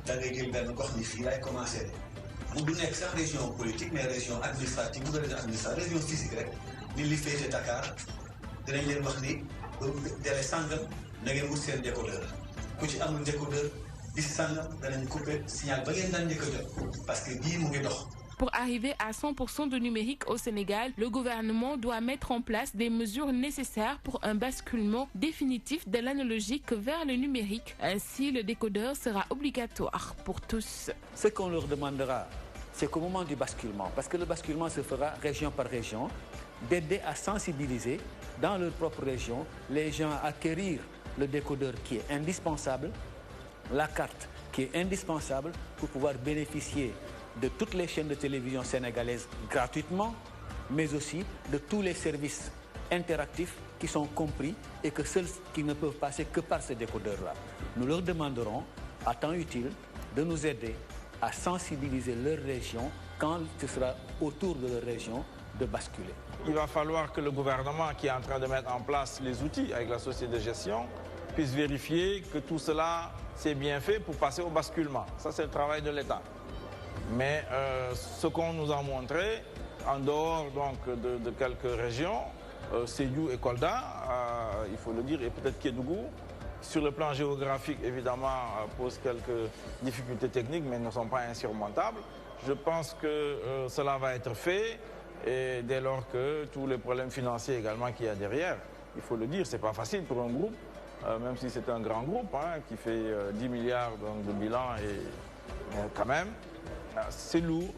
da ngay jël benn gox ni fii lay commencé mu du nekk sax région politique mais région administrative mu région administrative région physique rek ni li féete Dakar dinañ leen wax ni délai sàngam na ngeen wut seen décodeur ku ci amul décodeur bis sàngam danañ couper signal ba ngeen daan njëkk a jot parce que bii mu ngi dox. Pour arriver à 100% de numérique au Sénégal, le gouvernement doit mettre en place des mesures nécessaires pour un basculement définitif de l'analogique vers le numérique. Ainsi, le décodeur sera obligatoire pour tous. Ce qu'on leur demandera, c'est qu'au moment du basculement, parce que le basculement se fera région par région, d'aider à sensibiliser dans leur propre région les gens à acquérir le décodeur qui est indispensable, la carte qui est indispensable pour pouvoir bénéficier de toutes les chaînes de télévision sénégalaises gratuitement, mais aussi de tous les services interactifs qui sont compris et que ceux qui ne peuvent passer que par ce décodeur-là. Nous leur demanderons, à temps utile, de nous aider à sensibiliser leur région quand ce sera autour de leur région de basculer. Il va falloir que le gouvernement qui est en train de mettre en place les outils avec la société de gestion puisse vérifier que tout cela s'est bien fait pour passer au basculement. Ça, c'est le travail de l'État. Mais ce qu'on nous a montré, en dehors donc, de quelques régions, Sédhiou et Kolda, il faut le dire, et peut-être Kédougou, sur le plan géographique, évidemment, pose quelques difficultés techniques, mais ne sont pas insurmontables. Je pense que cela va être fait, et dès lors que tous les problèmes financiers également qu'il y a derrière, il faut le dire, c'est pas facile pour un groupe, même si c'est un grand groupe qui fait 10 milliards donc, de bilan, et quand même, c'est lourd,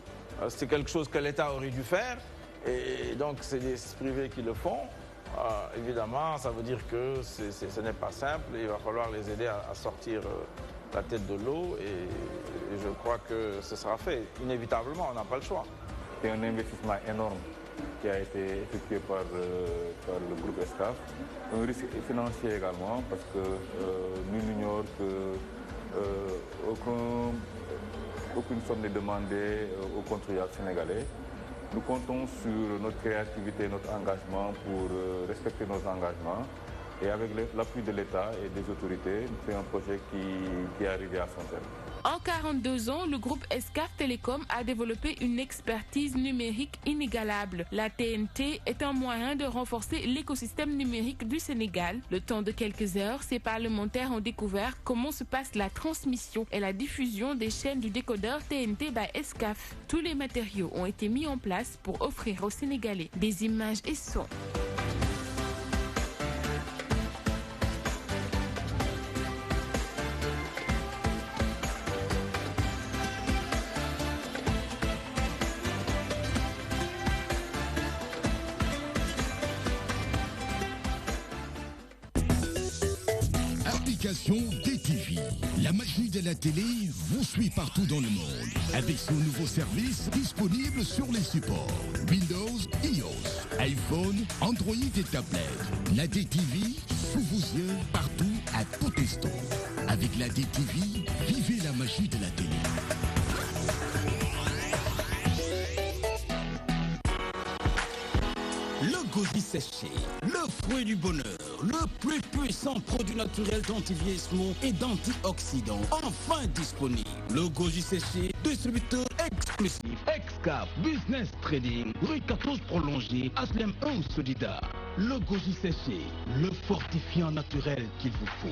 c'est quelque chose que l'État aurait dû faire, et donc c'est des privés qui le font. Évidemment, ça veut dire que ce n'est pas simple, il va falloir les aider à sortir la tête de l'eau, et je crois que ce sera fait. Inévitablement, on n'a pas le choix. C'est un investissement énorme qui a été effectué par le groupe ESCAF. Un risque financier également, parce que nous n'ignore qu'aucune somme n'est demandée aux contribuables sénégalais. Nous comptons sur notre créativité, notre engagement pour respecter nos engagements. Et avec l'appui de l'État et des autorités, c'est un projet qui est arrivé à son terme. En 42 ans, le groupe Escaf Télécom a développé une expertise numérique inégalable. La TNT est un moyen de renforcer l'écosystème numérique du Sénégal. Le temps de quelques heures, ces parlementaires ont découvert comment se passe la transmission et la diffusion des chaînes du décodeur TNT by Escaf. Tous les matériaux ont été mis en place pour offrir aux Sénégalais des images et sons. DTV. La magie de la télé vous suit partout dans le monde avec son nouveau service disponible sur les supports Windows, iOS, iPhone, Android et tablette. La DTV sous vos yeux partout à tout instant. Avec la DTV, vivez la magie de la télé. Le goji séché, le fruit du bonheur, le plus puissant produit naturel d'anti-vieillissement et d'antioxydants, enfin disponible. Le goji séché, distributeur exclusif, Excaf Business Trading, rue 14 prolongée, Aslem 1 Solida. Le goji séché, le fortifiant naturel qu'il vous faut.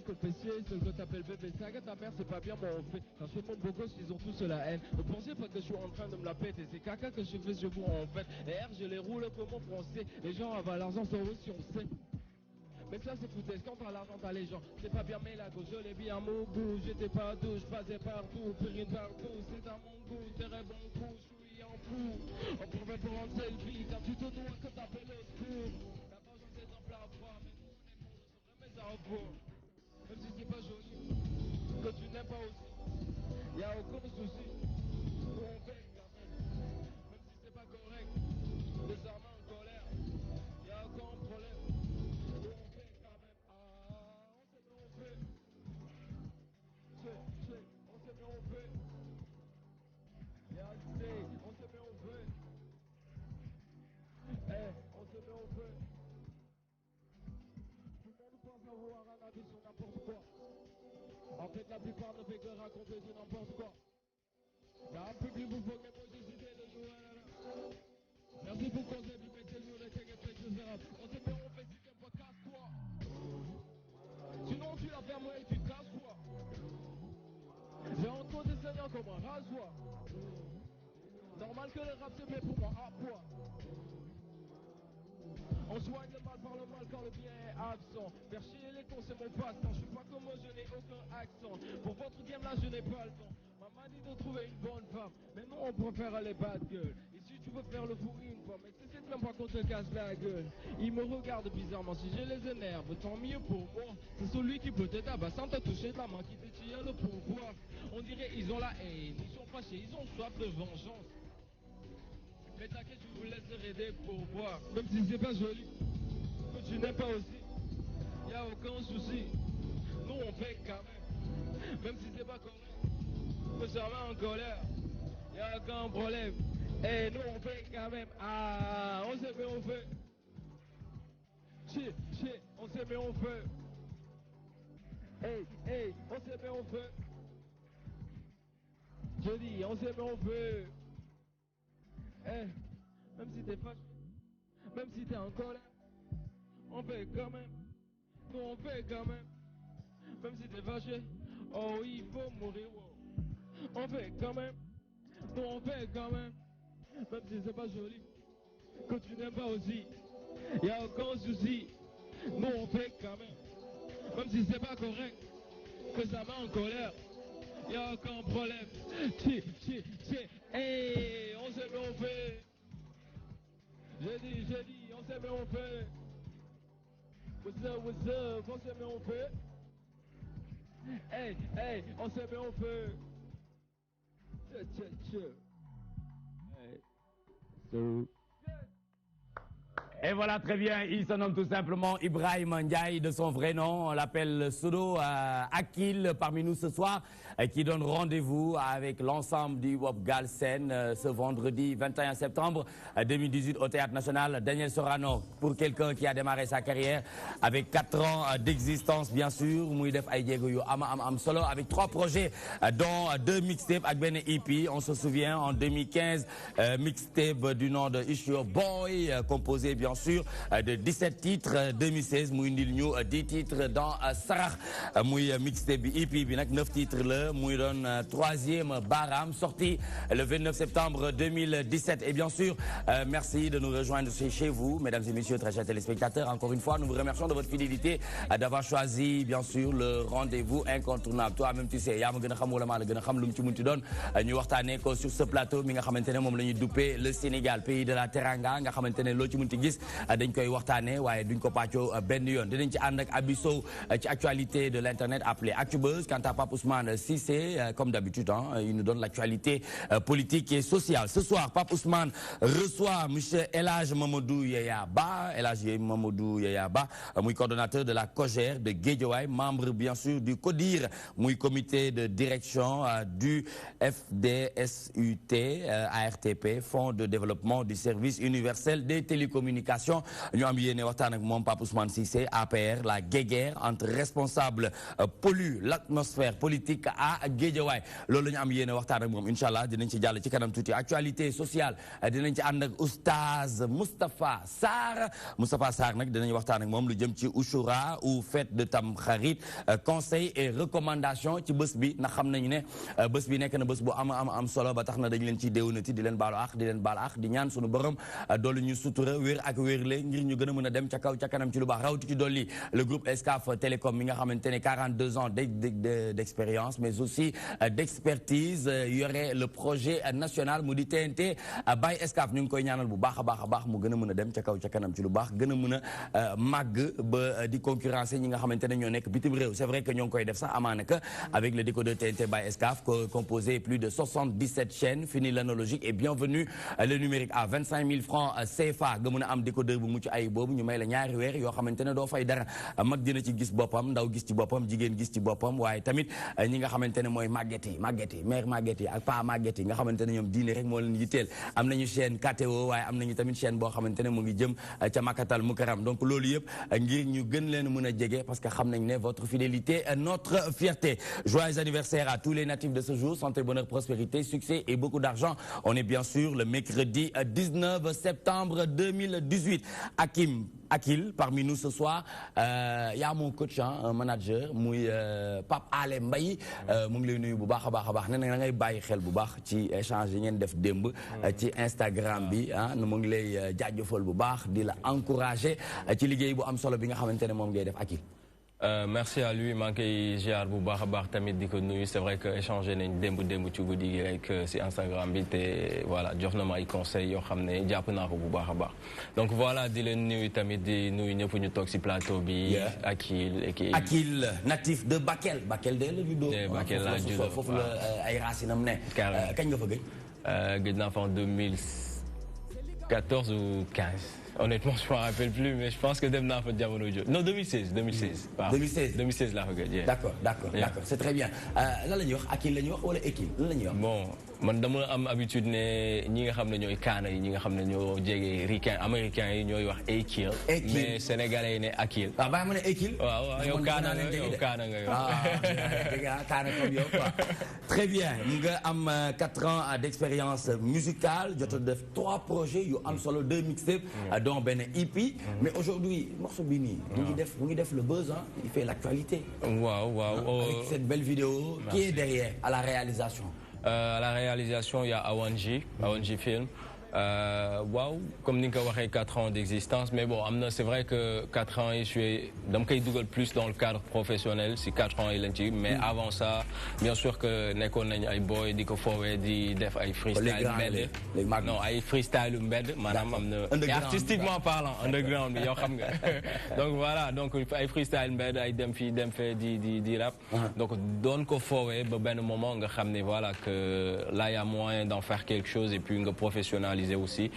Que le PC, c'est que t'appelles bébé saga, ta mère c'est pas bien bon on fait. Quand je fais mon beau gosse, ils ont tous la haine. Ne pensez pas que je suis en train de me la péter, c'est caca que je fais chez vous en fait. Et R, je les roule comme en français. Les gens avalent l'argent sur eux si on sait. Mais ça c'est foutaise, quand t'as l'argent t'as les gens. C'est pas bien mais la gauche, je l'ai bien à mon goût. J'étais pas doux, je passais partout, périne partout. C'est à mon goût, c'est très bon coup, je suis en fou. On pouvait prendre selfie, quand tu te dois que t'appelles le secours. La vengeance est un plat froid, mais nous on est pour, je serai mes enfants. Même si c'est pas joli. aucun souci. Nous on fait quand même. Même si c'est pas correct. Les armes en colère. Y'a aucun problème. Nous on fait quand même. Ah, on sait mais on fait. On sait mais on fait. Y'a idée, on sait mais on fait. Eh, on sait mais on fait. Tout le monde pense avoir un avis sur n'importe quoi. En fait, la plupart ne fait que raconter du n'importe quoi. Y'a un public bouffon qui pose des idées de jouer. Merci pour causer du métier, nous les tech et etc. On sait mais on fait, si t'aimes pas, casse-toi. Sinon tu la fermes et tu te casses-toi. J'ai encore des seigneurs comme un rasoir. Normal que le rap se met pour moi à poids. On soigne le mal par le mal quand le bien est absent. Faire chier les cons c'est mon passe-temps. Je suis pas comme moi, je n'ai aucun accent. Pour votre game là je n'ai pas le temps. Maman dit de trouver une bonne femme. Mais non on préfère les bad girls. Et si tu veux faire le fou une fois, mais c'est même pas qu'on te casse la gueule. Il me regarde bizarrement, si je les énerve, tant mieux pour moi. C'est celui qui peut te tabac sans te toucher de la main qui détient le pouvoir. On dirait ils ont la haine, ils sont fâchés, ils ont soif de vengeance. Mais t'inquiète, je vous laisserai des pourboires. Même si c'est pas joli, que tu n'aimes pas aussi, y'a aucun souci. Nous on fait quand même, même si c'est pas correct, que ça va en colère, y'a aucun problème. Eh, nous on fait quand même, ah, on sait mais on fait. Shit, on sait mais on fait. Hey, on sait mais on fait. Je dis, on sait mais on fait. Eh, même si t'es fâché, même si t'es en colère, on fait quand même, nous on fait quand même, même si t'es fâché, oh oui, il faut mourir, wow. On fait quand même, nous on fait quand même, même si c'est pas joli, que tu n'aimes pas aussi, y'a aucun souci, nous on fait quand même si c'est pas correct, que ça va en colère. Y'a aucun problème. Hey, on sait mais on fait. J'ai dit, on sait mais on fait. What's up, on sait mais on fait. Hey, on sait mais on fait. Hey. So. Et voilà, très bien, il se nomme tout simplement Ibrahim Ndiaye de son vrai nom. On l'appelle pseudo Akil parmi nous ce soir, qui donne rendez-vous avec l'ensemble du Hip-Hop Galsen ce vendredi 21 septembre 2018 au Théâtre National. Daniel Sorano, pour quelqu'un qui a démarré sa carrière avec 4 ans d'existence, bien sûr, Mouidef Aïdiegoyo am solo, avec 3 projets, dont 2 mixtapes avec Ben EP. On se souvient, en 2015, mixtape du nom de Issue Boy, composé bien sûr de 17 titres. 2016 muy indil ñu 10 titres dans Sarax muy mixtape bi EP bi nak 9 titres la muy doon 3e baram sorti le 29 septembre 2017. Et bien sûr merci de nous rejoindre chez vous, mesdames et messieurs, très chers téléspectateurs. Encore une fois, nous vous remercions de votre fidélité, d'avoir choisi bien sûr le rendez-vous incontournable. Toi-même tu sais, yaa ma gën a xam wala maa la gën a xam lu mu ci munti doon ñu waxtaanee ko sur ce plateau mi nga xamante ne moom la ñuy duppee le Sénégal, pays de la Teranga, nga xamante ne loo ci munti gis dañ koy waxtaanee waaye duñ ko pàccoo benn yoon. Dinañ ci ànd ak Abi Sow ci actualité de l'internet appelé Actubuzz. Quant à Pape Ousmane Cissé, comme d'habitude, il nous donne l'actualité politique et sociale. Ce soir, Pape Ousmane reçoit monsieur El Hadj Mamadou Yaya Ba. El Hadj Mamadou Yaya Ba, muy coordonnateur de la COJER de Guédiawaye, membre bien sûr du CODIR, muy comité de direction du FDSUT, ARTP, Fonds de développement du service universel des télécommunications. Ñu am yéene waxtaan ak moom Pape Ousmane Cissé, APR, la guéguerre entre responsables polluent l'atmosphère politique à Guédiawaye. Loolu la ñu am yéene waxtaan ak moom, inchallah dinañ ci jàll ci kanam tuuti. Actualité sociale dinañ ci ànd ak oustaz Moustapha Sarr. Moustapha Sarr nag dinañ waxtaan ak moom lu jëm ci Ushura ou fête de Tamkharit, conseil et recommandation ci bés bi. Ndax xam nañu ne bés bi nekk na bés bu am solo ba tax na dañ leen ci déwénati di leen baalu ak di leen baal ak di ñaan sunu borom doolu ñu sutura wér ak ko wéerle ngir ñu gën a mën a dem ca kaw ca kanam ci lu baax rawti ci dolli le groupe Excaf Télécom mi nga xamante ne 42 ans d'expérience mais aussi d'expertise yore le projet national mu di TNT by Excaf ñu ngi koy ñaanal bu baax a baax mu gën a mën a dem ca kaw ca kanam ci lu baax gën a mën a màgg ba di concurrencer ñi nga xamante ne ñoo nekk bitim réew c'est vrai que ñoo ngi koy def sax amaana que avec le décodeur TNT by Excaf composé plus de 77 chaînes fini l'analogique et bienvenue le numérique à 25 000 francs CFA nga mën a am décodeur bu mucc ay boobu ñu may la ñaari weer yoo xamante ne doo fay dara mag dina ci gis boppam ndaw gis ci boppam jigéen gis ci boppam waaye tamit ñi nga xamante ne mooy màgget yi mère màgget yi ak pa màgget yi nga xamante ne ñoom diine rek moo leen yitteel am nañu chaîne KTO waaye am nañu tamit chaîne boo xamante ne mu ngi jëm ca Makatal Mukaram donc loolu yëpp ngir ñu gën leen mën a jege parce que xam nañ ne votre fidélité est notre fierté. Joyeux anniversaire à tous les natifs de ce jour, santé, bonheur, prospérité, succès et beaucoup d'argent. On est bien sûr le mercredi 19 septembre 2018. Akil, parmi nous ce soir, y a mon coach, un manager, muy Pape Ale Mbaye, mu ngi lay nuyu bu baax a baax nee na ngay bàyyi xel bu baax ci échange yi ngeen def démb ci Instagram bi mu ngi lay jaajëfal bu baax di la encourager ci liggéey bu am solo bi nga xamante ne moom ngay def Akil. Merci à lui maa ngi koy ziar bu baax a baax tamit di ko nuyu c'est vrai que échangé nañ démb ci guddi gi rek si Instagram bi te voilà jox na ma ay conseils yoo xam ne jàpp naa ko bu baax a baax donc voilà di leen nuyu tamit di nuyu ñëpp ñu toog si plateau bi. Akil natif de Bakel de la juddoo. Bakel laa juddoo foofu la ay racinam ne. kañ nga fa gëj. gëj naa fa en 2014 ou 15. Honnêtement, je ne me rappelle plus, mais je pense que Demna fait Diamono Jo. Non, 2016. 2016 là, regarde. D'accord. C'est très bien. Là, la ñu wax Akil la ñu wax wala Ekil lan la ñu wax. Bon, man dama am habitude ne ñi nga xam ne ñooy kaana yi ñi nga xam ne ñoo jege ricain américain yi ñooy wax Ekil. Mais sénégalais yi ne Akil. waaw bàyyi ma ne Ekil. waaw yow kaana nga yow. kaana comme yow quoi. Très bien nga am 4 ans d'expérience musicale jot a def 3 projets yu am solo 2 mixtapes. dont ben EP, mais aujourd'hui morceau Bini, mu ngi def le buzz, hein, il fait l'actualité. Wow. Avec cette belle vidéo, qui est derrière à la réalisation? À la réalisation, il y a Awanji Film. Wow, comme Ninka Wahe 4 ans d'existence, mais bon, c'est vrai que 4 ans, je suis dans Google plus dans le cadre professionnel, c'est 4 ans mais avant ça, bien sûr que Neko Nanya Boy, Diko Fowe, Def freestyle non, freestyle madame, artistiquement parlant, underground, donc voilà, donc il freestyle mbed, dem fait di rap, donc donne ko Fowe, ben moment, voilà que là il y a moyen d'en faire quelque chose et puis un professionnel aussi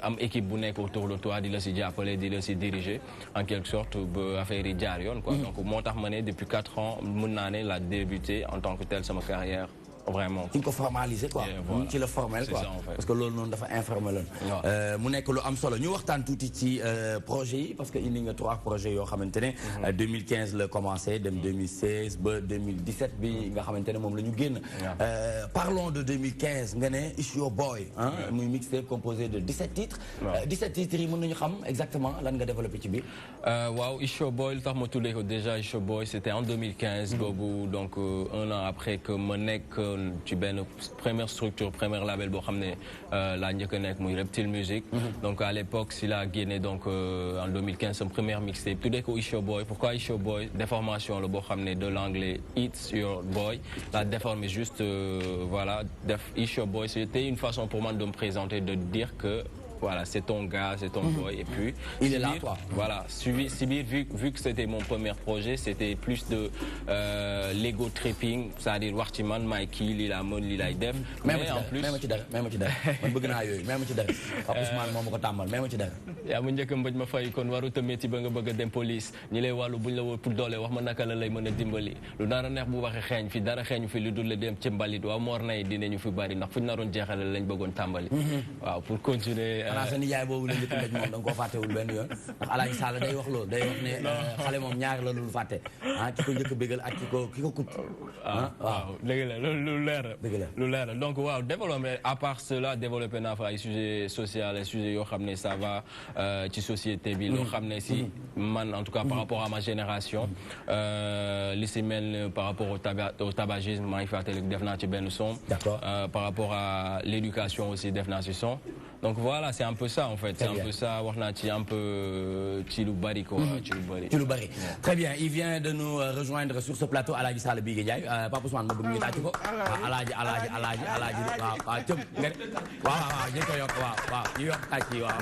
am équipe bu nekk autour de toi di la si jàppale di la si diriger en quelque sorte ba affaire yi jaar yoon quoi donc moo tax ma ne depuis 4 ans mën naa ne la débuté en tant que tel sama carrière vraiment. Il faut formaliser quoi. Ci le formel quoi. Parce que loolu noonu dafa informel la. mu nekk lu am solo ñu waxtaan tuuti ci projet yi parce que indi nga 3 projets yoo xamante ne 2015 la commencé dem 2016 ba 2017 bi nga xamante ne moom la ñu génn. Parlons de 2015 nga ne It's Your Boy hein muy mixtape composé de 17 titres. 17 titres yi mën nañu xam exactement lan nga développé ci biir. waaw It's Your Boy lu tax ma tuddee ko déjà It's Your Boy c'était en 2015 boobu donc 1 an après que ma nekk ci benn première structure première label boo xam ne laa njëkk a nekk muy Reptile Music donc à l'époque si la génne donc en 2015 son première mixtape tuddee ko It's Your Boy. Pourquoi It's Your Boy? Déformation la boo xam ne de l'anglais It's Your Boy la déforme juste voilà It's Your Boy c'était une façon pour moi de me présenter de dire que voilà, c'est ton gars, c'est ton boy. Et puis, il est là, toi. Voilà, vu que c'était mon premier projet, c'était plus de l'ego tripping, c'est-à-dire Wartiman, Mikey, Lila Mon, Lila Def. Mais en plus. Même ci dara. Man bëgg naa yooyu même ci dara. Ousmane moom ko tàmmal même ci dara. yaa ma njëkk a mbëj ma fay kon waru tamit ba nga bëgg a dem police ñi lay wàllu buñ la woo pour doole wax ma naka la lay mën a dimbali lu dara neex bu waxee xeeñ fi dara xeeñu fi lu dul la dem ci mbalit waaw moor nay dinañu fi bari ndax fuñ naroon jeexale lañ bëggoon tàmbali. waaw pour continuer. xanaa sa nijaay boobu la njëkk a mbéj moom da nga koo fàttewul benn yoon ndax Alaaji Sall day wax loolu day wax ne xale moom ñaar la lu fàtte ki ko njëkk a bégal ak ki ko kut. waaw dëgg la lu leer la donc waaw développé à part cela développé naa fa ay sujets sociaux ay sujets yoo xam ne ça va ci société bi loo xam ne si man en tout cas par rapport à ma génération li si mel par rapport au tabagisme maa ngi fàttali def naa ci benn son par rapport à l'éducation aussi def naa ci son Donc voilà, c'est un peu ça en fait. C'est un peu ça, Warnati, un peu Chilubari quoi. Chilubari. Très bien, il vient de nous rejoindre sur ce plateau Aladji Sall Bigué Ndiaye. Papa Ousmane, ma bëgg ñu tàcc ko. Aladji waaw ñu ko yokk waaw ñu yokk tàcc yi waaw.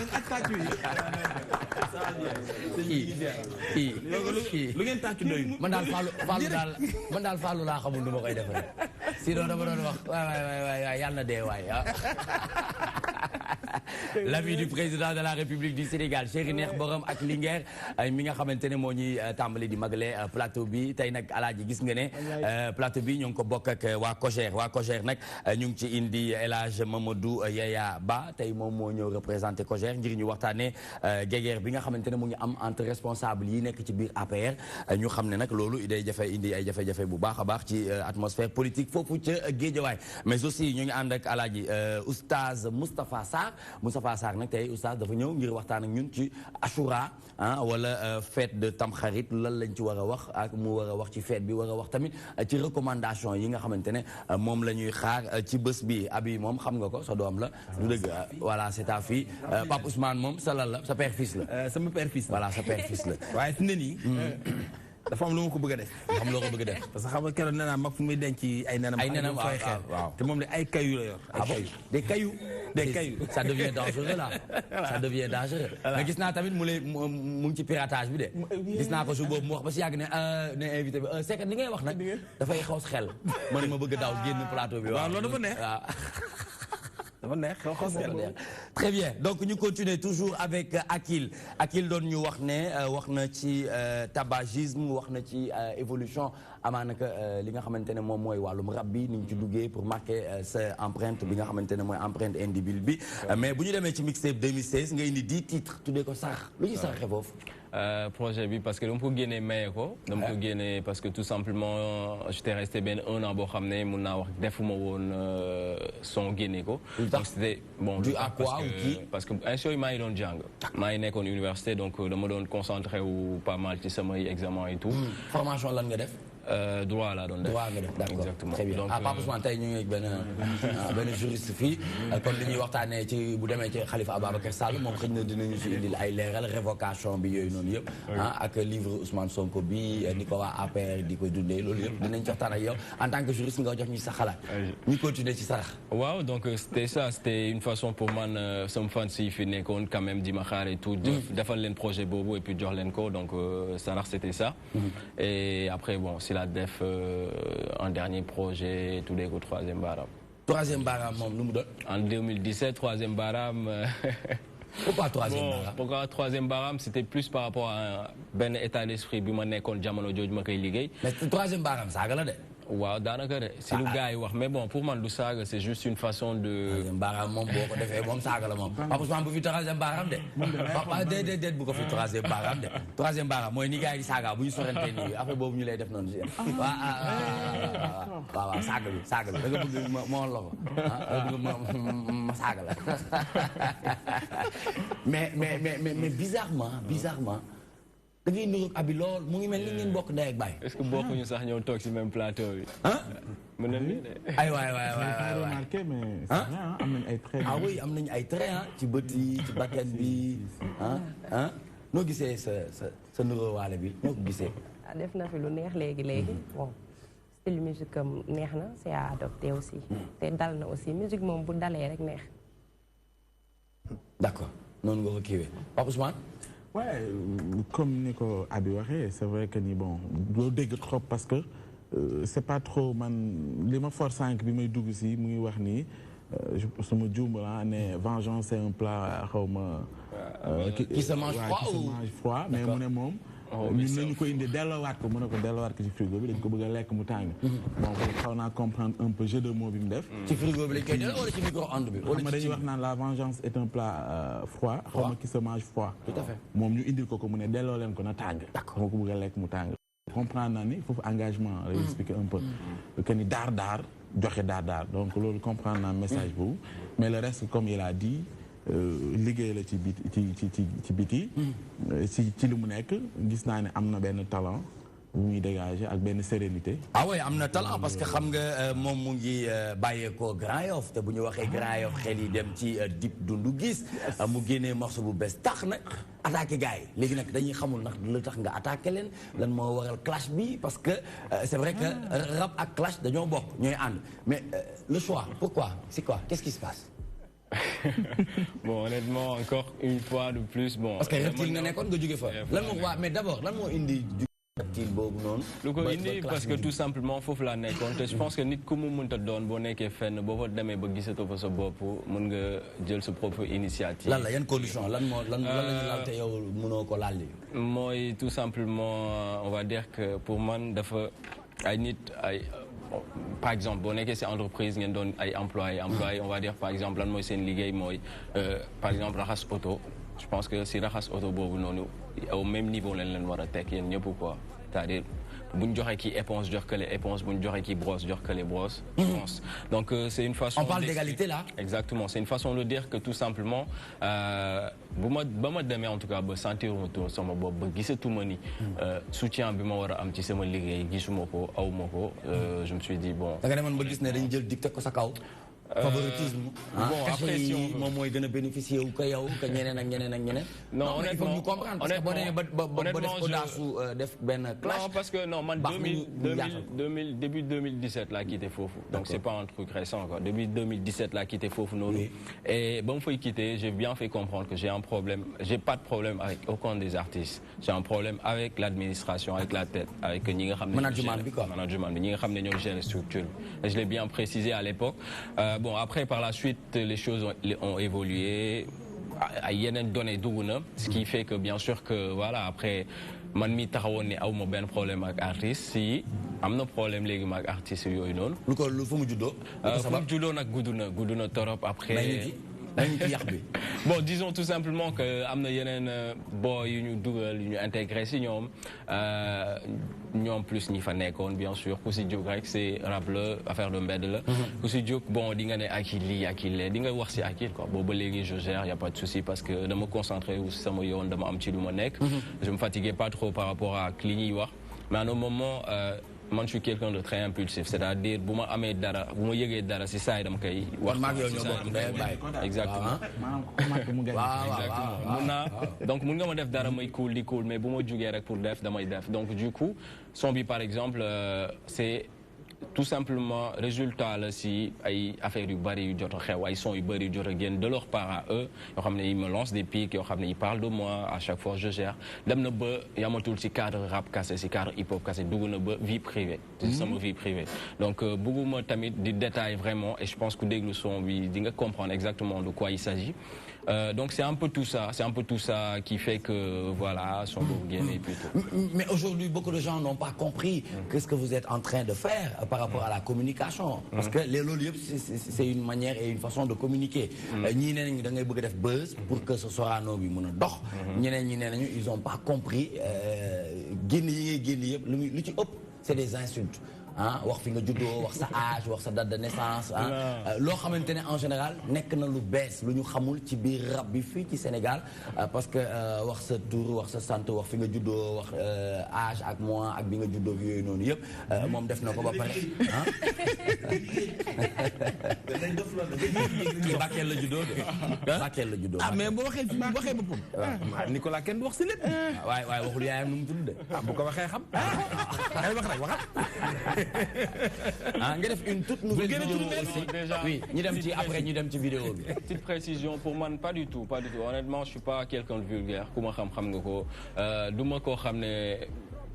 Lu ngeen tàcc doyul. Man daal Fallou laa xamul nu ma koy def rek. Sinon dama doon wax waay yàlla na dee waay. L'avis du président de la République du Sénégal Chéri Neex Borom ak Linguère mi nga xamante ne moo ñuy tàmbali di magale plateau bi tey nag Alaaji gis nga ne plateau bi ñu ngi ko bokk ak waa COJER nag ñu ngi ci indi El Hadj Mamadou Yaya Ba tey moom moo ñëw représenté COJER ngir ñu waxtaanee guerre bi nga xamante ne mu ngi am entre responsable yi nekk ci biir APR ñu xam ne nag loolu day indi ay jafe-jafe bu baax a baax ci atmosphère politique foofu ca Guédiawaye mais aussi ñu ngi ànd ak Alaaji Oustaz Moustapha Sarr nag tey Oustaz dafa ñëw ngir waxtaan ak ñun ci Achoura wala fête de Tamxarit lan lañ ci war a wax ak mu war a wax ci fête bi war a wax tamit ci recommandation yi nga xamante ne moom la ñuy xaar ci bés bi abi moom xam nga ko sa doom la du dëgg voilà c'est ta fille Pape Ousmane moom sa lan la sa père fils la sama père fils voilà sa père fils la waaye fi ne nii dafa am lu ma ko bëgg a def. xam loo ko bëgg a def. parce que xam nga keroog nee naa mag fu muy denc ay nenam. ay nenam waaw te moom la ay cailloux la yor. des cailloux. ça devient dangereux là. ça devient dangereux. mais gis naa tamit mu ngi ci piratage bi de. gis naa ko su boobu mu wax ba si yàgg ne invité bi c'est que li ngay wax nag dafay xaw xel. man ma bëgg daaw génn plateau bi. waaw loolu dafa neex. Très bien donc ñu continuer toujours avec Akil doon ñu wax na ci tabagisme wax na ci évolution amaana que li nga xamante ne moom mooy wàllum rab bi ni ñu ci duggee pour marquer sa empreinte bi nga xamante ne mooy empreinte indélébile bi mais bu ñu demee ci mixtape 2016 nga indi 10 titres tuddee ko sax lu ñuy saxee foofu. Projet bi parce que dama ko génnee maye ko. dama ko génnee parce que tout simplement j'étais resté benn 1 an boo xam ne mun naa wax defuma woon son génne ko. donc c'était bon. du à quoi ou qui parce que un maa ngi doon jàng. maa ngi nekkoon université donc dama doon concentré wu pas mal ci samay examen et tout. formation lan nga def. droit laa doon def. droit nga def d'accord exactement. très bien donc Pape Ousmane tey ñu ngi benn juriste fii kon li ñuy waxtaanee ci bu demee ci Khalifa Ababacar Sall moom xëy na dinañu si indil ay leeral révocation bi yooyu noonu yëpp. ak livre Ousmane Sonko bi ni ko waa APR di koy dundee loolu yëpp dinañ ci waxtaan ak yow en tant que juriste nga jox ñu sa xalaat. ñu continuer ci sarax. waaw donc c'était ça c'était une façon pour man sama fan si fi nekkoon quand même di ma xaar et tout. defal leen projet boobu et puis jox leen ko donc sarax c'était ça. et après bon la def un dernier projet tuddee ko troisième baram. Troisième baram moom lu mu doon. En 2017 troisième baram. Pourquoi troisième baram? Pourquoi troisième baram c'était plus par rapport à benn état d'esprit bi ma nekkoon jamono jooju ma koy liggéey. mais troisième baram saaga la de. waaw daanaka de si lu gars yi wax mais bon pour man du saaga c'est juste une façon de. troisième baram moom boo ko defee moom saaga la moom. Pape Ousmane bu fi troisième baram de. papa déedéet bu ko fi troisième baram de. troisième baram mooy ni gars yi di saaga bu ñu sorante nii affaire boobu ñu lay def noonu si. waaw saaga bi da nga bëgg ma la ko ma saaga la. mais bizarrement. da ngay nuyu abi lool mu ngi mel ni ngeen bokk ndey ak baay. est-ce que bokkuñu sax ñëw toog ci même plateau bi. mën na lii de. ay waay remarqué mais am nañ ay traits. oui am nañ ay traits ci bët yi ci bakkan bi noo gisee sa nuróowaale bi noo ko gisee. def na fi lu neex léegi bon style musique am neex na c'est à adopter aussi. te dal na aussi musique moom bu dalee rek neex. d'accord noonu nga ko kiiwee Pape Ousmane. Ouais, comme Nico a dit, c'est vrai que ni bon, dégg trop parce que c'est pas trop man li ma force 5 bi may dugg ci muy wax ni sama juum la ne vengeance c'est un plat xawma qui se mange froid mais mu ne moom ñun nañu ko indi delloowaat ko mën na ko delloowaat ko ci frigo bi dañ ko bëgg a lekk mu tàng. bon xaw naa comprendre un peu jeu de mots bi mu def. ci frigo bi lañ koy delloo wala ci micro-ondes bi. wala dañuy wax naan la vengeance est un plat froid. xaw ma qui se mange froid. tout à fait moom ñu indil ko mu ne delloo leen ko na tàng. d'accord moo ko bëgg a lekk mu tàng. comprendre naa ni foofu engagement lay expliquer un peu. que ni daar joxe daar donc loolu comprendre naa message boobu. mais le reste comme il a dit. liggéey la ci biti ci biti ci li mu nekk gis naa ne am na benn talent muy dégager ak benn sérénité. ah oui am na talent parce que xam nga moom mu ngi bàyyeekoo Grand Yoff te bu ñu waxee Grand Yoff xel yi dem ci Dip Doundou Guiss mu génnee morceau bu bees tax nag attaqué gars yi léegi nag dañuy xamul ndax lu tax nga attaqué leen lan moo waral clash bi parce que c'est vrai que rap ak clash dañoo bokk ñooy ànd mais le choix pourquoi c'est quoi qu'est-ce qui se passe. Bon, honnêtement, encore une fois de plus, bon. Parce que Reptile nga nekkoon nga jóge fa. lan moo mais d'abord lan moo indi Reptile boobu noonu. lu ko indi parce que tout simplement foofu laa nekkoon te je pense que nit ku mu mënta doon boo nekkee fenn boo fa demee ba gisatoo fa sa bopp mën nga jël sa propre initiative. lan la yan condition lan la ñu laal te yow mënoo ko laal mooy tout simplement on va dire que pour man dafa ay nit ay. Par exemple boo nekkee si entreprise ngeen doon ay employé on va dire par exemple lan mooy seen liggéey mooy par exemple raxas auto je pense que si raxas auto boobu noonu au même niveau leen war a teg yéen ñëpp quoi c'est-à-dire bu ñu joxee kii éponge jox que les éponges bu ñu joxee kii brosse jox que les brosses. Donc c'est une façon. On parle d'égalité là. Exactement, c'est une façon de dire que tout simplement bu ma demee en tout cas ba sentir ma tour sama bopp ba gisatuma ni soutien bi ma war a am ci sama liggéey gisuma ko awuma ko je me suis dit bon. da nga demoon ba gis ne dañu jël dicté ko sa kaw. favoritisme. Bon après si on moom mooy gën a bénéficier wu ko yow que ñeneen ak ñeneen ak ñeneen. non honnêtement il faut ñu comprendre parce que boo demee ba def audace def benn clash. non parce que non man début 2017 laa quitté foofu. donc c'est pas un truc récent quoi début 2017 laa quitté foofu noonu. et ba mu fay quitté j'ai bien fait comprendre que j'ai un problème j'ai pas de problème avec aucun des artistes j'ai un problème avec l'administration avec la tête avec ñi nga xam ne. management bi quoi management bi ñi nga xam ne ñoo géré structure et je l'ai bien précisé à l'époque. Bon après par la suite les choses ont évolué ay yeneen données dugg na ce qui fait que bien sûr que voilà après man mi taxawoon ne awma benn problème ak artiste si am na problème léegi ma ak artistes yooyu noonu. lu ko fu mu juddoo. fu mu juddoo nag gudd na torop après. Bon disons tout simplement que am na yeneen boy yu ñu dugal yu ñu intégré si ñoom plus ñi fa nekkoon bien sûr ku si jóg rek c'est rap la affaire de mbedd la ku si jóg bon di nga ne ak lii ak lee di nga wax si ak quoi boobu ba léegi je gère y a pas de souci parce que dama concentré wu sama yoon dama am ci lu ma nekk je me fatiguais pas trop par rapport à li ñuy wax mais à un moment man je suis quelqu'un de très impulsif c'est-à-dire bu ma amee dara bu ma yëgee dara si saa yi dama koy wax exactement mun naa donc mun nga ma def dara may cool di cool mais bu ma jugee rek pour def damay def donc du coup son bi par exemple c'est tout simplement résultat la si ay affaires yu bëri yu jot a xew ay sons yu bëri yu jot a génn de leur part à eux yoo xam ne ils me lancent des pics yoo xam ne ils parlent de moi à chaque fois je gère dem na ba yamatul si cadre rap kase si cadre hip hop kase dugg na ba vie privée sama vie privée donc bëgguma tamit di détail vraiment et je pense que déglu son bi di nga comprendre exactement de quoi il s'agit donc c'est un peu tout ça qui fait que voilà son boobu génn et puis tout. Mais aujourd'hui beaucoup de gens n'ont pas compris qu'est-ce que vous êtes en train de faire par rapport à la communication parce que loolu yëpp c'est une manière et une façon de communiquer ñii nee nañu da ngay bëgg a def buzz pour que ce Sorano bi mën a dox ñeneen ñi nee nañu ils ont pas compris génn yi ngay génn yëpp lu ci ëpp c'est des insultes wax fi nga juddoo wax sa âge wax sa date de naissance loo xamante ne en général nekk na lu bees lu ñu xamul ci biir rap bi fii ci Sénégal parce que wax sa tur wax sa sant wax fi nga juddoo wax âge ak mois ak bi nga juddoo yooyu noonu yëpp moom def na ko ba pare kii Bakel la juddoo de Bakel la juddoo mais boo waxee boppam Nicolas kenn du wax si lépp waaye waxul yaayam nu mu tudd de bu ko waxee xam ngay wax rek waxal nga def une toute nouvelle vidéo aussi oui ñu dem ci après ñu dem ci vidéo bi. Petite précision pour man pas du tout honnêtement je suis pas quelqu'un de vulgaire ku ma xam nga ko du ma koo xam ne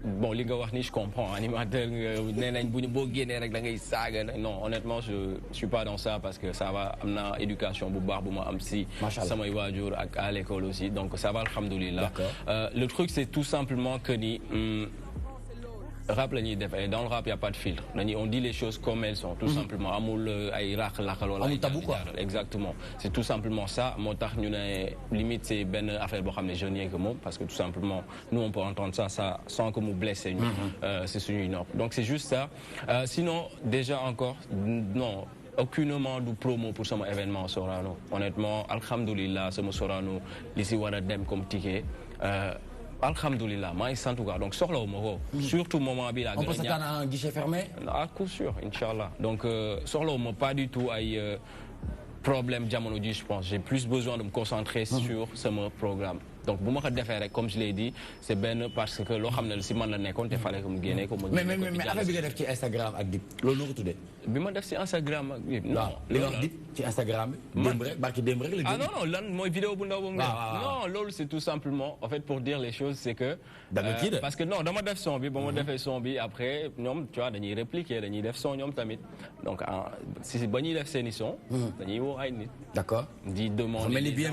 bon li nga wax ni je comprends animateur nee nañ boo génnee rek da ngay saaga non honnêtement je suis pas dans ça parce que ça va am na éducation bu baax bu ma am si samay waajur ak à l'école aussi donc ça va alhamdoulilah le truc c'est tout simplement que ni rap la ñuy def dans le rap y a pas de filtre on dit les choses comme elles sont tout simplement amul ay raxal wala amul tabou quoi exactement c'est tout simplement ça moo tax ñu ne limite c'est benn affaire boo xam ne jeune que moom parce que tout simplement nous on peut entendre ça sans que mu blesser ñu c'est suñuy nopp donc c'est juste ça sinon déjà encore non aucunement du promo pour sama événement Sorano honnêtement alhamdoulilah sama Sorano li si war a dem comme ticket alhamdoulilah maa ngi sant quoi donc soxlawuma ko. surtout moment bi la on peut s'attendre à un guichet fermé. à coup sûr inchallah donc soxlawuma pas du tout ay problème jamono ji je pense j'ai plus besoin de me concentrer sur sama programme. donc bu ma ko defee rek comme je l'ai dit c'est benn parce que loo xam ne si man la nekkoon te fallait que mu génnee ko. mais affaire bi nga def ci Instagram ak Dip loolu noo ko tuddee. bi ma def ci Instagram ak Dip. non li nga wax Dip ci Instagram bi. démb rek barki démb rek la. ah non lan mooy vidéo bu ndaw boobu nga. non loolu c'est tout simplement en fait pour dire les choses c'est que. parce que non dama def son bi ba ma defee son bi après ñoom tu vois dañuy répliquer dañuy def son ñoom tamit donc si ba ñuy def seeni son. dañuy woo ay nit. d'accord di demander des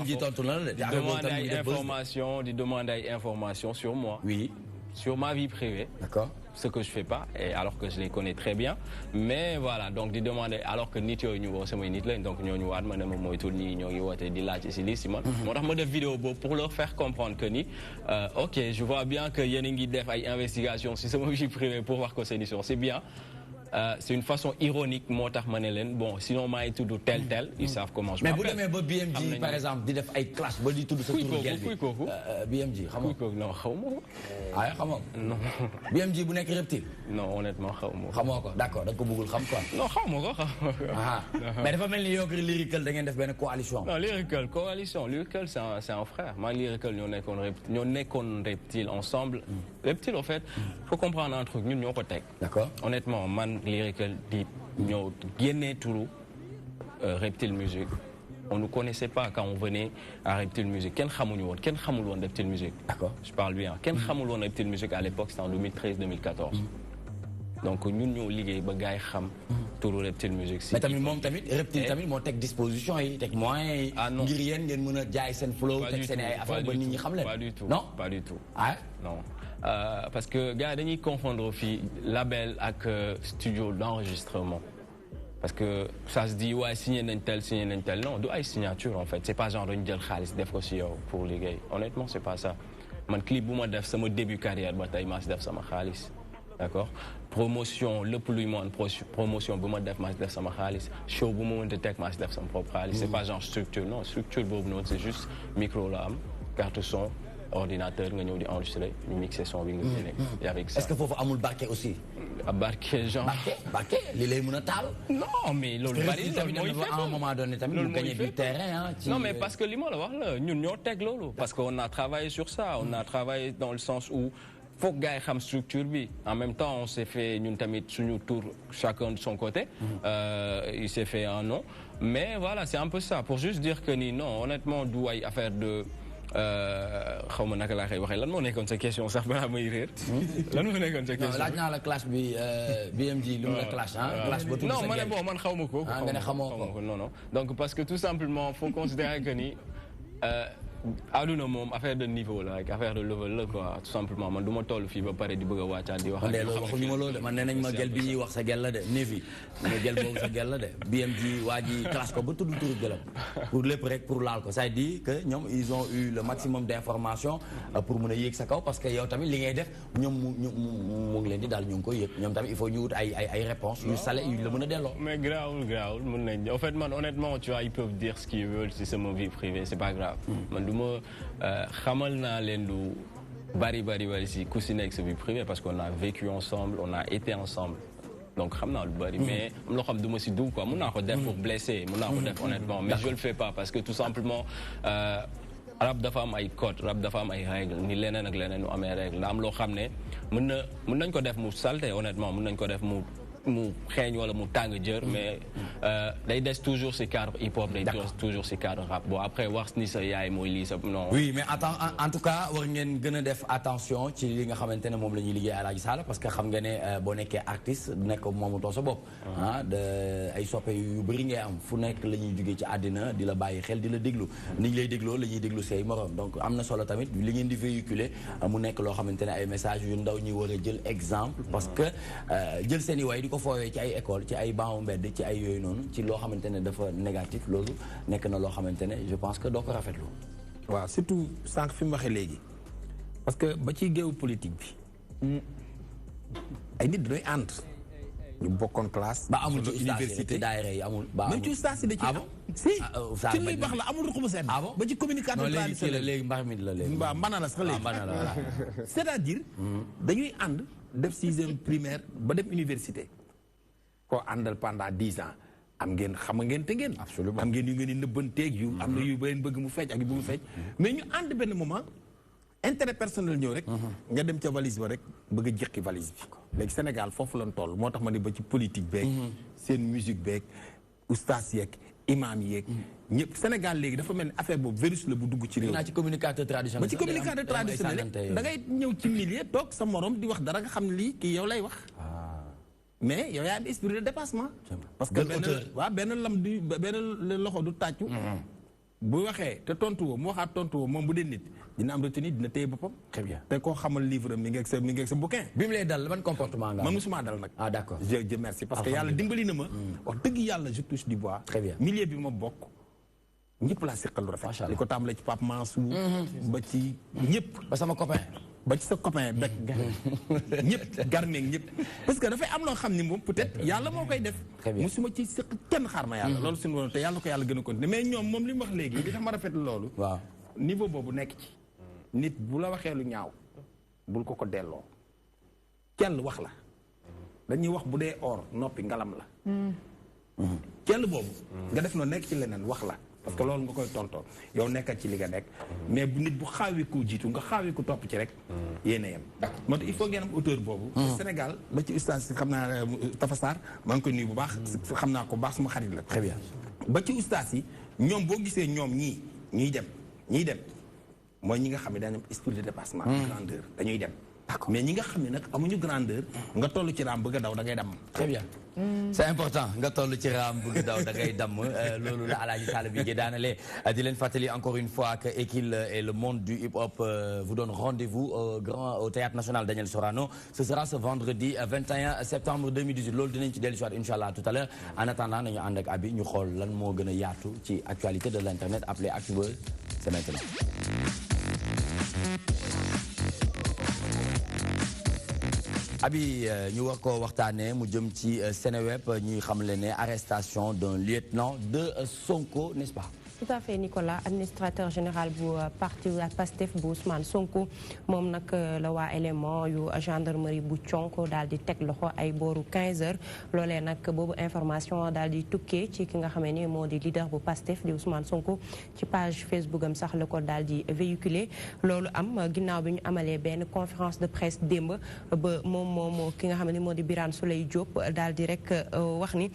informations di demander ay informations sur moi. Oui. Sur ma vie privée. D'accord. Ce que je fais pas, et alors que je les connais très bien. Mais voilà, donc di demander, alors que nit yooyu ñu woo samay nit lañ donc ñooñu waat ma ne ma mooy tur nii ñoo ngi woote di laaj si lii si man. moo tax ma def vidéo boobu pour leur faire comprendre que ni ok je vois bien que yéen a ngi def ay investigations si sama vie privée pour wax ko seen émission c'est bien. C'est une façon ironique moo tax ma ne leen bon sinon maa ngi tudd tel ils savent comment je m'appelle. mais bu demee ba BMG par exemple di def ay clash ba di tudd sa turu gel bi BMG xam nga non xaw ma ko. ah xam nga non BMG bu nekk reptile. non honnêtement xaw ma ko. xamoo ko d'accord da nga ko bëggul xam quoi. non xaw ma ko mais dafa mel ni yow ak Lyrical da ngeen def benn coalition. non Lyrical coalition Lyrical c'est un frère maa Lyrical ñoo nekkoon reptile ensemble. reptile en fait faut comprendre un truc ñun ñoo ko teg. d'accord honnêtement man Lyrical Dip ñoo génnee turu Reptile Music on ne connaissait pas quand on venait à Reptile Music kenn xamuñu woon kenn xamul woon Reptile Music. d'accord je parle bien kenn xamul woon Reptile Music à l'époque c'était en 2013-2014. donc ñun ñoo liggéey ba gars yi xam. turu Reptile Music. mais tamit moom tamit Reptile tamit moo teg disposition yi teg moyens yi. ngir yéen ngeen mën a jaay seen flow. teg seen ay affaire ba nit ñi xam leen. pas du tout non pas du tout. ah non. Parce que gars dañuy confondre fii label ak studio d'enregistrement parce que ça se dit ouais signé nañ tel non du ay signature en fait c'est pas genre dañu jël xaalis def ko si yow pour liggéey honnêtement c'est pas ça man clip bu ma def sama début carrière ba tey maa si def sama xaalis d'accord promotion lépp luy moon promotion bu ma def maa si def sama xaalis show bu ma mënta teg maa si def sama propre xaalis c'est pas genre structure non structure boobu noonu c'est juste micro la am carte son ordinateur nga ñëw di enregistrer ñu mixer son bi nga génne. et avec ça est-ce que foofu amul barke aussi. barke genre. barke li lay mën a taal. non mais loolu bari tamit à un moment donné tamit ñu gagner du terrain non mais parce que li ma la wax la ñun ñoo teg loolu. parce que on a travaillé sur ça on a travaillé dans le sens où faut que gars yi xam structure bi en même temps on s'est fait ñun tamit suñu tour chacun de son côté. Il s'est fait un nom mais voilà c'est un peu ça pour juste dire que ni non honnêtement du ay affaire de. xaw ma naka laa koy waxee lan moo nekkoon sa question sax balaa may réer. lan moo nekkoon sa question laaj naa la clash bi BMG lu mu la clash clash ba tudd non ma ne bon man xaw ma ko. nga ne xamoo ko non donc parce que tout simplement faut considérer que ni aduna moom affaire de niveau la rek affaire de level la quoi tout simplement man du ma toll fii ba pare di bëgg a wàccaat di wax. man de loolu waxuñu ma loolu de man nee nañ ma gel bi ñuy wax sa gel la de Nevi ma gel boobu sa gel la de BMG waa ji clash ko ba tudd turu gelam pour lépp rek pour laal ko ça veut dire que ñoom ils ont eu le maximum d'informations pour mën a yéeg sa kaw parce que yow tamit li ngay def ñoom mu ngi leen di daal ñu ngi koy yëg ñoom tamit il faut ñu wut ay réponses yu salé yu la mën a delloo. mais grawul mën nañ en fait man honnêtement tu vois ils peuvent dire ce qu'ils veulent si c'est ma vie privée c'est pas grave. xamal naa leen lu bari si ku si nekk sa vie privée parce qu'on a vécu ensemble on a été ensemble donc xam naa lu bari mais am loo xam du ma si dugg quoi mun naa ko def pour blesser mun naa ko def honnêtement mais je le fais pas parce que tout simplement rap dafa am ay code rap dafa am ay règles ni leneen ak leneen nu amee règle la am loo xam ne mën nañ ko def mu salté honnêtement mën nañ ko def mu xeeñ wala mu tàng jër mais day des toujours si cadre hip hop day toujours si cadre rap bon après wax ni sa yaay mooy lii sa non. oui mais en tout cas war ngeen gën a def attention ci li nga xamante ne moom la ñuy liggéey Alaaji Sall parce que xam nga ne boo nekkee artiste nekk moomatoo sa bopp. ay soppe yu bëri ngay am fu nekk la ñuy jugee ci àddina di la bàyyi xel di la déglu ni ñu lay dégloo la ñuy déglu say morom donc am na solo tamit li ngeen di véhiculer mu nekk loo xamante ne ay messages yu ndaw ñuy war a jël exemple parce que jël seen i way di ko foowee ci ay école ci ay banc mbedd ci ay yooyu noonu ci loo xamante ne dafa négatif loolu nekk na loo xamante ne je pense que doo ko rafetlu. waaw surtout sànq fi mu waxee léegi parce que ba ci géew politique bi ay nit dañuy ànd ñu bokkoon classe. ba amul ci université daayira yi amul. ba même ci ustaas yi da ci am. si ci luy baax la amul ruq bu seen. ba ci communicateur traditionnel léegi mbax mi la léegi. mbaa mbana la sax léegi. c'est-à-dire dañuy ànd def 6e primaire ba dem université. koo àndal pendant 10 ans am ngeen xam ngeen te ngeen. absolument am ngeen yu ngeen di nëbbanteeg yu. am na yu bëgg mu fecc ak yu bëgg mu fecc. mais ñu ànd benn moment intérêt personnel ñëw rek. nga dem ca valise ba rek bëgg a jeqi valise bi. léegi Sénégal foofu lañ toll moo tax ma ne ba ci politique beeg. seen musique beeg ustaas yeeg imam yeeg. ñëpp Sénégal léegi dafa mel ni affaire boobu virus la bu dugg ci réew. naa ci communicateur traditionnel. ba ci communicateur traditionnel da ngay ñëw ci milieu toog sa morom di wax dara nga xam ne lii kii yow lay wax. mais yow yaa am esprit de dépassement. parce que benn lam du benn loxo du tàccu. bu waxee te tontu woo mu waxaat tontu woo moom bu dee nit dina am retenue dina téye boppam. très bien te koo xamal livre mi ngi ak sa bouquin. bi mu lay dal ban comportement nga am. man musuma dal nag. ah d'accord je merci parce que yàlla dimbali na ma. wax dëgg yàlla je touche du bois. très bien milieu bi ma bokk ñëpp laa seqal lu rafet. macha allah li ko tàmbalee ci Pape Mansour. ba ci ñëpp. ba sama copain. ba ci sa copain bekk ñëpp garmeeg ñëpp parce que dafay am loo xam ni moom peut-être yàlla moo koy def musuma ci sëq kenn xaar ma yàlla loolu suñu woon te yàlla ko yàlla gën a continuer mais ñoom moom li mu wax léegi li tax ma rafet loolu waaw niveau boobu nekk ci nit bu la waxee lu ñaaw bul ko delloo kenn wax la dañuy wax bu dee or noppi ngalam la kenn boobu nga def noonu nekk ci leneen wax la parce que loolu nga koy tontoo yow nekkal ci li nga nekk mais bu nit bu xaawi ko jiitu nga xaawi ko topp ci rek yéena yem moo tax il faut ngeen am auteur boobu Sénégal ba ci ustaas xam naa Tafa Sarr maa ngi koy nuyu bu baax xam naa ko baax suma xarit la très bien ba ci ustaas yi ñoom boo gisee ñoom ñiy dem mooy ñi nga xam ne dañu am esprit de dépassement grandeur dañuy dem mais ñi nga xam ne nag amuñu grandeur nga toll ci raam bëgg a daw da ngay damm très bien c'est important nga toll ci raam bëgg daw da ngay damm loolu la Alaaji Sall bi daanale di leen fàttali encore une fois que Ekil et le monde du hip-hop vous donnent rendez-vous au Théâtre National Daniel Sorano. Ce sera ce vendredi 21 septembre 2018 loolu dinañ ci dellu si waat inchallah tout à l'heure en attendant nañu ànd ak Abi ñu xool lan moo gën a yaatu ci actualité de l'internet appelé Actubuzz c'est maintenant. Abi ñu war ko waxtaanee mu jëm ci Seneweb ñuy xamle ne arrestation d'un lieutenant de Sonko n'est-ce pas? Tout à fait Nicolas administrateur général bu parti Pastef bu Ousmane Sonko moom nag la waa élément yu gendarmerie bu Thionk daal di teg loxo ay booru 15h loolee nag boobu information daal di tukkee ci ki nga xamee ni moo di leader bu Pastef di Ousmane Sonko ci page Facebook am sax la ko daal di véhiculer loolu am ginnaaw bi ñu amalee benn conférence de presse démb ba moom ki nga xam ne moo di Birane Souleye Diop daal di rek wax ni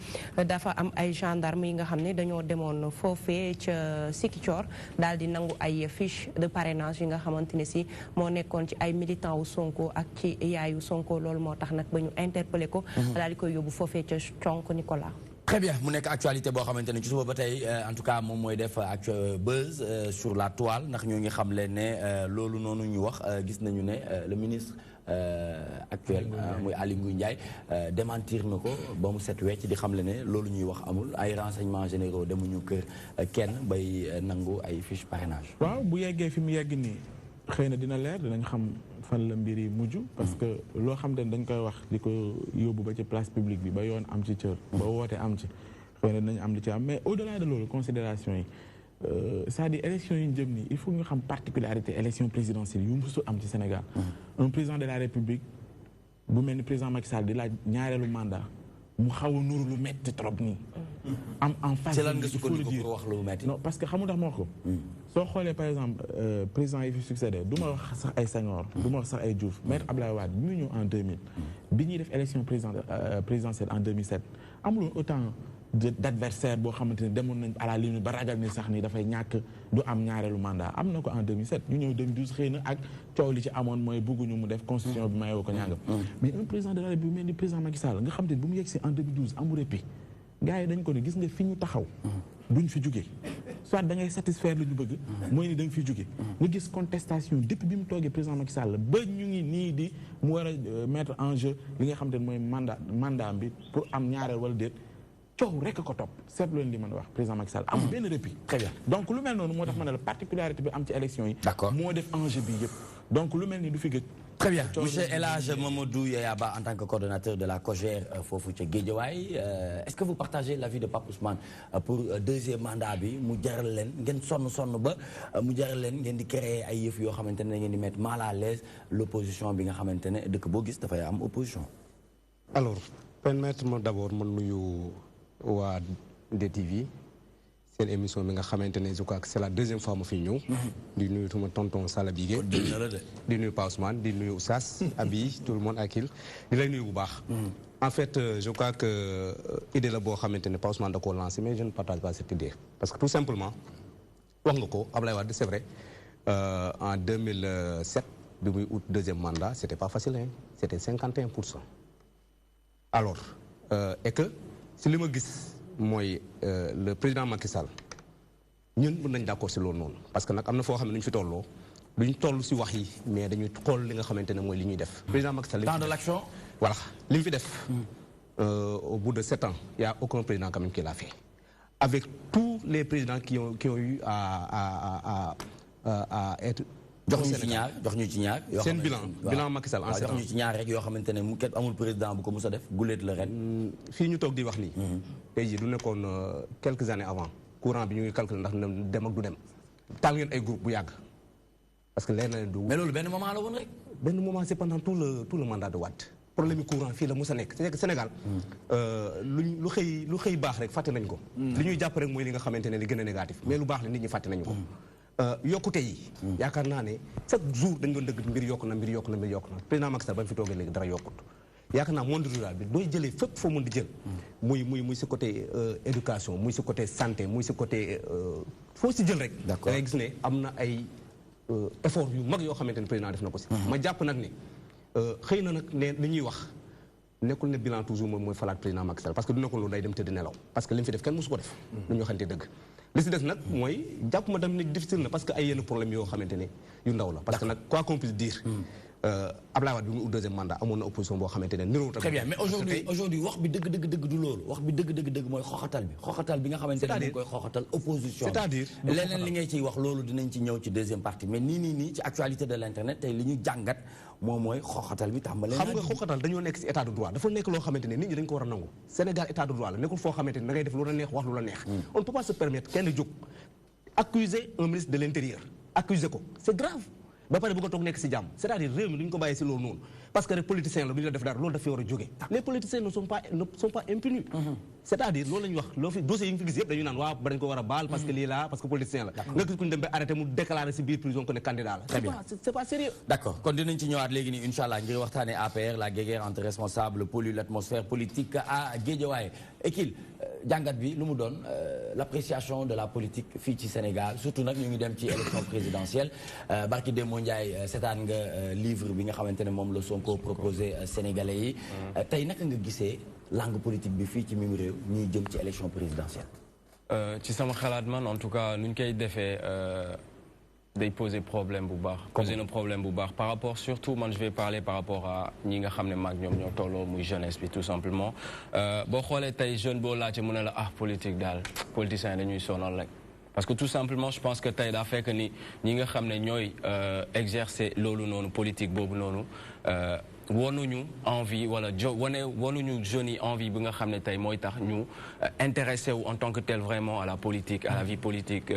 dafa am ay gendarme yi nga xam ne dañoo demoon foofee Sikicoor daal di nangu ay fiche de parrainage yi nga xamante ne si moo nekkoon ci ay militant wu Sonko ak ci yaayu Sonko loolu moo tax nag ba ñu interpellé ko daal di koy yóbbu foofee ca Thionk Nicolas. Très bien mu nekk actualité boo xamante ne ci suba ba tey en tout cas moom mooy def buzz sur la toile ndax ñoo ngi xam leen ne loolu noonu ñu wax gis nañu ne le ministre actuel muy Aly Ngouille Ndiaye démentir na ko ba mu set wecc di xam le ne loolu ñuy wax amul ay renseignements généraux demuñu kër kenn bay nangu ay fiche parrainage. waaw bu yeggee fi mu yegg nii xëy na dina leer dinañ xam fan la mbir yi mujj. parce que loo xam ne dañ koy wax di ko yóbbu ba ci place publique bi ba yoon am ci cër. ba woote am ci xëy na dinañ am li ci am mais au-delà de loolu considération yi c'est-à-dire élection yi ñu jëm nii il faut ñu xam particularité élection présidentielle yu musul am ci Sénégal. un président de la République bu mel ni président Macky Sall di laaj ñaareelu mandat mu xaw a nuru lu metti trop nii. am en face. ci lan nga sukkandiku pour wax lu metti. non parce que xamu tax moo ko. soo xoolee par exemple président yi fi succédé du ma wax sax ay Senghor. du ma wax sax ay Diouf maître Abdoulaye Wade bi mu ñëw en 2000. bi ñuy def élection présidentielle en 2007 amuloon autant d'adversaire boo xamante ne demoon nañ à la limite ba ragal ni sax ni dafay ñàkk du am ñaareelu mandat am na ko en 2007 ñu ñëw 2012 xëy na ak coow li ci amoon mooy bëgguñu mu def constitution bi mayoo ko ñàngam. mais un président de la République mel ni président Macky Sall nga xam te bu mu yegsi en 2012 amul répit gars yi dañ ko ne gis nga fi ñu taxaw duñ fi jógee soit da ngay satisfaire lu ñu bëgg mooy ni da nga fi jóge nga gis contestation depuis bi mu toogee président Macky Sall ba ñu ngi nii di mu war a mettre en jeu li nga xam te ne mooy mandat bi pour am ñaareel wala déet coow rek ko topp seetlu leen li mën a wax président Macky Sall amul benn répit. Très bien. donc lu mel noonu moo tax ma ne la particularité bi am ci élection yi. D'accord. moo def enjeu bi yëpp donc lu mel ni du fi gëj. Très bien. Monsieur Elhadj Mamadou Yaya-Ba, en tant que coordonnateur de la COJER foofu ca Guédiawaye, est-ce que vous partagez l'avis de Pape Ousmane pour deuxième mandat bi mu jaral leen ngeen sonn ba mu jaral leen ngeen di créer ay yëf yoo xamante ne ngeen di mettre mal à l'aise l'opposition bi nga xamante ne dëkk boo gis dafay am opposition. Alors permettez-moi d'abord ma nuyu waa DTV. C'est une émission bi nga xamante ne je crois que c'est la deuxième fois ma fi ñëw. di nuyu tuma tonton Sala Bigué. di nuyu Pa Ousmane di nuyu Oustaz Abi tout le monde Akil di lay nuyu bu baax. En fait je crois que idée la boo xamante ne Pa Ousmane da koo lancé mais je ne partage pas cette idée. Parce que tout simplement wax nga ko Ablaye Wade c'est vrai en 2007 bi muy ut deuxième mandat c'était pas facile hein c'était 51%. Alors et que si li ma gis. Moi, le président Macky Sall ñun mën nañ d'accord ci loolu noonu parce que nag am na foo xam ne ñu fi tolloo duñ toll ci wax yi mais dañuy xool li nga xamante ne mooy li ñuy def. président Macky Sall. Temps de l'action. Voilà li mu fi def. Au bout de 7 ans il y a aucun président quand même qui l'a fait. Avec tous les présidents qui ont eu à être. jox ñu ci ñaar seen bilan Macky Sall en 7 ans jox ñu ci ñaar rek yoo xamante ne mu kenn amul président bu ko mës a def guléet la ren. fii ñu toog di wax nii. tey jii du nekkoon quelques années avant courant bi ñu ngi calculer ndax dem ak du dem taal ngeen ay groupe bu yàgg parce que leer na leen du. mais loolu benn moment la woon rek. benn moment c'est pendant tout le mandat de Wade. problème yi courant fii la mës a nekk c'est que Sénégal lu xëy baax rek fàtte nañ ko. li ñuy jàpp rek mooy li nga xamante ne li gën a négatif mais lu baax la nit ñi fàtte nañu ko. yokkute yi. yaakaar naa ne chaque jour dañ doon dëgg mbir yokk na président Macky Sall ba mu fi toogee léegi dara yokkut. yaakaar naa monde rural bi dooy jëlee fépp foo mën di jël. muy si côté éducation muy si côté santé muy si côté foo si jël rek. da ngay gis ne am na ay effort yu mag yoo xamante ne président def na ko si. ma jàpp nag ne xëy na nag ne li ñuy wax nekkul ne bilan toujours moom mooy falaat président Macky Sall parce que du nekkul loolu day dem tëdd nelaw parce que li mu fi def kenn mosu ko def. lu ñu waxante dëgg. li si des nag mooy jàpp ma tamit ne difficile na parce que ay yenn problème yoo xamante ne yu ndaw la parce que nag quoi qu'on puisse dire Abdoulaye Wade bi mu ut deuxième mandat amoon na opposition boo xamante ne niroo tamit. Très bien mais aujourd'hui wax bi dëgg du loolu wax bi dëgg mooy xoxatal bi nga xamante ne koy xoxatal opposition. c'est-à-dire leneen li ngay ciy wax loolu dinañ ci ñëw ci deuxième partie mais nii ci actualité de l'internet tey li ñu jàngat moom mooy xoxatal bi tàmbalee. xam nga xoxatal dañoo nekk ci état de droit dafa nekk loo xamante ne nit ñi dañ ko war a nangu Sénégal état de droit la nekkul foo xamante ne da ngay def lu la neex wax lu la neex. On ne peut pas se permettre kenn jóg accuser un ministre de l'intérieur accuser ko c'est grave ba pare bu ko toog nekk ci jàmm c'est-à-dire réew mi duñ ko bàyyi ci loolu noonu parce que rek politicien la du ñu la def dara loolu dafay war a jógee les politiciens ne sont pas impunis c'est-à-dire loolu la ñuy wax loo fi dossiers yi ñu fi gis yëpp dañu naan waaw dañ ko war a baal parce que lii la parce que politicien la nga gis ku ñu dem ba arrêté mu déclaré ci biir prison que ne candidat la c'est pas sérieux. D'accord kon dinañ ci ñëwaat léegi nii incha allah ngir waxtaanee APR la guerre entre responsables pollue l'atmosphère politique à Guédiawaye Ekil jàngat bi lu mu doon l'appréciation de la politique fii ci Sénégal surtout nag ñu ngi dem ci élection présidentielle barki Demba Ndiaye seetaan nga livre bi nga xamante ne moom la Sonko proposé Sénégalais yi tey naka nga gisee langue politique bi fii ci mim réew ñuy jëm ci élection présidentielle. ci sama xalaat man en tout cas nuñ koy defee day poser problème bu baax. poser un problème bu baax par rapport surtout man je vais parler par rapport à ñi nga xam ne maag ñoom ñoo tolloo muy jeunesse bi tout simplement boo xoolee tey jeune boo laajte mu ne la politique daal politiciens dañuy sonal rek. parce que tout simplement je pense que tey daa fekk ni ñi nga xam ne ñooy exercer loolu noonu politique boobu noonu wanuñu envie wala wanuñu jeunes yi envie bi nga xam ne tey mooy tax ñu intéressé wu en tant que tel vraiment à la politique à la vie politique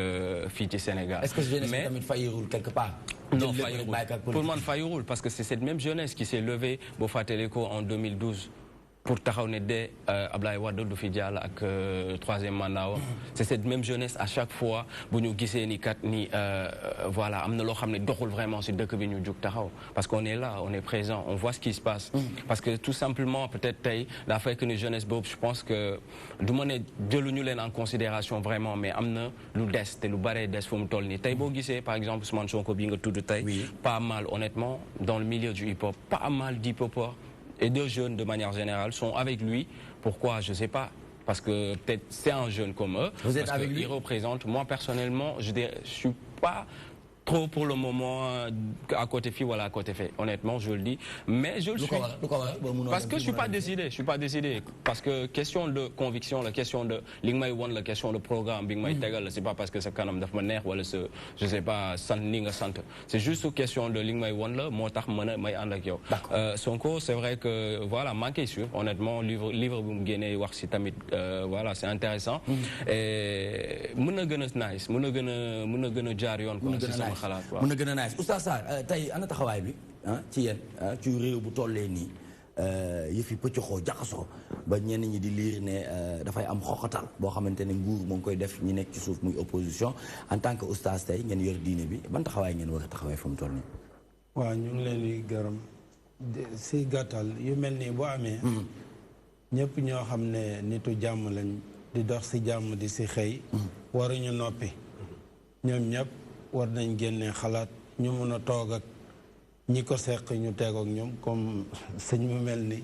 fii ci Sénégal. Est-ce que jeunesse bi tamit fayirul quelque part. Non, pour moi fayirul parce que c'est cette même jeunesse qui s'est levée boo fàttali ko en 2012. pour taxaw ne de Ablaye Wade du fi jàll ak troisième mandat wa c'est cette même jeunesse à chaque fois bu ñu gisee ni kat ni voilà am na loo xam ne doxul vraiment si dëkk bi ñu jug taxaw parce qu'on est là on est présent on voit ce qui se passe parce que tout simplement peut-être tey daa fekk ni jeunesse boobu je pense que du ma ne jëluñu leen en considération vraiment mais am na lu des te lu bare des fu mu toll nii tey boo gisee par exemple Ousmane Sonko bi nga tudd tey pas mal honnêtement dans le milieu du hip-hop pas mal d'hip-hopeurs et de jeunes de manière générale sont avec lui. Pourquoi? Je ne sais pas. Parce que peut-être c'est un jeune comme eux. Vous êtes avec lui? Il représente. Moi personnellement, je ne suis pas trop pour le moment à côté fille voilà à côté fait honnêtement je le dis mais je le suis parce que je suis pas décidé parce que question de conviction la question de li nga may won la question de programme bi nga may tegal c'est pas parce que sa kanam daf ma neex wala je sais pas sant ni nga sant c'est juste question de li nga may won la moo tax may ànd ak yow Sonko c'est vrai que voilà manqué sûr honnêtement livre bu mu génnee wax si tamit voilà c'est intéressant et mën na gën a nice mën na gën a jaar yoon quoi mën na gën a nice Oustaz Sarr tey ana taxawaay bi ci yéen ci réew bu tollee nii yëfi pëccoxoo jaxasoo ba ñenn ñi di liir ne dafay am xoxatal boo xamante ne nguur moo ngi koy def ñi nekk ci suuf muy opposition en tant que oustaz tey ngeen yor diine bi ban taxawaay ngeen war a taxawaay fu mu toll nii. waaw ñu ngi leen di gërëm si gàttal yu mel nii boo amee. ñëpp ñoo xam ne nitu jàmm lañ di dox si jàmm di si xëy. waruñu noppi ñoom ñëpp. war nañ génne xalaat ñu mun a toog ak ñi ko seq ñu teeg ak ñoom comme sëñ mu mel ni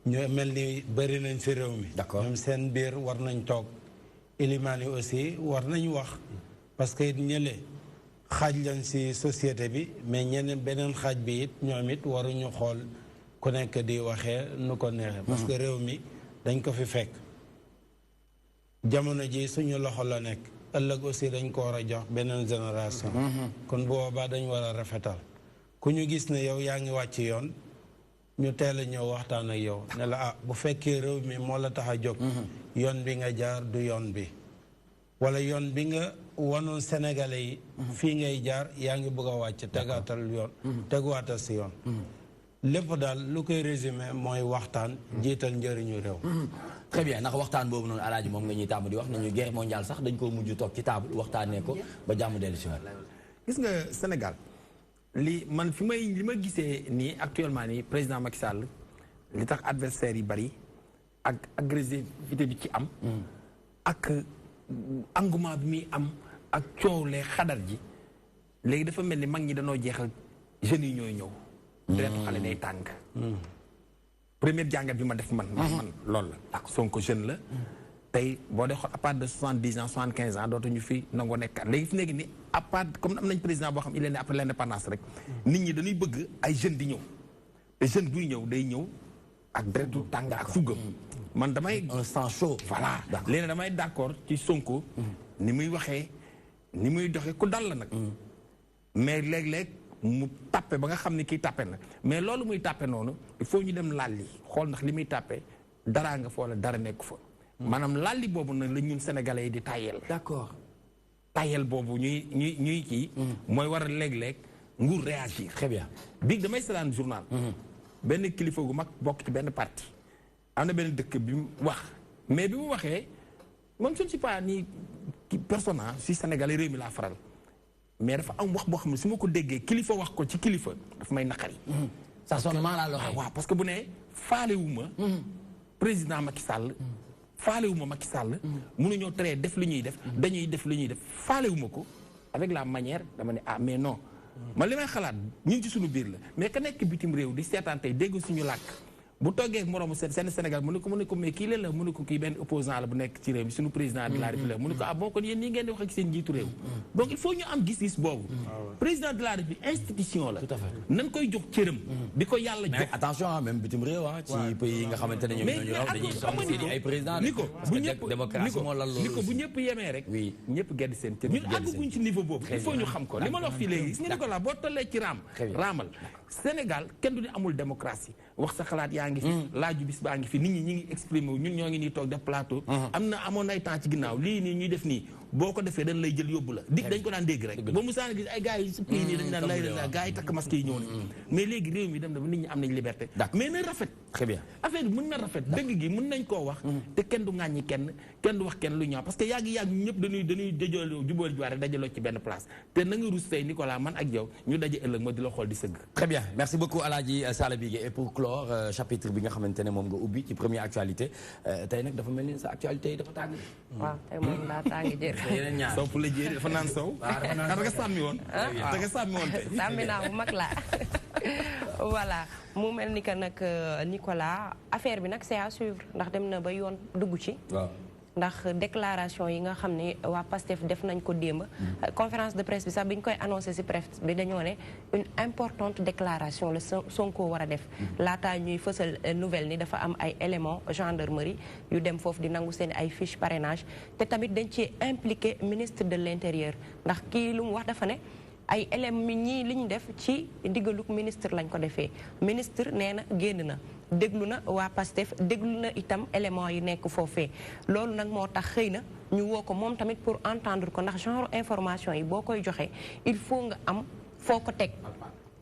ñu mel ni bëri nañ si réew mi ñoom seen biir war nañ toog ilimaan yi aussi war nañ wax parce que it ñële xaaj lañ si société bi mais ñeneen beneen xaaj bi it ñoom it waruñu xool ku nekk di waxee nu ko neexee parce que réew mi dañ ko fi fekk jamono ji suñu loxo la nekk ëllëg aussi dañ ko war a jox beneen génération kon boobaa dañ war a rafetal ku ñu gis ne yow yaa ngi wàcc yoon ñu teel a ñëw waxtaan ak yow ne la bu fekkee réew mi moo la tax a jóg yoon bi nga jaar du yoon bi wala yoon bi nga wanoon sénégalais yi fii ngay jaar yaa ngi bëgg a wàcc teguwaatal si yoon lépp daal lu koy résumé mooy waxtaan jiital njëriñu réew très bien ndax waxtaan boobu noonu alaaji moom nga ñuy tàmm di wax nañu guerre mondiale sax dañ ko mujj toog ci table waxtaanee ko ba jàmm dellu si waat gis nga Sénégal li ma gisee nii actuellement nii président Macky Sall li tax adversaire yi bari ak agressivité bi ci am ak engouement bi muy am ak coow lee xadar ji léegi dafa mel ni mag ñi dañoo jeexal jeunes yi ñooy ñëw deretu xale day tàng première jàngat bi ma def man loolu la ak Sonko jeune la tey boo dee xool à partir de 70 ans 75 ans dootuñu fi nangoo nekkaat léegi fi nekk ni à part comme am nañ président boo xam il est né après l'indépendance rek nit ñi dañuy bëgg ay jeunes di ñëw te jeune buy ñëw day ñëw ak deretu tàng ak fuggam man damay un sang chaud voilà léegi damay d'accord ci Sonko ni muy waxee ni muy doxee ku dal la nag mais léeg-léeg mu tàppe ba nga xam ne kii tàppe na mais loolu muy tàppe noonu il faut ñu dem lalli xool ndax li muy tàppe daraa nga fa wala dara nekku fa maanaam lalli boobu nag la ñun sénégalais yi di tayel d'accord tayel boobu ñuy kii mooy war a léeg-léeg nguur réagir très bien bi damay seetaan journal benn kilifa gu mag bokk ci benn parti am na benn dëkk bi mu wax mais bi mu waxee moom je ne suis pas ni personnage si sénégalais réew mi laa faral mais dafa am wax boo xam ne su ma ko déggee kilifa wax ko ci kilifa dafa may naqari. ça sonne mal à l'oreille. waaw parce que bu ne faalewuma président Macky Sall. faalewuma Macky Sall. mënuñoo tere def li ñuy def. dañuy def li ñuy def faalewuma ko avec la manière dama ne ah mais non. man li may xalaat ñun ci suñu biir la mais ka nekk bitim réew di seetaan tey dégg suñu làkk. bu toggee ak moroomu seen Sénégal mu ne ko mais kii leen la mu ne ko kii benn opposant la bu nekk ci réew mi suñu président de la République mu ne ko ah bon kon yéen nii ngeen di wax ak seen njiitu réew donc il faut ñu am gis-gis boobu président de la République institution la nañ koy jox cëram di ko yàlla jox mais attention même bitim réew ci pays yi nga xamante ne ñoom ñoo raw dañuy soxla ay président ni ko bu ñëpp yemee rek ñëpp gedd seen cër ñun àgguñ ci niveau boobu il faut ñu xam ko li ma la wax fii léegi gis nga ni ko la boo tollee ci raamal Sénégal kenn du ni amul démocratie wax sa xalaat yaa ngi fi laaju bis baa ngi fi nit ñi ñi ngi exprimer wu ñun ñoo ngi nii toog def plateau amoon ay temps ci ginnaaw lii nii ñuy def nii boo ko defee dañ lay jël yóbbu la dañ ko daan dégg rek ba musaana gis ay gars yi su pays nii dañ daan lay la gars yi takk masque yi ñëw nañ mais léegi réew mi dem na ba nit ñi am nañ liberté mais na rafet très bien affaire bi mën na rafet dëgg gi mën nañ koo wax te kenn du ŋàññi kenn du wax kenn lu ñaaw parce que yàgg ñëpp dañuy dajoo jubóol juwaare dajaloo ci benn place te na nga rus tey Nicolas man ak yow ñu daje ëllëg ma di la xool di sëgg très bien merci beaucoup Aladji Sala Bigué et pour clore chapitre bi nga xamante ne moom nga ubbi ci première actualité tey nag dafa mel ni sa actualité yi dafa tàng waaw tey moom daa tàng jër yeneen ñaar sow pour la jéeri dafa naan sow da nga sàmmi woon da nga sàmmi woon tey sàmmi naa bu mag laa voilà mu mel ni que nag Nicolas affaire bi nag c'est à suivre ndax dem na ba yoon dugg ci ndax déclaration yi nga xam ne waa PASTEF def nañ ko démb conférence de presse bi sax bi ñu koy annoncé ci presse bi dañoo ne une importante déclaration la Sonko war a def laataa ñuy fësal nouvelle ni dafa am ay éléments gendarmerie yu dem foofu di nangu seen ay fiche parrainage te tamit dañ ci impliqué ministre de l'intérieur ndax kii lu mu wax dafa ne ay éléments ñii li ñu def ci ndigaluk ministre lañ ko defee ministre nee na génn na déglu na waa PASTEF déglu na itam éléments yi nekk foofee loolu nag moo tax xëy na ñu woo ko moom tamit pour entendre ko ndax genre information yi boo koy joxe il faut nga am foo ko teg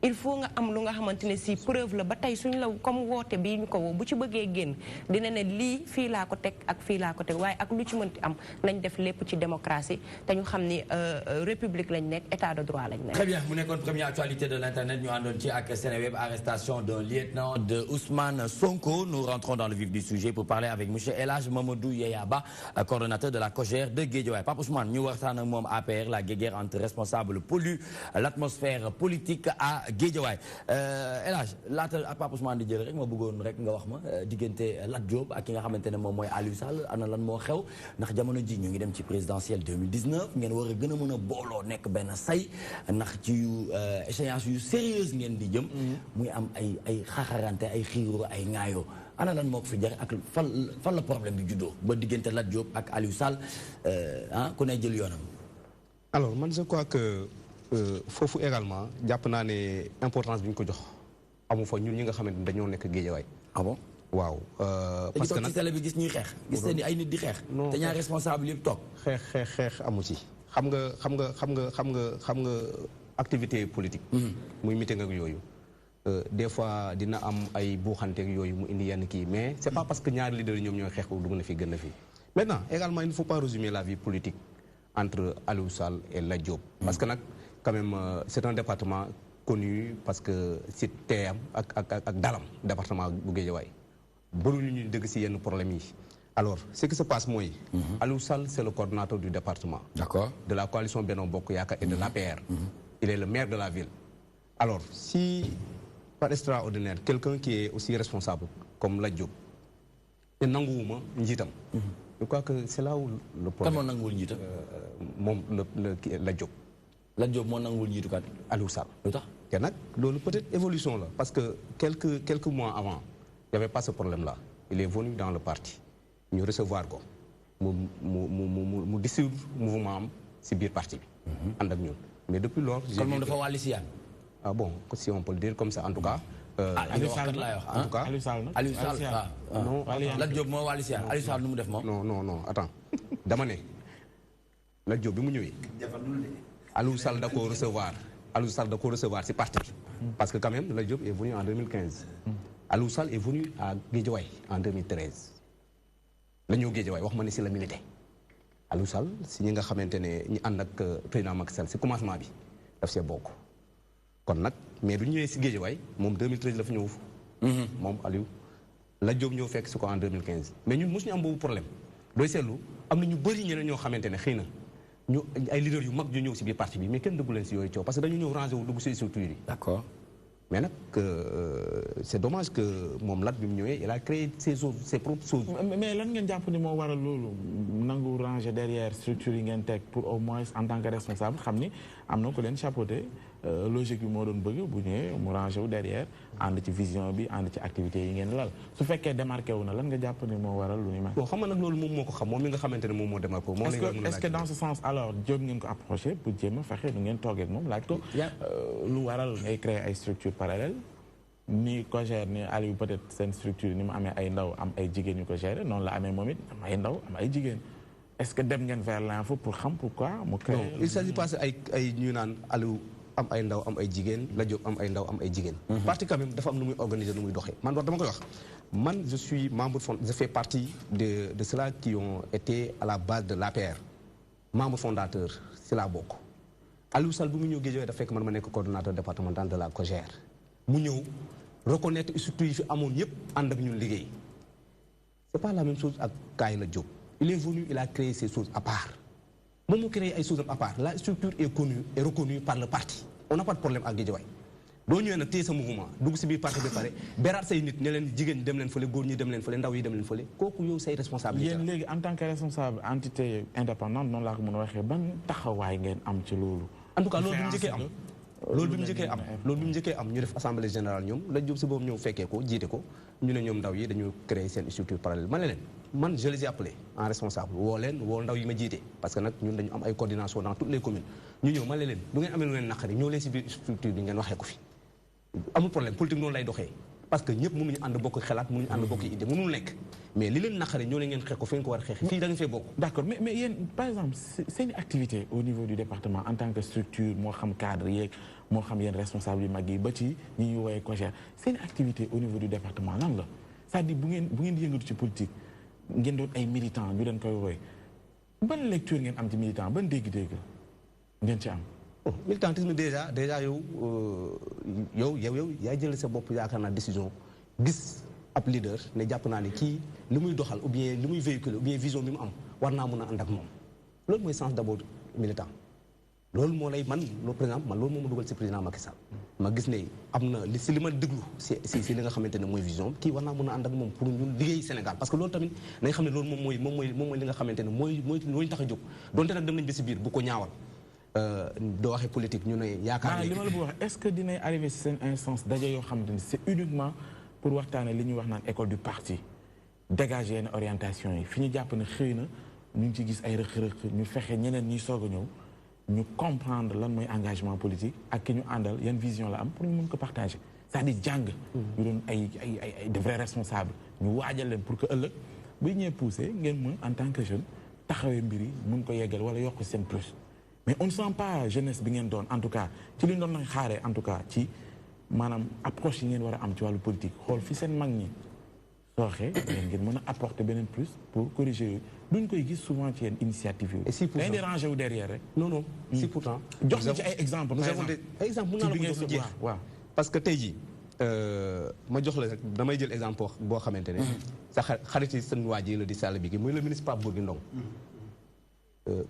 il faut nga am lu nga xamante ne si preuve la ba tey suñ la comme woote bii ñu ko woo bu ci bëggee génn dina ne lii fii laa ko teg ak fii laa ko teg waaye ak lu ci mënti am nañ def lépp ci démocratie te ñu xam ni république lañ nekk état de droit lañ nekk. Très bien mu nekkoon première actualité de l'internet ñu àndoon ci ak Seneweb arrestation d'un lieutenant de Ousmane Sonko. Nous rentrons dans le vif du sujet pour parler avec monsieur El Hadj Mamadou Yeyaba coordonnateur de la COJER de Guédiawaye. Pape Ousmane ñu waxtaan ak moom APR la guerre entre responsables pollue l'atmosphère politique à Guédiawaye. El Hadj laata Pape Ousmane di jël rek ma bëggoon rek nga wax ma diggante Lat Diop ak ki nga xamante ne moom mooy Aliou Sall ana lan moo xew ndax jamono ji ñu ngi dem ci présidentielle 2019 ngeen war a gën a mën a booloo nekk benn say ndax ci yu échéance yu sérieuse ngeen di jëm muy am ay xaxarante ay xiiroo ay ŋaayoo ana lan moo ko fi jar ak fan la problème bi juddoo ba diggante Lat Diop ak Aliou Sall ku ne jël yoonam. Alors man je crois que foofu également jàpp naa ne importance bi ñu ko jox amu fa ñun ñi nga xamante ne dañoo nekk Guédiawaye. Ah bon waaw. parce que nag télé bi gis ñuy xeex. gis nañu ay nit di xeex. te ñaar responsable yëpp toog. xeex amu ci. xam nga activité politique. muy meeting ak yooyu. des fois dina am ay buuxanteeg yooyu mu indi yenn kii mais c'est pas parce que ñaari leaders yi ñoom ñooy xeex ko du mën a fi gën a fi. maintenant également il ne faut pas résumer la vie politique entre Aliou Sall et Lat Diop. parce que nag quand même c'est un département connu parce que c'est teeyam ak dalam département bu Guédiawaye bëri ñu dëgg ci yenn problème yi. Alors, ce qui se passe, moi, Aliou Sall, c'est le coordonnateur du département. D'accord. De la coalition Benno Bokk Yaakaar et de l'APR. Il est le maire de la ville. Alors, si, par extraordinaire, quelqu'un qui est aussi responsable, comme Lat Diop, et Nangouma, Njitam, je crois que c'est là où le problème... Comment Nangoul Njitam Lat Diop. Lat Diop, mon Nangoul Njitam Aliou Sall. Peut-être évolution là, parce que quelques mois avant, il n'y avait pas ce problème-là. Il est venu dans le parti. ñu recevoir ko mu dissoudre mouvement am ci biir parti bi. ànd ak ñun mais depuis lors. kon moom dafa wàlli si yaan. ah bon si on peut le dire comme ça en tout cas. Aliou Sall laay wax en tout cas Aliou Sall Aliou Sall non Lat Diop moo wàlli si yaan Aliou Sall nu mu def moom. non attends dama ne Lat Diop bi mu ñëwee. Aliou Sall da koo recevoir ci parti bi. parce que quand même Lat Diop est venu en 2015. Aliou Sall est venu à Guédiawaye en 2013. la ñëw Guédiawaye wax ma ne si la milité Aliou Sall si ñi nga xamante ne ñi ànd ak président Macky Sall si commencement bi daf see bokk kon nag mais du ñëwee si Guédiawaye moom 2013 la fa ñëw moom Aliou Lat Diop ñëw fekk si ko en 2015 mais ñun mosuñu am boobu problème dooy seetlu am na ñu bëri ñeneen ñoo xamante ne xëy na ñu ay leaders yu mag ñu ñëw si biir parti bi mais kenn dëggu leen si yooyu coow parce que dañu ñëw rangé wu dugg si structure yi. D'accord. Mais c'est dommage que mon Lat bi mu ñëwee il a créé ses propres choses. mais lan ngeen jàpp ni moo waral loolu nangu ranger derrière structure yi ngeen teg pour au moins en tant que responsable xam ni am na ko leen chapeauté logique bi moo doon bëgg bu ñëwee mu ranger wu derrière ànd ci vision bi ànd ci activité yi ngeen lal su fekkee démarqué wu na lan nga jàpp ni moo waral lu ni mel. bon xam nga nag loolu moom moo ko xam moom mi nga xamante ne moom moo démarqué wu. est-ce que dans ce sens alors Diop ngeen ko approché pour jéem a fexe nu ngeen toogee ak moom laaj ko lu waral ngay créer ay structure parallèle ni ko gère ni Aliou peut-être seen structure ni mu amee ay ndaw am ay jigéen ñu ko gérer noonu la amee moom it am ay ndaw am ay jigéen est-ce que dem ngeen vers l'info pour xam pourquoi mu créé. non il s'agit pas ay ñu naan Aliou am ay ndaw am ay jigéen Lat Diop am ay ndaw am ay jigéen. parti quand même dafa am nu muy organiser nu muy doxee man dama koy wax man je suis membre je fais partie de ceux-là qui ont été à la base de l'APR membre fondateur c'est la bokk Aliou Sall bu mu ñëw Guédiawaye dafa fekk man ma nekk coordonnateur départemental de la COJER mu ñëw reconnaître structure yi fi amoon yëpp ànd ak ñun liggéey c'est pas la même chose ak Kaay Lat Diop il est venu il a créé ses choses à part moom mu créé ay choses à part la structure est connue et reconnue par le parti on n'a pas de problème ak Guédiawaye doo ñëwee nag téye sa mouvement dugg si biir parti bi pare beraat say nit ne leen jigéen ñi dem leen fële góor ñi dem leen fële ndaw yi dem leen fële kooku yow say responsabilité yéen léegi en tant que responsable entité indépendante noonu laa ko mën a waxee ban taxawaay ngeen am ci loolu. en tout cas loolu bi mu njëkkee am loolu bi mu njëkkee am ñu def assemblée générale ñoom la jób si boobu ñëw fekkee ko jiite ko ñu ne ñoom ndaw yi dañu créer seen structure parallèle ma ne leen man je les ai appelés en responsable woo leen woo ndaw yi ma jiite parce que nag ñun dañu am ay coordination dans toutes les communes ñu ñëw ma ne leen du ngeen amee lu leen naqari ñëw leen si biir structure bi ngeen waxee ko fi amul problème politique noonu lay doxee parce que ñëpp mënuñu ànd bokk xalaat mënuñu ànd bokk idée mënul nekk mais li leen naqari ñoo leen ngeen xeex ko fi ngeen ko war a xeex fii da ngeen fee bokk. d'accord mais yéen par exemple seen activité au niveau du département en tant que structure moo xam cadre yeeg moo xam yéen responsable yu mag yi ba ci ñi ñuy woowee COJER seen activité au niveau du département lan la c'est-à-dire bu ngeen yëngatu ci politique ngeen doon ay militants ñu leen koy wooye ban lecture ngeen am ci militant ban dégg-dégg ngeen ci am. militantisme déjà yow yaay jël sa bopp yaakaar naa décision gis ab leader ne jàpp naa ne kii li muy doxal ou bien li muy véhiculer ou bien vision bi mu am war naa mun a ànd ak moom loolu mooy sens d'abord militant loolu moo lay man loolu par exemple man loolu moo ma dugal si président Macky Sall ma gis ne am na si li ma déglu si li nga xamante ne mooy vision kii war naa mun a ànd ak moom pour ñun liggéey Sénégal parce que loolu tamit nañ xam ne loolu moom mooy li nga xamante ne mooy ñu tax a jóg donte nag dem nañ ba si biir bu ko ñaawal doo waxee politique ñu ne yaakaar li ma la bëgg wax est-ce que dinañ arrivé si seen instance daje yoo xamante ni c'est uniquement pour waxtaane li ñuy wax naan école du parti dégager yenn orientation yi fi ñu jàpp ne xëy na ñu ngi ci gis ay rëq-rëq ñu fexe ñeneen ñuy soog a ñëw ñu comprendre lan mooy engagement politique ak ki ñu àndal yan vision la am pour ñu mën ko partager c'est-à-dire jàng ñu doon ay de vrais responsables ñu waajal leen pour que ëllëg bu ñëwee poussé ngeen mën en tant que jeune taxawee mbir yi mën ko yeggal wala yokk seen plus mais on ne sent pas jeunesse bi ngeen doon en tout cas ci li ñu doon xaaree en tout cas ci maanaam approche yi ngeen war a am ci wàllu politique xool fi seen mag ñi sooxee ngeen mën a apporter beneen plus pour corriger yooyu duñ koy gis souvent ci yenn initiative yooyu. et si pourtant day dérangé wu derrière rek. non si pourtant. jox na ci ay exemples. nous avons des exemples mun naa la ko jox lu jeex waaw parce que tey jii ma jox la rek damay jël exemple boo xamante ne. sa xarit yi seen waa ji la di Sall bi muy le ministre Pape Gorgui Ndong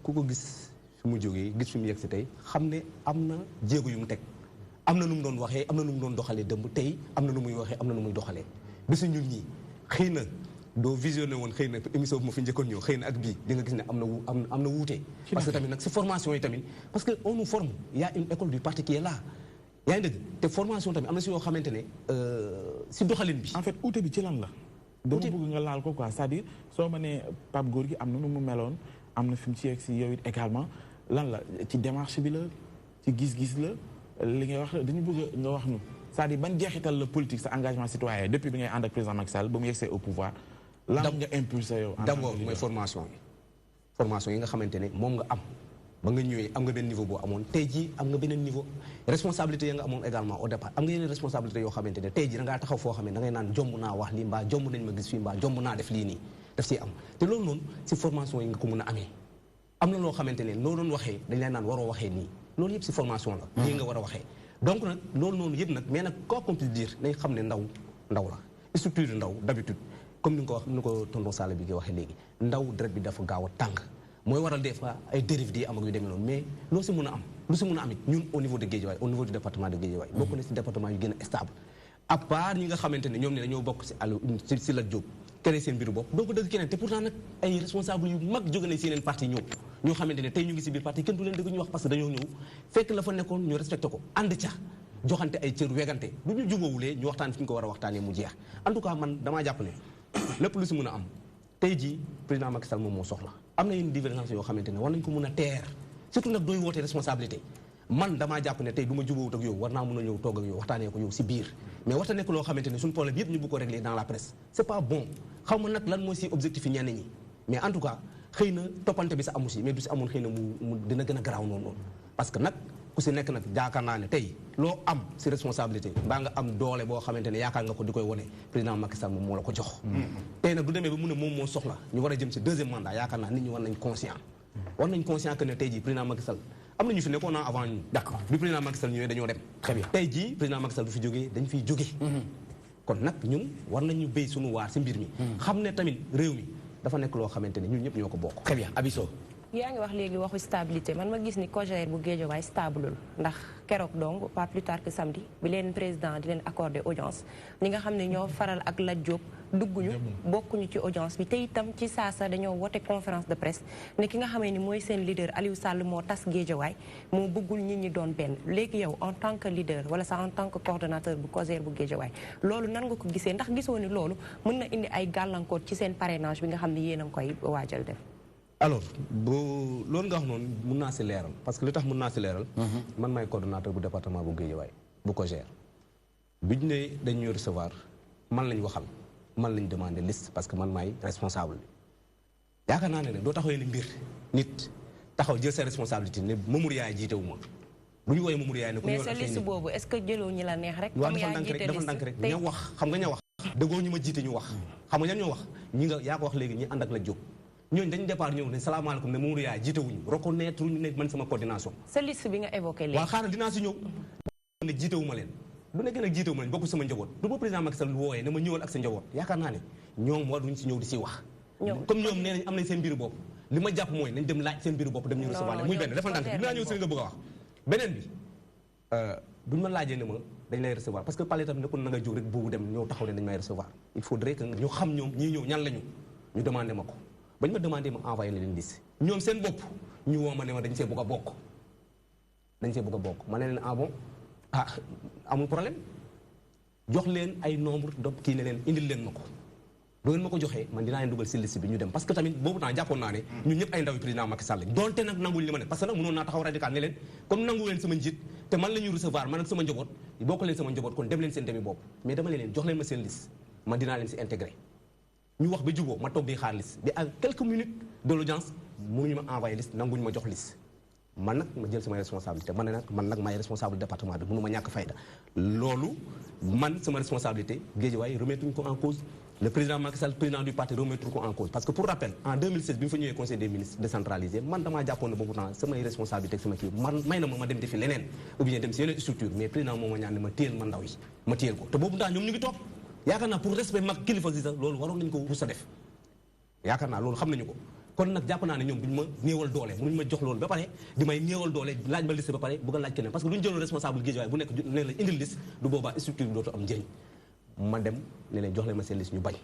ku ko gis fi mu jógee gis fi mu yegg si tey xam ne am na jéego yu mu teg am na nu mu doon waxee am na nu mu doon doxalee dëmb tey am na nu muy waxee am na nu muy doxalee bisu ñun ñii xëy na doo visionné woon xëy na émission bi ma fi njëkkoon ñëw xëy na ak bii di nga gis ne am na wuute parce que tamit nag si formation yi tamit parce que on nous forme y a une école du parti qui est là yaa ngi dëgg te formation tamit am na si yoo xamante ne si doxalin bi en fait wuute bi ci lan la dama bëgg nga laal ko quoi c'est-à-dire soo ma nee Pape Gorgui am na nu mu meloon am na fi mu ci yegg si yow it également lan la ci démarche bi la ci gis-gis la li ngay wax dañu bëgg nga wax nu c'est-à-dire ban jeexital la politique sa engagement citoyen depuis bi ngay ànd ak président Macky Sall ba mu yegsee au pouvoir lan nga impulsé yow d'abord mooy formation yi nga xamante ne moom nga am ba nga ñëwee am nga benn niveau boo amoon tey jii am nga beneen niveau responsabilité ya nga amoon également au départ am nga yeneen responsabilité yoo xamante ne tey jii da ngaa taxaw foo xam ne da ngay naan jomb naa wax lii mbaa jomb nañ ma gis fii mbaa jomb naa def lii nii daf siy am te loolu noonu si formation yi nga ko mën a amee am na loo xamante ne loo doon waxee dañ lay naan waroo waxee nii loolu yëpp si formation la lii nga war a waxee donc nag loolu noonu yëpp nag mais nag quoi qu'on puisse dire nañ xam ne ndaw la structure ndaw d'habitude comme ni nga ko wax ni ko tonton Sall bi nga waxee léegi ndaw deret bi dafa gaaw a tàng mooy waral des fois ay dérives di am ak yu demee noonu mais loo si mën a am lu si mën a am it ñun au niveau de Guédiawaye au niveau du département de Guédiawaye bokk na si département yu gën a stable à part ñi nga xamante ne ñoom ne dañoo bokk si àll si la jóg créé seen mbiru bopp doo ko dëgg keneen te pourtant nag ay responsable yu mag jóge nañ si yeneen parti ñëw ñoo xamante ne tey ñu ngi si biir parti kenn du leen dëgg ñu wax parce que dañoo ñëw fekk la fa nekkoon ñu respecté ko ànd ca joxante ay cër wegante du ñu jubóowulee ñu waxtaan fi ñu ko war a waxtaanee mu jeex en tout cas man damaa jàpp ne lépp lu si mën a am tey jii président Macky Sall moom moo soxla am na yenn divergence yoo xamante ne war nañ ko mën a teer surtout nag dooy wootee responsabilité man damaa jàpp ne tey du ma jubóowut ak yow war naa mën a ñëw toog ak yow waxtaanee ko yow si biir mais warta nekk loo xamante ne suñu problème yëpp ñu bëgg ko régler dans la presse c'est pas bon xaw ma nag lan mooy si objectif yi ñenn ñi mais en tout cas xëy na toppante bi sa amu si mais du si amoon xëy na mu dina gën a garaaw noonu parce que nag ku si nekk nag yaakaar naa ne tey loo am si responsabilité mbaa nga am doole boo xamante ne yaakaar nga ko di koy wone président Macky Sall moom moo la ko jox tey nag du demee ba mu ne moom moo soxla ñu war a jëm si deuxième mandat yaakaar naa nit ñi war nañ conscient que ne tey jii président Macky Sall am na ñu fi nekkoon naa avant ñu d'accord bi président Macky Sall ñëwee dañoo dem très bien tey jii président Macky Sall du fi jógee dañ fiy jóge kon nag ñun war nañu béy suñu waar si mbir mi xam ne tamit réew mi dafa nekk loo xamante ne ñun ñëpp ñoo ko bokk très bien Abisso yaa ngi wax léegi waxu stabilité man ma gis ni COJER bu Guédiawaye stablul ndax keroog donc pas plus tard que samedi bi leen président di leen accordé audience ñi nga xam ne ñoo faral ak Lat Diop dugguñu bokkuñu ci audience bi te itam ci saasa dañoo wote conférence de presse ne ki nga xamee ni mooy seen leader Aliou Sall moo tas Guédiawaye moo bëggul nit ñi doon benn léegi yow en tant que leader wala sax en tant que coordonnateur bu COJER bu Guédiawaye loolu nan nga ko gisee ndax gisoo ni loolu mën na indi ay gàllankoor ci seen parrainage bi nga xam ne yéen a ngi koy waajal def. alors loolu nga wax noonu mun naa si leeral parce que li tax mun naa si leeral. man maay coordonnateur bu département bu Guédiawaye bu COJER. bi ñu ne dañ ñoo recevoir man lañ waxal man lañ demandé liste parce que man maay responsable bi. yaakaar naa ne doo taxawee ni mbir nit taxaw jël sa responsabilité ne Mamour Yaye jiite wu ma du ñu woowee Mamour Yaye ne ko mais sa liste boobu est-ce que jëloo ñi la neex rek. comme yaa jiite liste dafa ndànk rek ña wax xam nga ña wax. dëggoo ñu ma jiite ñu wax. xam nga ñan ñoo wax ñi nga yaa ko wax léegi ñi ànd ak la jóg. ñooñu dañu départ ñëw ne salaamaaleykum ne Mamour Yaye jiite wuñu reconnaître ñu ne man sama coordination. sa liste bi nga évoqué léegi. waaw xaaral dinaa si ñëw. ne jiite wu ma leen du nekk nag jiite wu ma leen bokku sama njaboot du ba président Macky Sall wooyee ne ma ñëwal ak sa njaboot yaakaar naa ne ñoom waruñu si ñëw di si wax. comme ñoom nee nañ am nañ seen mbiru bopp li ma jàpp mooy nañ dem laaj seen mbiru bopp dem ñu recevoir muy benn dafa ndànk dinaa ñëw si nga bëgg a wax beneen bi buñ ma laajee ne ma dañ lay recevoir parce que palais tam nekkul na nga jóg rek boobu dem ñëw taxaw ne dañ may recevoir il faudrait que ñu xam ñoom ñii ñëw ñan lañu ñu demandé ma ko bañ ma demandé ma envoyé leen liste ñoom seen bopp ñu woo ma ne ma dañ see bëgg a bokk ma ne leen ah bon ah amul problème jox leen ay nombre de kii ne leen indil leen ma ko bu ngeen ma ko joxee man dinaa leen dugal si liste bi ñu dem parce que tamit boobu temps jàppoon naa ne ñun ñëpp ay ndaw yi président Macky Sall donte nag nanguñ li ma ne parce que nag mënoon naa taxaw radical ne leen comme nangu leen sama njiit te man la ñuy recevoir man ak sama njaboot bokk leen sama njaboot kon dem leen seen demi bopp mais dama leen jox leen ma seen liste man dinaa leen si intégré ñu wax ba juboo ma toog di xaar liste bi à quelques minutes de l'audience mënuñu ma envoyé liste nanguñu ma jox liste man nag ma jël sama responsabilité man nag maay responsable département bi mënu ma ñàkk fayda loolu man sama responsabilité Guédiawaye remettre ko en cause le président Macky Sall président du parti remettre ko en cause parce que pour rappel en 2016 bi mu fa ñëwee conseil des ministres décentralisé man damaa jàppoon ne boobu temps samay responsabilité ak sama kii man may na ma dem defi leneen ou bien dem si yeneen structure mais président moo ma ñaan ne ma téyel ma ndaw yi ma téyel ko te boobu temps ñoom ñu ngi toog yaakaar naa pour respect mag kilifa si sax loolu waroon nañu ko rus a def yaakaar naa loolu xam nañu ko kon nag jàpp naa ne ñoom duñu ma néewal doole mënuñu ma jox loolu ba pare di may néewal doole laaj ma liste ba pare bëgg a laaj keneen parce que duñu jëloon responsable Guédiawaye bu nekk ne la indil liste du boobaa structure bi dootu am njëriñ ma dem ne leen jox leen ma seen liste ñu bañ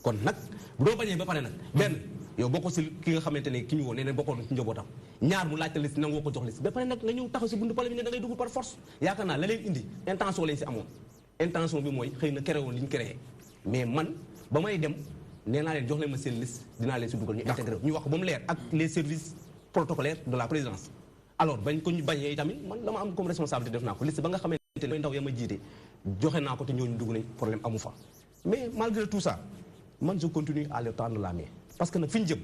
kon nag bu doo bañee ba pare nag benn yow bokkoo si ki nga xamante ne ki ñu woo nee ne bokkoon ci njabootam ñaar mu laajte liste nangoo ko jox liste ba pare nag nga ñëw taxaw si buntu pale bi ne da ngay dugg par force yaakaar naa la leen indi intention lañ si amoon intention bi mooy xëy na créé woon li ñu créé mais man ba may dem nee naa leen jox leen ma seen liste dinaa leen si dugal ñu intégré ñu wax ko ba mu leer ak les services protocolaires de la présidence alors bañ ko ñu bañee tamit man dama am comme responsabilité def naa ko liste ba nga xamante ne mooy ndaw ya ma jiite joxe naa ko te ñooñu dugg nañ problème amu fa mais malgré tout ça man je continue à le tendre la main parce que nag fi ñu jëm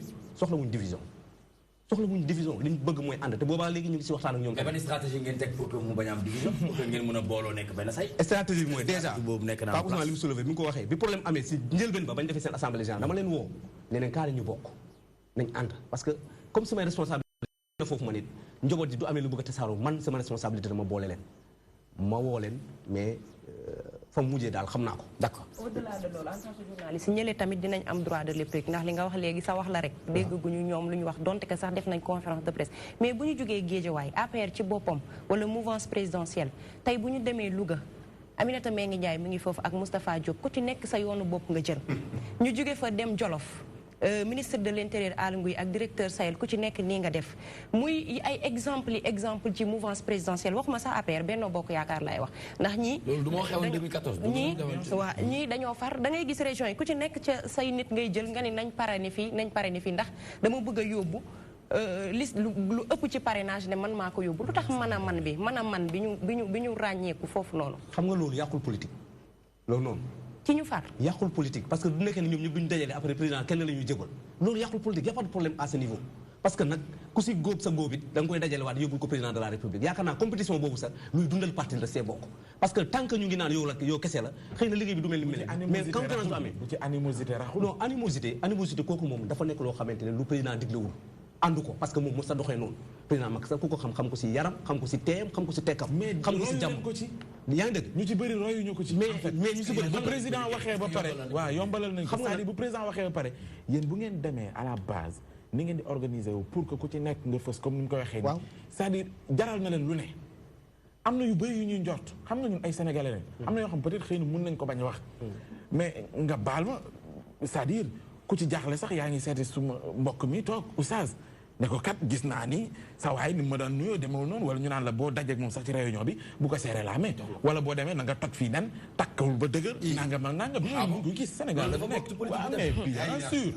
soxlawuñ division li ñu bëgg mooy ànd te boobaa léegi ñu ngi si waxtaan ak ñoom. mais ban stratégie ngeen teg pour que mu bañ a am division pour que ngeen mën a booloo nekk benn say. stratégie bi mooy déjà Pape Ousmane li mu soulevé bi mu ko waxee bi problème amee si njëlbeen ba bañ defee seen assemblée générale dama leen woo ne leen kaale ñu bokk nañ ànd parce que comme samay responsabilité na foofu ma nit njaboot ji du amee lu bëgg a tasaaroo man sama responsabilité dama boole leen ma woo leen mais fa mu mujjee daal xam naa ko d'accord. au-delà de loolu en tant que journaliste ñële tamit dinañ am droit de réplique ndax li nga wax léegi sa wax la rek dégguñu ñoom lu ñu wax donte que sax def nañ conférence de presse mais bu ñu jógee Guédiawaye APR ci boppam wala mouvance présidentielle tey bu ñu demee Louga Aminata Mbengue Ndiaye mu ngi foofu ak Moustapha Diop ku ci nekk sa yoonu bopp nga jël ñu jóge fa dem Jolof ministre de l'intérieur Aly Ngouille ak directeur Sahel ku ci nekk nii nga def muy ay exemple ci mouvance présidentielle waxuma sax APR Benno Bokk Yaakaar laay wax ndax ñii loolu du moo xewoon 2014 ñii dañoo far da ngay gis région yi ku ci nekk ca say nit ngay jël nga ni nañ parrainé fii ndax dama bëgg a yóbbu liste lu ëpp ci parrainage ne man maa ko yóbbu lu tax mën a man bi ñu ràññeeku foofu noonu xam nga loolu yàqul politique loolu noonu ci ñu far yàqul politique parce que du nekkee ne ñoom ñëpp duñu dajale après président kenn la ñuy jégal loolu yàqul politique y a pas de problème à ce niveau parce que nag ku si góob sa góob it da nga koy dajale waat yóbbul ko président de la république yaakaar naa compétition boobu sax luy dundal parti la see bokk parce que tant que ñu ngi naan yow kese la xëy na liggéey bi du mel ni mel mais concurrence du amee ci animosité raxul non animosité kooku moom dafa nekk loo xamante ne lu président diglewul àndu ko parce que moom mos sa doxee noonu président Macky Sall ku ko xam ko si yaram xam ko si teeyam xam ko si tekkam xam ko si jàmm yaa ngi dëgg ñu ci bëri royuñu ko ci mais ñu si bëri bu président waxee ba pare waaw yombalal nañ ko c'est-à-dire bu président waxee ba pare yéen bu ngeen demee à la base ni ngeen di organiser wu pour que ku ci nekk nga fës comme ni mu ko waxee nii. c'est-à-dire jaral na leen lu ne. am na yu bëri yu ñuy njort xam nga ñun ay sénégalais lañ. am na yoo xam peut-être xëy na mën nañ ko bañ a wax. mais nga baal ma c'est-à-dire ku ci jaaxle sax yaa ngi seeti suma mbokk mi toog oustaz ne ko kat gis naa ni sa waay ni ma daan nuyoo demewul noonu wala ñu naan la boo dajeeg moom sax ci réunion bi bu ko seeree la amee wala boo demee na nga toj fii nen takkawul ba dëgër nangam ak nangam ñu ngi gis Sénégal dafa nekk waaw mais bien sûr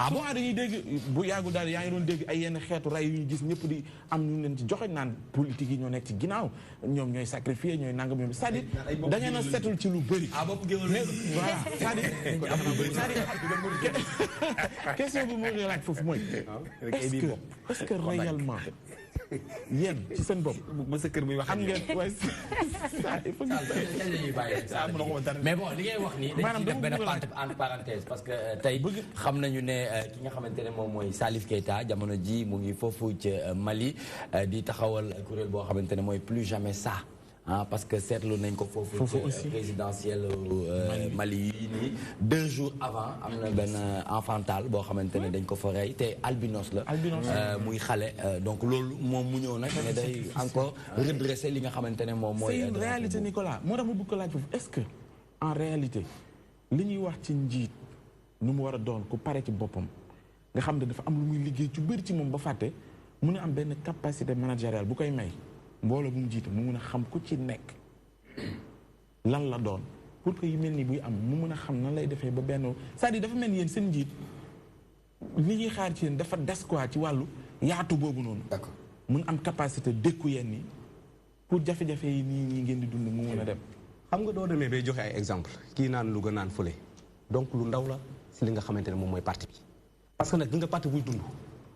souvent dañuy dégg bu yàggu daal yaa ngi doon dégg ay yenn xeetu ray yu ñu gis ñëpp di am ñu leen ci joxe naan politique yi ñoo nekk ci ginnaaw ñoom ñooy sacrifier ñooy nangam ñoom c'est-à-dire da ngeen a setul ci lu bëri voilà c'est-à-dire question bi moo ngi laaj foofu mooy est-ce que réellement yéen ci seen bopp. ba sa kër muy wax am ngeen waaye mais bon li ngay wax nii dañ ciy def benn parenthèse parce que tey xam nañu ne ki nga xamante ne moom mooy Salif Keita jamono ji mu ngi foofu ci Mali di taxawal kuréel boo xamante ne mooy plus jamais ça. Parce que seetlu nañ ko foofu ci présidentielle Mali yi nii 2 jours avant am na benn enfantal boo xamante ne dañ ko fa rey te albinos la muy xale donc loolu moom mu ñëw nag ne day encore redresser li nga xamante ne moom mooy c'est une réalité Nicolas moo tax ma bëgg ko laaj foofu est-ce que en réalité li ñuy wax ci njiit nu mu war a doon ku pare ci boppam nga xam ne dafa am lu muy liggéey ci bëri ci moom ba fàtte mun a am benn capacité managériale bu koy may mbooloo bu mu jiite mu mun a xam ku ci nekk lan la doon pour que yu mel ni buy am mu mun a xam nan lay defee ba benn c'est-à-dire dafa mel ni yéen seen njiit li ñuy xaar ci yéen dafa des quoi ci wàllu yaatu boobu noonu. d'accord mun am capacité dékku yenn ni pour jafe-jafe yi nii ngeen di dund mu mun a dem. xam nga doo demee bay joxe ay exemple kii naan lu nga naan fële donc lu ndaw la si li nga xamante ne moom mooy parti bi parce que nag di nga parti buy dund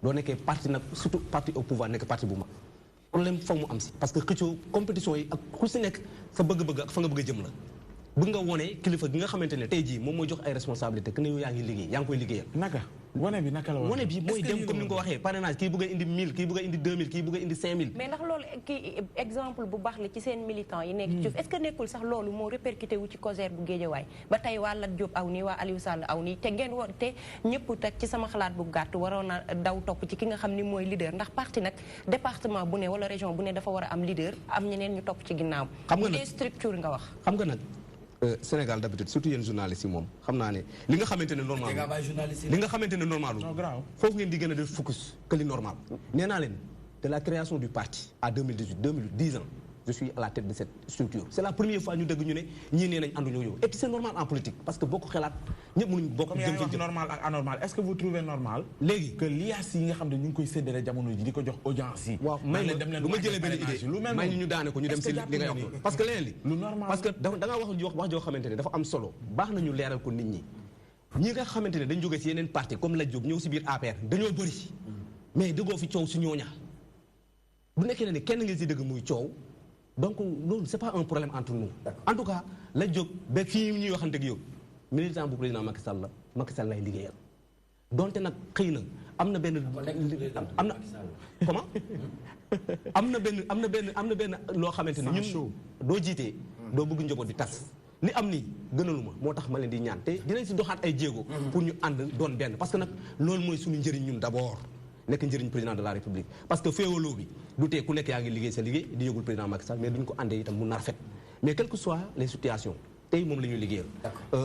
doo nekkee parti nag surtout parti au pouvoir nekk parti bu mag. problème foog mu am si parce que xëccoo compétition yi ak ku si nekk sa bëgg-bëgg ak fa nga bëgg a jëm la bëgg nga wone kilifa gi nga xamante ne tey jii moom mooy jox ay responsabilité que ne yow yaa ngi liggéey yaa ngi koy liggéeyal. naka wane bi naka la wane bi mooy dem comme ni nga ko waxee parrainage kii bëgg a indi 1000 kii bëgg a indi 2000 kii bëgg a indi 5000. mais ndax loolu kii exemple bu baax la ci seen militant yi nekk ci est-ce que nekkul sax loolu moo répercuté wu ci COJER bu Guédiawaye ba tey waa Lat Diop aw nii waa Aliou Sall aw nii te ngeen war te ñëpp teg ci sama xalaat bu gàtt waroon na daw topp ci ki nga xam ni mooy leader ndax parti nag département bu ne wala région bu ne dafa war a am leader am ñeneen ñu topp ci ginnaaw. xam nga nag structure nga wax. xam nga nag Sénégal d'habitude surtout yéen journalistes yi moom xam naa ne li nga xamante ne normal li nga xamante ne normalul foofu ngeen di gën a def focus que li normal nee naa leen de la création du parti à 2018 10 ans je suis à la tête de cette structure c'est la première fois ñu dégg ñu ne ñii nee nañ ànduñoo yow et puis c'est normal en politique parce que boo ko xelaat ñëpp mënuñ bokk jëm wax normal ak anormal est-ce que vous trouvez normal léegi que lias yi nga xam ne ñu ngi koy séddale jamono ji di ko jox audience yi waaw may lu ma jëlee benn idée may ñu daane ko ñu dem si li ngay wax parce que leneen li lu normal parce que da nga wax joo xamante ne dafa am solo baax nañu leeral ko nit ñi ñi nga xamante ne dañ jógee si yeneen parti comme Lat Diop ñëw si biir APR dañoo bëri mais dëggoo fi coow si ñooña bu nekkee ne kenn ngeen si dëgg muy coow donc loolu c'est pas un problème entre nous en tout cas Lat Diop ba fii ñuy waxante ak yow militant bu président Macky Sall la Macky Sall lay liggéeyal donte nag xëy na am na benn am na comment am na benn loo xamante ne ñun doo jiitee doo bëgg njaboot di tas li am nii gënaluma moo tax ma leen di ñaan te dinañ si doxaat ay jéego pour ñu ànd doon benn parce que nag loolu mooy suñu njëriñ ñun d'abord nekk njëriñ président de la république parce que féewaloo bi du tee ku nekk yaa ngi liggéey sa liggéey di yëgul président Macky Sall mais duñ ko àndee itam mu nar fet mais quelles que soient les situations tey moom la ñuy liggéeyal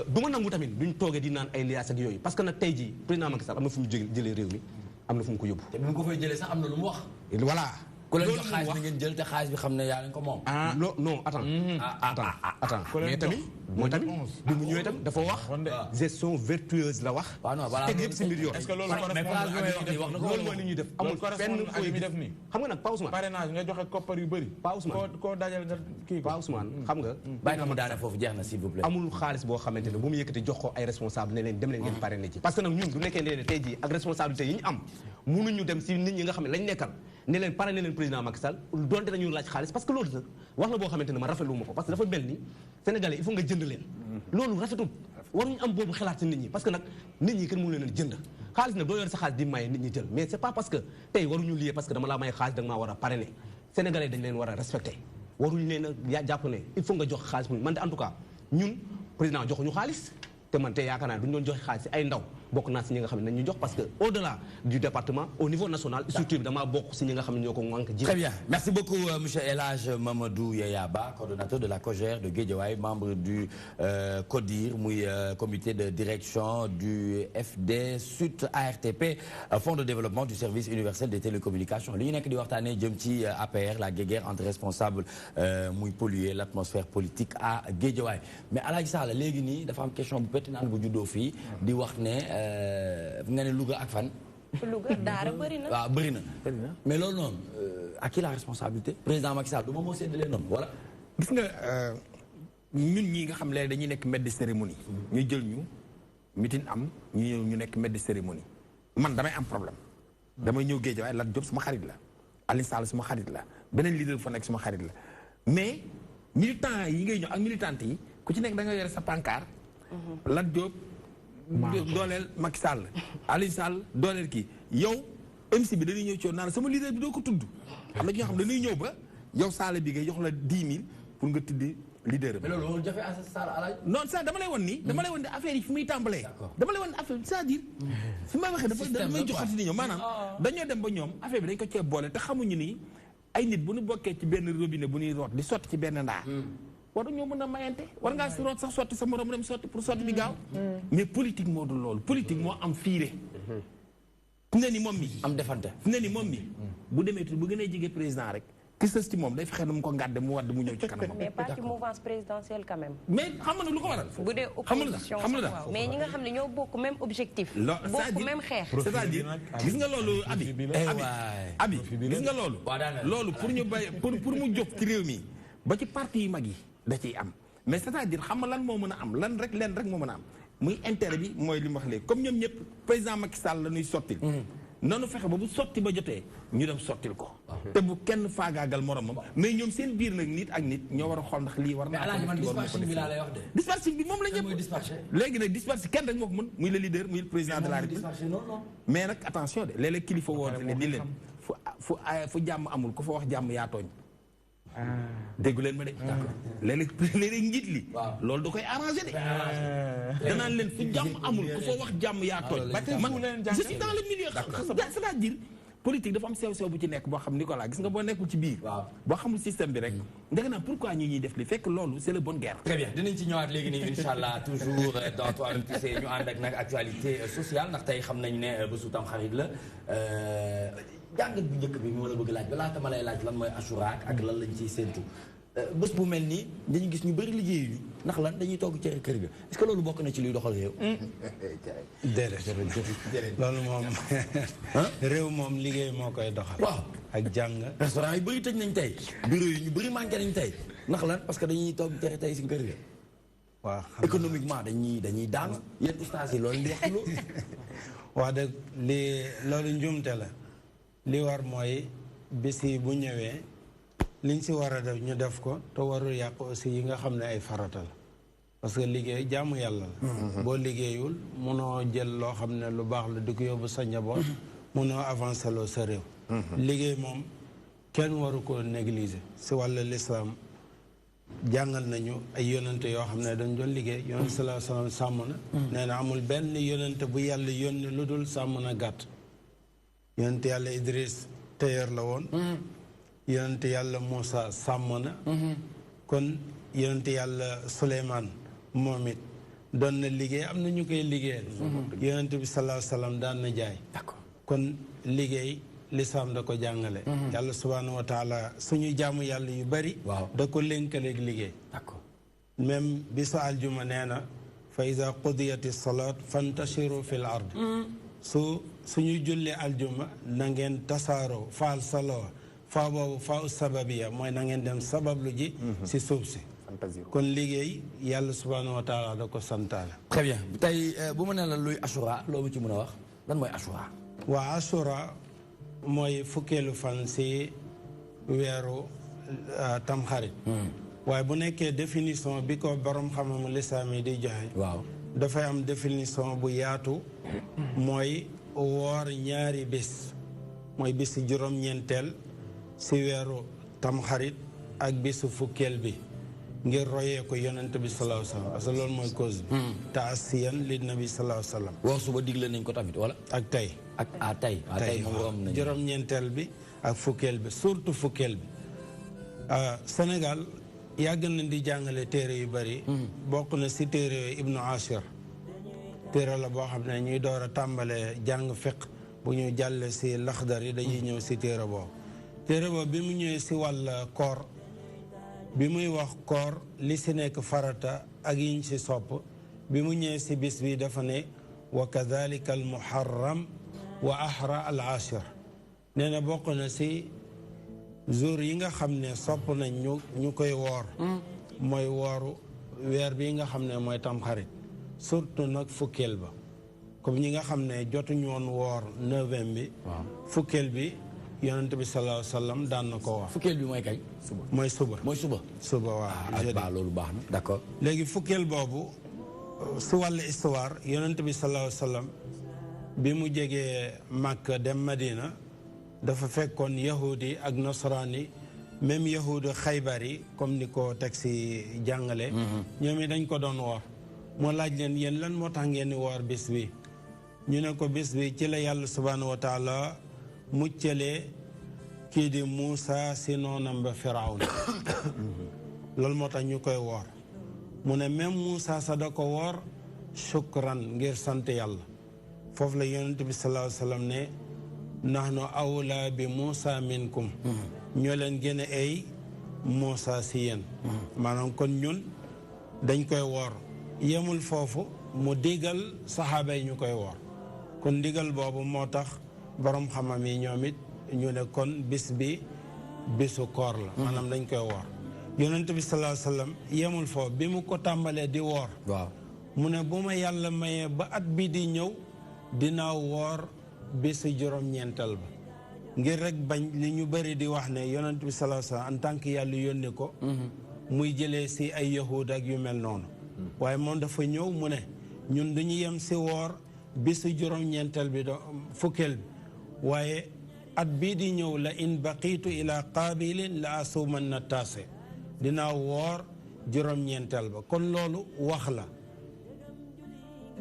du ma nangu tamit duñ toogee di naan ay liaas ak yooyu parce que nag tey jii président Macky Sall am na fu mu jëlee réew mi am na fu mu ko yóbbu te bi mu ko fay jëlee sax am na lu mu wax voilà ku leen jox xaalis bi ngeen jël te xaalis bi xam ne yaa leen ko moom non attends mais tamit mooy tamit bi mu ñëwee tam dafa wax gestion vertueuse la wax teg yëpp si mbir yoo est-ce que loolu loolu mooy li ñuy def amul fenn koy def nii xam nga nag Pa Ousmane parrainage nga joxe koppar yu bëri Pa Ousmane koo dajal nga kii Pa Ousmane xam nga bàyyi ko mu daane foofu jeex na s'il vous plaît amul xaalis boo xamante ne bu mu yëkkati jox ko ay responsable ne leen dem leen ngeen parrainé ci parce que nag ñun du nekkee ne tey jii ak responsabilité yi ñu am mënuñu dem si nit ñi nga xam ne lañ nekkal ne leen parrainé leen président Macky Sall donte dañu laaj xaalis parce que loolu nag wax la boo xamante ne ma rafetlu ma ko parce que dafa mel ni sénégalais il faut nga jënd leen loolu rafetul waruñu am boobu xalaat ci nit ñi parce que nag nit ñi kenn mënu leen jënd xaalis nag doo yor sa xaalis di maye nit ñi jël mais c'est pas parce que tey waruñu lié parce que dama laa may xaalis da nga maa war a parrainer sénégalais dañ leen war a respecter waruñu leen a jàpp ne il faut nga jox xaalis man de en tout cas ñun président joxuñu xaalis te man tey yaakaar naa duñu doon joxe xaalis si ay ndaw bokk naa si ñi nga xam ne nañ ñu jox parce que au-delà du département au niveau national structure bi damaa bokk si ñi nga xam ne ñoo ko ŋànk ji. Très bien, merci beaucoup monsieur El Hadj Mamadou Yaya-Ba, coordonnateur de la COJER de Guédiawaye, membre du CODIR muy comité de direction du FD Sud ARTP, fonds de développement du service universel des télécommunications. li ñu nekk di waxtaanee jëm ci APR la guéguerre entre responsables muy polluer l'atmosphère politique à Guédiawaye. Mais Alaaji Sall léegi nii dafa am question bu pertinente bu juddoo fii di wax ne nga ne Louga ak fan. Louga daara bëri na. waaw bëri na mais loolu noonu à qui la responsabilité président Macky Sall du moom moo séddalee noonu voilà. gis nga ñun ñi nga xam léegi dañuy nekk maître de cérémonie. ñu jël ñu meeting am ñu ñëw ñu nekk maître de cérémonie man damay am problème. damay ñëw Guédiawaye Lat Diop suma xarit la Aliou Sall suma xarit la beneen leader fa nekk suma xarit la mais militant yi ngay ñëw ak militante yi ku ci nekk da nga yore sa pancarte. Lat Diop dooleel Macky Sall Aliou Sall dooleel kii yow MC bi dañuy ñëw ci yow naan sama leader bi doo ko tudd. am na ñoo xam dañuy ñëw ba yow Sall bi ngay jox la 10 000 pour nga tuddi leader bi. mais loolu jafe à Sall Alaaji. non ça dama lay won nii. dama lay won ne affaire yi fi muy tàmbalee. dama lay won affaire c'est-à-dire. fi may waxee dafa damay joxati ni ñoom maanaam. dañoo dem ba ñoom affaire bi dañ ko cee boole te xamuñu ni ay nit bu ñu bokkee ci benn robinet bu ñuy root di sotti ci benn ndaa. war ñoo mën a mayante war ngaa si root sax sotti sa morom dem sotti pour sotti bi gaaw. mais politique moo dul loolu politique moo am fiire. fu ne ni moom mi. am defante fu ne ni moom mi. bu demee tuuti bu gënee jege président rek. ki sës ci moom day fexe nu mu ko ngàdde mu wadd mu ñëw ci kanam. mais pas ci mouvance présidentielle quand même. mais xam nga lu ko waral. bu dee opposition waaw mais ñi nga xam ne ñoo bokk même objectif. bokk même xeex. c'est-à-dire gis nga loolu abi gis nga loolu. loolu pour ñu bay pour mu jóg ci réew mi ba ci parti yu mag yi da ciy am mais c'est-à-dire xam nga lan moo mën a am leen rek moo mën a am muy intérêt bi mooy li mu wax léegi comme ñoom ñëpp président Macky Sall la ñuy sottil. noonu fexe ba bu sotti ba jotee ñu dem sottil ko. te bu kenn faagaagal moromam mais ñoom seen biir nag nit ak nit ñoo war a xool ndax lii war naa. mais man dispatching bi laa lay wax de. dispatching bi moom la ñëpp léegi nag dispatching kenn rek moo ko mën muy le leader muy le président de la République. mais nag attention de léeg-léeg kilifa woote ne di leen fu jàmm amul ku fa wax jàmm yaa tooñ. déggu leen ma de. léeg-léeg njiit li. loolu da koy arrangé de. danaan leen fu jàmm amul ku fa wax jàmm yaa tooñ. je suis dans le milieu. c'est-à-dire politique dafa am sew-sew bu ci nekk boo xam Nicolas gis nga boo nekkul ci biir. boo xamul système bi rek. nga naan pourquoi ñuy def li fekk loolu c'est la bonne guerre. très bien dinañ ci ñëwaat léegi nii incha allah toujours dans Toi tu sais ñu ànd ak nag actualité sociale ndax tey xam nañ ne bésu Tamxarit la. jàngat bu njëkk bi moo la bëgg laaj balaa tama lay laaj lan mooy Achoura ak lan lañ ciy séntu bés bu mel nii dañu gis ñu bëri liggéeyuñu ndax lan dañuy togg cere kër ga est-ce que loolu bokk na ci luy doxal réew. déedéet loolu moom réew moom liggéey moo koy doxal. waaw ak jàng. restaurant yi bëri tëj nañ tey bureau yi ñu bëri manqué nañ tey ndax lan parce que dañuy togg cere tey si kër ga. waaw économiquement dañuy daan yéen ustaas yi loolu di wax ci loolu. wax dëgg loolu njuumte la. li war mooy bés yi bu ñëwee liñ si war a def ñu def ko te warul yàq aussi yi nga xam ne ay farata la parce que liggéey jaamu yàlla la. boo liggéeyul munoo jël loo xam ne lu baax la di ko yóbbu sa njaboot. munoo avancé loo sa réew. liggéey moom kenn waru ko négliger si wàllu lislaam jàngal nañu ay yonente yoo xam ne dañ doon liggéey yonente sallallahu alayhi wa sallam sàmm na. nee na amul benn yonente bu yàlla yónni lu dul sàmm na gàtt. yonent yàlla Idris tailleur la woon. yonent yàlla Moussa sàmm na. kon yonent yàlla Souleymane moom it doon na liggéey am na ñu koy liggéeyal. yonent bi sallallahu alayhi wa sallam daan na jaay. kon liggéey lislaam da ko jàngale. yàlla subhaanahu wa taala suñu jaamu yàlla yu bari. da ko lënkaleeg liggéey. même bisu aljuma nee na fa iza qudiyati salaat fantashiru fil ard. suñu jullee aljuma na ngeen tasaaroo faal saloo faa boobu faa sababiya mooy na ngeen dem sabablu ji si suuf si kon liggéey yàlla subhaanahu wa taala da ko santaale. très bien tey bu ma nee la luy Achoura loo ma ci mën a wax lan mooy Achoura. waa Achoura mooy fukkeelu fan si weeru tamxarit. waaye bu nekkee définition bi ko borom xam-xamu lislaam yi di joxe. waaw dafay am définition bu yaatu. mooy woor ñaari bés mooy bési juróom-ñeenteel si weeru tamxarit ak bésu fukkeel bi ngir royee ko yonent bi sallallahu alayhi wa sallam parce que loolu mooy cause bi taasiyan li nabi sallallahu alayhi wa sallam woor suba digle nañ ko tamit wala ak tey tey moom juróom-ñeenteel bi ak fukkeel bi surtout fukkeel bi Sénégal yàgg nañ di jàngale téere yu bari bokk na si téere yooyu Ibnu Ashir téere la boo xam ne ñuy door a tàmbale jàng fiq bu ñu jàlle si laxdar yi dañuy ñëw si téere boobu bi mu ñëwee si wàll koor bi muy wax koor li si nekk farata ak yiñ si sopp bi mu ñëwee si bis bi dafa ne wa kadhalika al muharram wa ahra al ashir nee na bokk na si jour yi nga xam ne sopp nañ ñu koy woor mooy wooru weer bi nga xam ne mooy tamxarit surtout nag fukkeel ba comme ñi nga xam ne jotuñu woon woor 9e bi fukkeel bi yonent bi sallallahu alayhi wa sallam daan na ko wax fukkeel bi mooy kay suba mooy suba waaw loolu baax na d'accord léegi fukkeel boobu si wàllu histoire yonent bi sallallahu alayhi wa sallam bi mu jegee Makka dem Madina dafa fekkoon yahudi ak nasaraani même yahudi xaybar yi comme ni ko teg si jàngale ñoom it dañ ko doon woor moo laaj leen yéen lan moo tax ngeen di woor bis bi ñu ne ko bis bi ci la yàlla subhanahu wa taala muccalee kii di Muusa si noonam ba Firawna loolu moo tax ñu koy woor mu ne même Muusa sa da ko woor shukran ngir sant yàlla foofu la yonent bi sallallahu alayhi wa sallam ne nahnu awla bi Muusa minkum ñoo leen gën a ay Muusa si yéen maanaam kon ñun dañ koy woor yemul foofu mu digal saxaaba yi ñu koy woor kon digal boobu moo tax borom xamam yi ñoom it ñu ne kon bis bi bisu koor la maanaam dañ koy woor yonent bi sallallahu alayhi wa sallam yemul foofu bi mu ko tàmbalee di woor mu ne bu ma yàlla mayee ba at bi di ñëw dinaa woor bisu juróom-ñeental ba ngir rek bañ li ñu bëri di wax ne yonent bi sallallahu alayhi wa sallam en tant que yàlla yónni ko muy jëlee si ay yahud ak yu mel noonu waaye moom dafa ñëw mu ne ñun duñu yem si woor bisu juróom-ñeental bi fukkeel bi waaye at bii di ñëw la in baqiitu ila qaabilin la asuuman na taase dinaa woor juróom-ñeental ba kon loolu wax la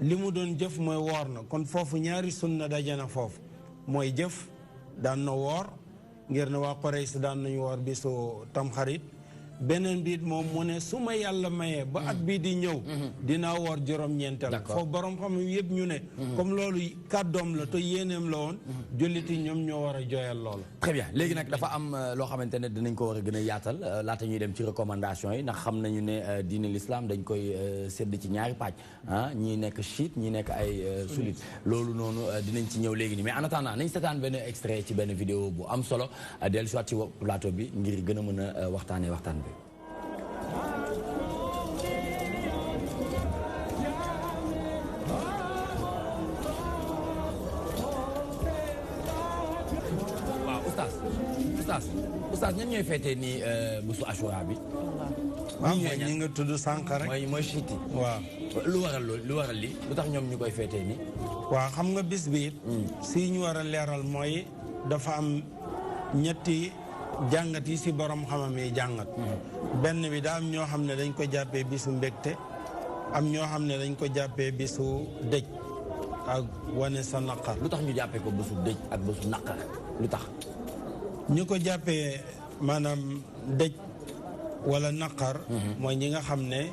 li mu doon jëf mooy woor na kon foofu ñaari sunna dajana foofu mooy jëf daan na woor ngir ne waa Quraysh daan nañu woor bisu tamxarit beneen biit moom mu ne su ma yàlla mayee ba at bii di ñëw dinaa woor juróom-ñeentel foofu borom xam yëpp ñu ne comme loolu kàddoom la te yéeneem la woon julliti ñoom ñoo war a jooyal loolu très bien léegi nag dafa am loo xamante ne dinañ ko war a gën a yaatal laata ñuy dem ci recommandation yi ndax xam nañu ne diine l'islam dañ koy sédd ci ñaari pàcc ñii nekk chiite ñii nekk ay sunnite loolu noonu dinañ ci ñëw léegi nii mais en attendant nañ seetaan benn extrait ci benn vidéo bu am solo dellu si waat ci plateau bi ngir gën a mën a waxtaanee waxtaan bi. Oustaz ñan ñooy feetee nii bésu Ashura bi. waaw mooy ñi nga tudd sànq rek. mooy chiite. waaw lu waral loolu lu waral lii lu tax ñoom ñu koy feetee nii. waaw xam nga bis bi it. si ñu war a leeral mooy dafa am ñetti jàngat yi si borom xamam yi jàngat. benn bi daa am ñoo xam ne dañ ko jàppee bisu mbégte am ñoo xam ne dañ ko jàppee bisu dëj ak wane sa naqar. lu tax ñu jàppee ko bésu dëj ak bésu naqar lu tax. ñu ko jàppee maanaam dëj wala naqar mooy ñi nga xam ne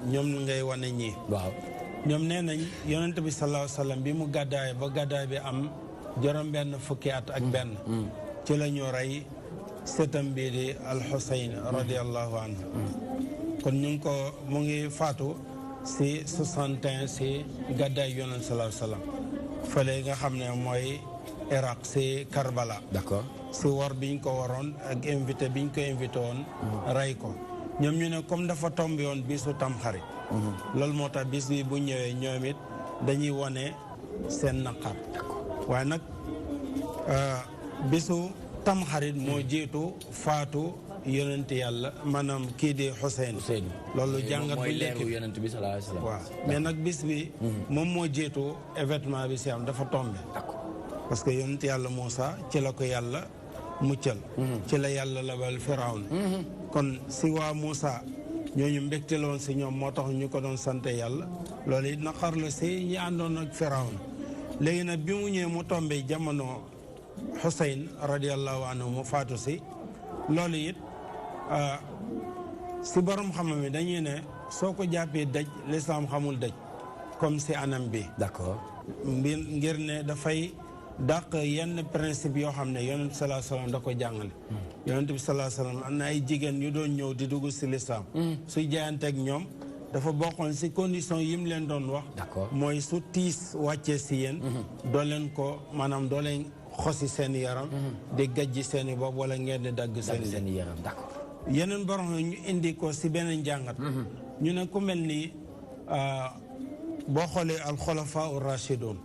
ñoom ngay wane ñii waaw ñoom nee nañ yonent bi sallallahu alayhi wa sallam bi mu gàddaay ba gàddaay bi am juróom-benn fukki at ak benn ci la ñu rey sëtam bii di al-Husayn radiallahu anhu kon ñu ngi ko mu ngi faatu si 61 si gàddaay yonent sallallahu alayhi wa sallam fële nga xam ne mooy Irak si Karbala d'accord si war biñ ko waroon ak invité biñ ko invité woon rey ko ñoom ñu ne comme dafa tombé woon bisu tamxarit loolu moo tax bis bi bu ñëwee ñoom it dañuy wane seen naqar waaye nag bisu tamxarit moo jiitu faatu yonent yàlla maanaam kii di Xuseyn loolu jàngat bu njëkk bi yonent bi sallallahu alayhi wasallam waaw mais nag bis bi moom moo jiitu événement bi si am dafa tombé parce que yonent yàlla Muusa ci la ko yàlla muccal ci la yàlla labal Firawna kon si waa Muusa ñooñu mbégte la woon si ñoom moo tax ñu ko doon sant yàlla loolu it naqar la si ñi àndoon ak Firawna léegi nag bi mu ñëwee mu tombé jamono Xuseyn radiallahu anhu mu faatu si loolu it si borom xam-xam yi dañuy ne soo ko jàppee dëj lislaam xamul dëj comme si anam bi d'accord ngir ne dafay dàq yenn principe yoo xam ne yonent bi salaa salaam da ko jàngale yonent bi salaa salaam am na ay jigéen yu doon ñëw di dugg si lislaam suy jaayanteeg ñoom dafa bokkoon si condition yi mu leen doon wax mooy su tiis wàccee si yéen doo leen ko maanaam doo leen xosi seen yaram di gajji seen i bopp wala ngeen di dagg seen yaram d'accord yeneen borom ñu indi ko si beneen njàngat ñu ne ku mel ni boo xoolee alxulafa ur rashidun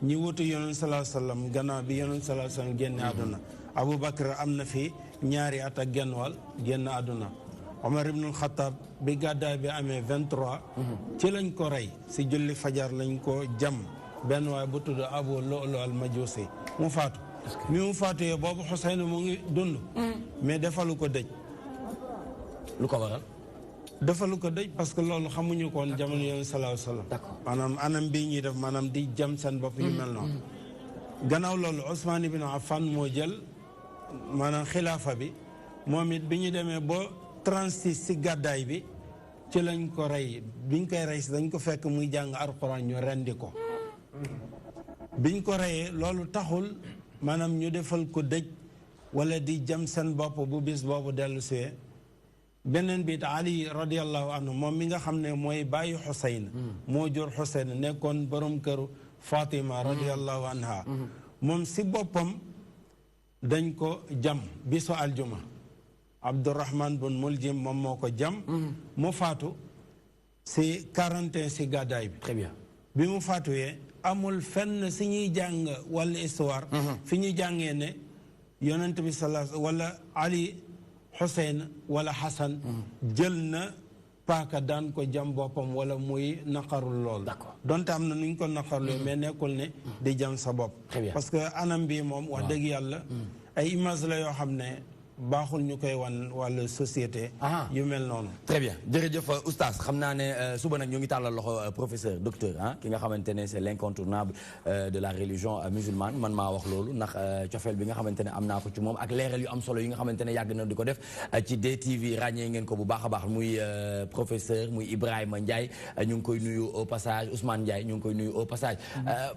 ñi wutu yonent salaa sallam gannaaw bi yonent salaa sallam génne àdduna Aboubacar am na fi ñaari at ak genn wàll génn àdduna Omar ibnul Xataab bi gàddaay bi amee 23 ci lañ ko rey si julli fajar lañ ko jam benn waay bu tudd Abu Lu'lu al Majusi mu faatu mi mu faatu yee boobu Xuseyn mu ngi dund mais defalu ko dëj lu ko waral defalu ko dëj parce que loolu xamuñu ko woon jamono yonent sallallahu alayhi wa sallam maanaam anam bii ñuy def maanaam di jam seen bopp yu mel noonu gannaaw loolu Ousmane ibn Affan moo jël maanaam xilaafa bi moom it bi ñu demee ba 36 si gàddaay bi ci lañ ko rey biñ koy rey si dañ ko fekk muy jàng alxuraan ñu rendi ko biñ ko reyee loolu taxul maanaam ñu defal ko dëj wala di jam seen bopp bu bis boobu dellu siwee beneen biit Ali radiallahu anhu moom mi nga xam ne mooy bàyyi Xuseyn moo jur Xuseyn nekkoon borom këru Fatima radiallahu anha moom si boppam dañ ko jam bisu aljuma Abdurrahman bun Muljim moom moo ko jam mu faatu si 41 si gàddaay bi très bien bi mu faatuwee amul fenn si ñuy jàng wala histoire fi ñuy jàngee ne yonent bi sallallahu wala Ali Xuseyn wala Xasan jël na paaka daan ko jam boppam wala muy naqarul lool donte am na nuñ ko naqarul mais nekkul ne di jam sa bopp parce que anam bi moom wax dëgg yàlla ay image la yoo xam ne baaxul ñu koy wan wàllu société yu mel noonu très bien jërëjëf oustaz xam naa ne suba nag ñu ngi tàllal loxo professeur docteur ki nga xamante ne c'est l'incontournable de la religion musulmane man maa wax loolu ndax cofeel bi nga xamante ne am naa ko ci moom ak leeral yu am solo yi nga xamante ne yàgg na di ko def ci DTV ràññee ngeen ko bu baax a baax muy professeur muy Ibrahima Ndiaye ñu ngi koy nuyu au passage Ousmane Ndiaye ñu ngi koy nuyu au passage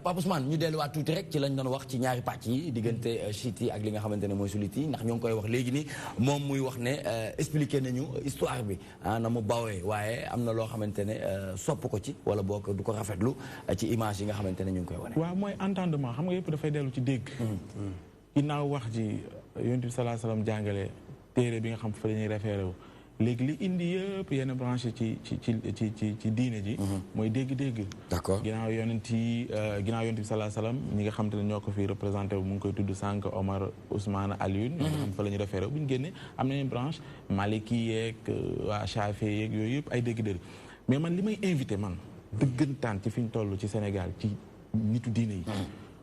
Pape Ousmane ñu delluwaat tuuti rek ci lañ doon wax ci ñaari pàcc yi diggante chiite yi ak li nga xamante ne mooy sunnite yi ndax ñoo ngi koy wax léegi ni moom muy wax ne expliqué nañu histoire bi na mu bawee waaye am na loo xamante ne sopp ko ci wala boo ko du ko rafetlu ci image yi nga xamante ne ñu ngi koy wane. waaw mooy entendement xam nga yëpp dafay dellu ci dégg. ginnaaw wax ji yonent bi salaa salaam jàngale téere bi nga xam fa la ñuy référé wu léegi li indi yëpp yenn branché ci diine ji. mooy dégg-dégg. d'accord ginnaaw yonent bi salaa salaam ñi nga xam te ne ñoo ko fi représenté wu mu ngi koy tudd sànq Omar Ousmane Alioune. ñi nga xam fa la ñu référé wu bu ñu génnee am nañu branche Maliki yeeg waa Chafi yeeg yooyu yëpp ay dégg-dégg mais man li may invité man dëggantaan ci fi ñu toll ci Sénégal ci nitu diine yi.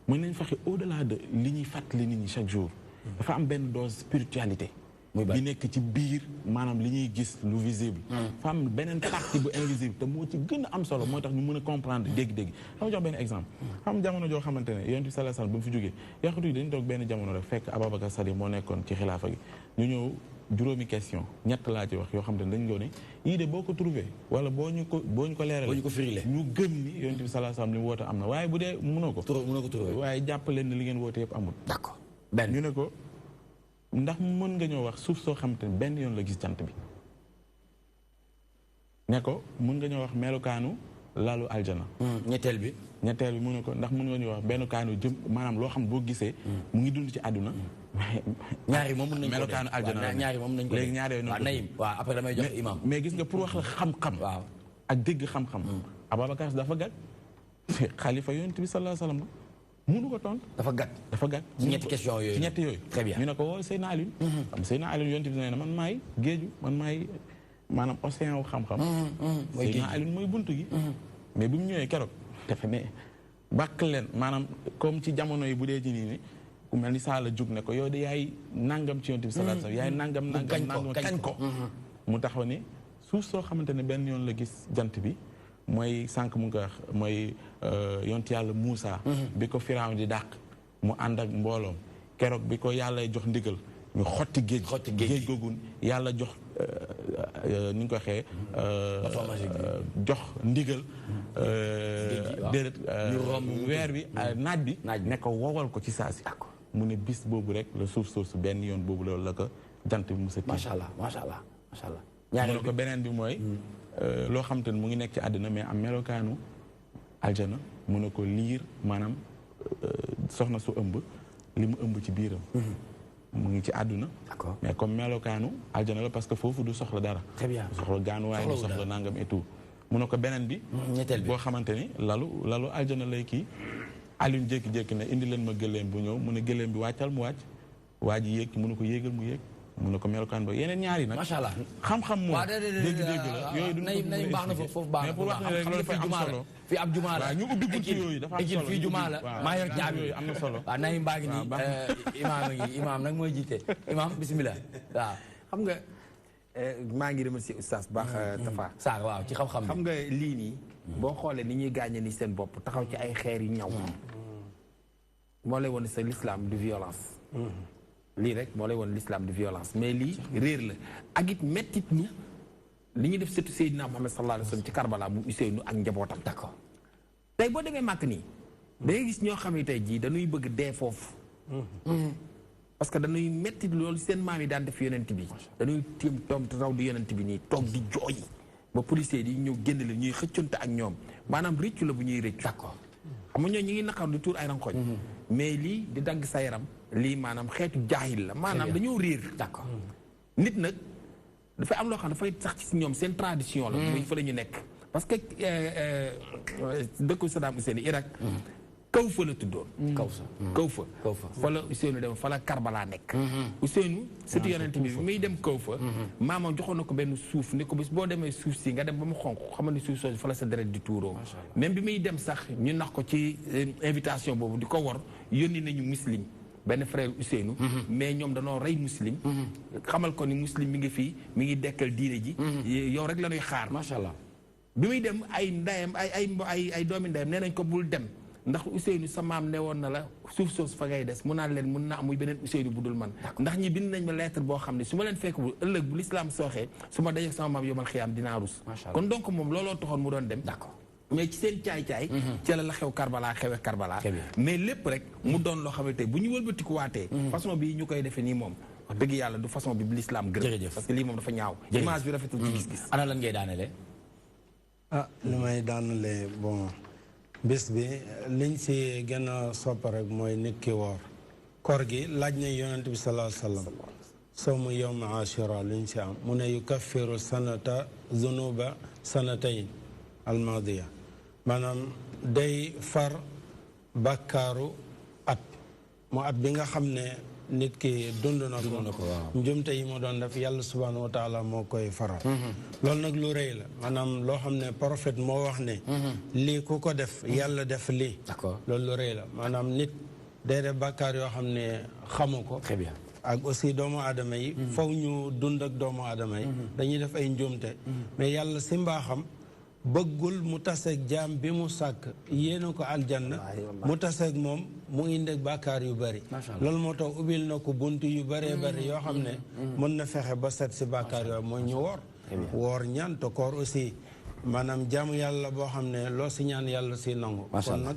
mën nañ fexe au-delà de li ñuy fàttali nit ñi chaque jour. dafa am benn dose spiritualité. bi nekk ci biir maanaam li ñuy gis lu visible. dafa am beneen partie bu invisible te moo ci gën a am solo mooy tax ñu mën a comprendre dégg-dégg. xam jox benn exemple. xam jamono joo xamante ne yonent bi sallallahu alayhi wasallam ba mu fi jógee yàqatu yi dañu toog benn jamono rek fekk Ababacar Sadiq moo nekkoon ci xilaafa gi ñu ñëw juróomi question ñett laa ci wax yoo xamante ne dañu doon ne yii de boo ko trouvé wala boo ñu ko leeralee boo ñu ko firile ñu gëm ni yonent bi sallallahu alayhi wasallam li mu woote am na waaye bu dee mënoo ko trouvé waaye jàpp leen ne li ngeen woote yëpp amul. d'accord benn ñu ne ko ndax mën nga ñoo wax suuf soo xamante ne benn yoon la gis jant bi ne ko mën nga ñoo wax melukaanu lalu aljana. ñetteel bi mu ne ko ndax mën nga ñoo wax benn kaanu jëm maanaam loo xam boo gisee mu ngi dund ci àdduna. ñaari moom mën nañu ko melukaanu aljana ñaari moom nañu ko léegi ñaari yooyu waaw nayim waaw après damay jox imam mais gis nga pour wax la xam-xam. waaw ak dégg xam-xam. Ababacar dafa gàtt xalifa yonent bi sallallahu alayhi wasallam mënu ko tontu. dafa gàtt ci ñetti question yooyu ci ñetti yooyu. très bien ñu ne ko woo Seydina Alioune. xam Seydina Alioune yonent bi nee na man maay géeju man maay maanaam océan wu xam-xam. Seydina Alioune mooy buntu gi. mais bi mu ñëwee keroog dafa ne bàkk leen maanaam comme ci jamono yi bu dee ci nii ni ku mel ni saa la jug ne ko yow de yaay nangam ci yonent bi sallallahu alayhi wasallam yaay nangam kañ ko mu taxaw ne suuf soo xamante ne benn yoon la gis jant bi mooy sànq mu ngi koy wax mooy yonent yàlla Muusa bi ko Firaawn di dàq mu ànd ak mbooloom keroog bi ko yàlla jox ndigal ñu xotti géej googu yàlla jox ni nga ko waxee jox ndigal déedéet weer bi naaj bi ne ko wowal ko ci saa si mu ne bis boobu rek la suuf soosu benn yoon boobu loolu la ko jant bi musa macha allah macha allah macha allah mu ne ko beneen bi mooy loo xam te ne mu ngi nekk ci àddina mais am melokaanu aljana mu ne ko liir maanaam soxna su ëmb li mu ëmb ci biiram mu ngi ci àdduna mais comme melokaanu aljana la parce que foofu du soxla dara du soxla gaanuwaay du soxla nangam et tout mu ne ko beneen bi boo xamante ni lalu aljana lay kii Alioune jékki-jékki ne indi leen ma gëléem bu ñëw mu ne gëléem bi wàccal mu wàcc waa ji yéeg mu ne ko yéegal mu yéeg mu ne ko melokaan ba yeneen ñaari nag macha allah xam-xam moom dégg-dégg la yooyu du nay baax na foofu baax na mais pour wax ne rek loolu fay am solo fii ab jumaa la ñu ubbi buntu yooyu dafa am solo fii jumaa la maa yor caabi yooyu am na solo waaw nay mbaa ngi nii imaam ngi imaam nag mooy jiite imaam bisimilah waaw xam nga maa ngi remercier oustaz baax Tafa Sarr waaw ci xam-xam xam nga lii nii boo xoolee ni ñuy gaañe ni seen bopp taxaw ci ay xeer yu ñaw moo lay woon sa l'islam de violence lii rek moo lay woon l'islam de violence mais lii réer la ak it mettit lu li ñuy def surtout Seydina Muhammad sallallahu alayhi wa sallam ci Karbala bu Ousseynou ak njabootam d'accord tey boo demee màkk nii da ngay gis ñoo xam ne tey jii dañuy bëgg dee foofu parce que dañuy mettit loolu seen maam yi daan def yonent bi dañuy tiim toom raw di yonent bi nii toog di jooy ba policiers yi ñëw génn la ñuy xëccante ak ñoom maanaam rëccu la bu ñuy rëccu d'accord xam nga ñoo ñu ngi naqar di tuur ay rankoñ mais lii di dagg sa yaram lii maanaam xeetu jaahil la maanaam dañoo réer d'accord nit nag dafay am loo xam dafay sax ci ñoom seen tradition la muy fa la ñu nekk parce que dëkku Saddam Hussein Irak kaw fa la tuddoon kaw fa fa la Ousseynou dem fa la Karbala nekk Ousseynou surtout yonent bi muy dem kaw fa maamam joxoon na ko benn suuf ne ko bis boo demee suuf si nga dem ba mu xonq xamal ni suuf soosu fa la sa deret di tuuroo même bi muy dem sax ñu nax ko ci invitation boobu di ko wor yónni nañu muslim benn frère Ousseynou mais ñoom danoo rey muslim xamal ko ni muslim mi ngi fii mi ngi dekkal diine ji yow rek la ñuy xaar macha allah bi muy dem ay ndayam ay doomi ndayam nee nañ ko bul dem ndax Ousseynou sa maam ne woon na la suuf soosu fa ngay des mun naa leen mun naa muy beneen Ousseynou bu dul man ndax ñi bind nañ ma lettre boo xam ne su ma leen fekk bu ëllëg bu l'islam sooxee su ma dajee sama maam yomal xiyaam dinaa rus kon donc moom looloo taxoon mu doon dem d'accord mais ci seen caay-caay ci la xew Karbala xewe Karbala mais lépp rek mu doon loo xamante bu ñu wëlbatiku waatee façon bi ñu koy defee nii moom wax dëgg yàlla du façon bi l'islam gërëm parce que lii moom dafa ñaaw image bi rafetul ci gis-gis ana lan ngay daanele li may daanale bon bés bi liñ si gën a sopp rek mooy nit ki woor koor gi laaj na yonent bi sallallahu alayhi wa sallam sawmu yawm ashura liñ si am mu ne yukaffiru sanata zunuba sanatayn almadiya maanaam day far bàkkaaru at mu at bi nga xam ne nit ki dund na ko njumte yi moo doon def yàlla subhanahu wa taala moo koy faral loolu nag lu rëy la maanaam loo xam ne prophète moo wax ne lii ku ko def yàlla def lii loolu lu rëy la maanaam nit day def bàkkaar yoo xam ne xamu ko ak aussi doomu aadama yi faw ñu dund ak doomu aadama yi dañuy def ay njumte mais yàlla si mbaaxam bëggul mu taseeg jaam bi mu sàkk yéena ko aljanna mu taseeg moom mu indi bàkkaar yu bëri loolu moo tax ubbil na ko bunt yu bëree bëri yoo xam ne mën na fexe ba set si bàkkaar yooyu mooy ñu woor ñaan te koor aussi maanaam jaamu yàlla boo xam ne loo si ñaan yàlla si nangu kon nag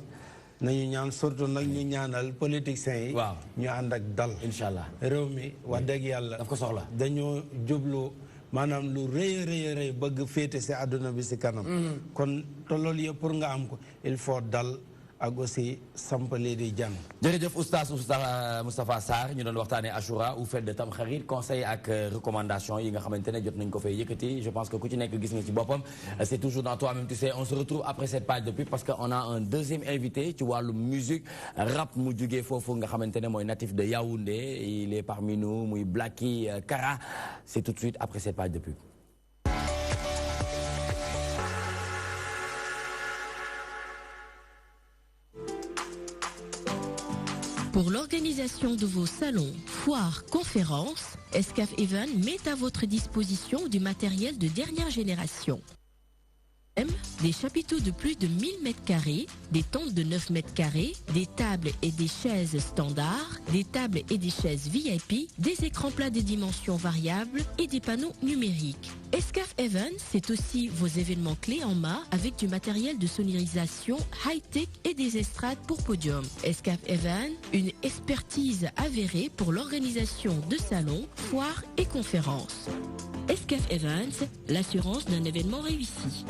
nañu ñaan surtout nag ñu ñaanal politiciens yi ñu ànd ak dal incha allah réew mi wax dëgg yàlla daf ko soxla dañoo jublu maanaam lu rëy bëgg féete si àdduna bi si kanam kon te loolu yëpp pour nga am ko il faut dal ak aussi sampali di jàng jërëjëf oustaz Moustapha Sarr ñu doon waxtaanee Achoura ou fête de Tamkharit conseil ak recommandation yi nga xamante ne jot nañ ko fay yëkkati je pense que ku ci nekk gis nga ci boppam c'est toujours dans toi-même tu sais on se retrouve après cette page de pub parce que on a un deuxième invité ci wàllu musique rap mu jugee foofu nga xamante ne mooy natif de Yaoundé il est parmi nous muy Blacky Kara c'est tout de suite après cette page de pub. Pour l'organisation de vos salons, foires, conférences, Escaf Event met à votre disposition du matériel de dernière génération. Des chapiteaux de plus de 1000 m², des tentes de 9 m², des tables et des chaises standards, des tables et des chaises VIP, des écrans plats de dimensions variables et des panneaux numériques. Escaf Event, c'est aussi vos événements clés en main avec du matériel de sonorisation high-tech et des estrades pour podium. Escaf Event, une expertise avérée pour l'organisation de salons, foires et conférences. Escaf Events, l'assurance d'un événement réussi.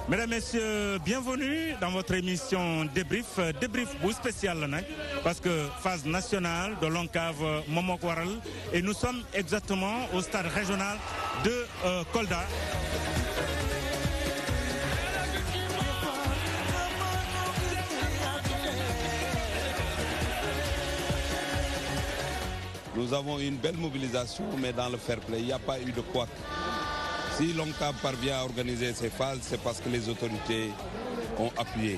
Mesdames, Messieurs, bienvenue dans votre émission Débrief. Débrief bu spécial parce que phase nationale de l'ONCAV Momok Waral et nous sommes exactement au stade régional de Kolda. Nous avons une belle mobilisation, mais dans le fair play, il n'y a pas eu de couac. Si l'ONCAV parvient à organiser ces phases, c'est parce que les autorités ont appuyé,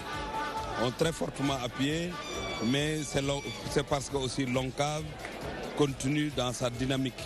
ont très fortement appuyé, mais c'est parce que aussi l'ONCAV continue dans sa dynamique.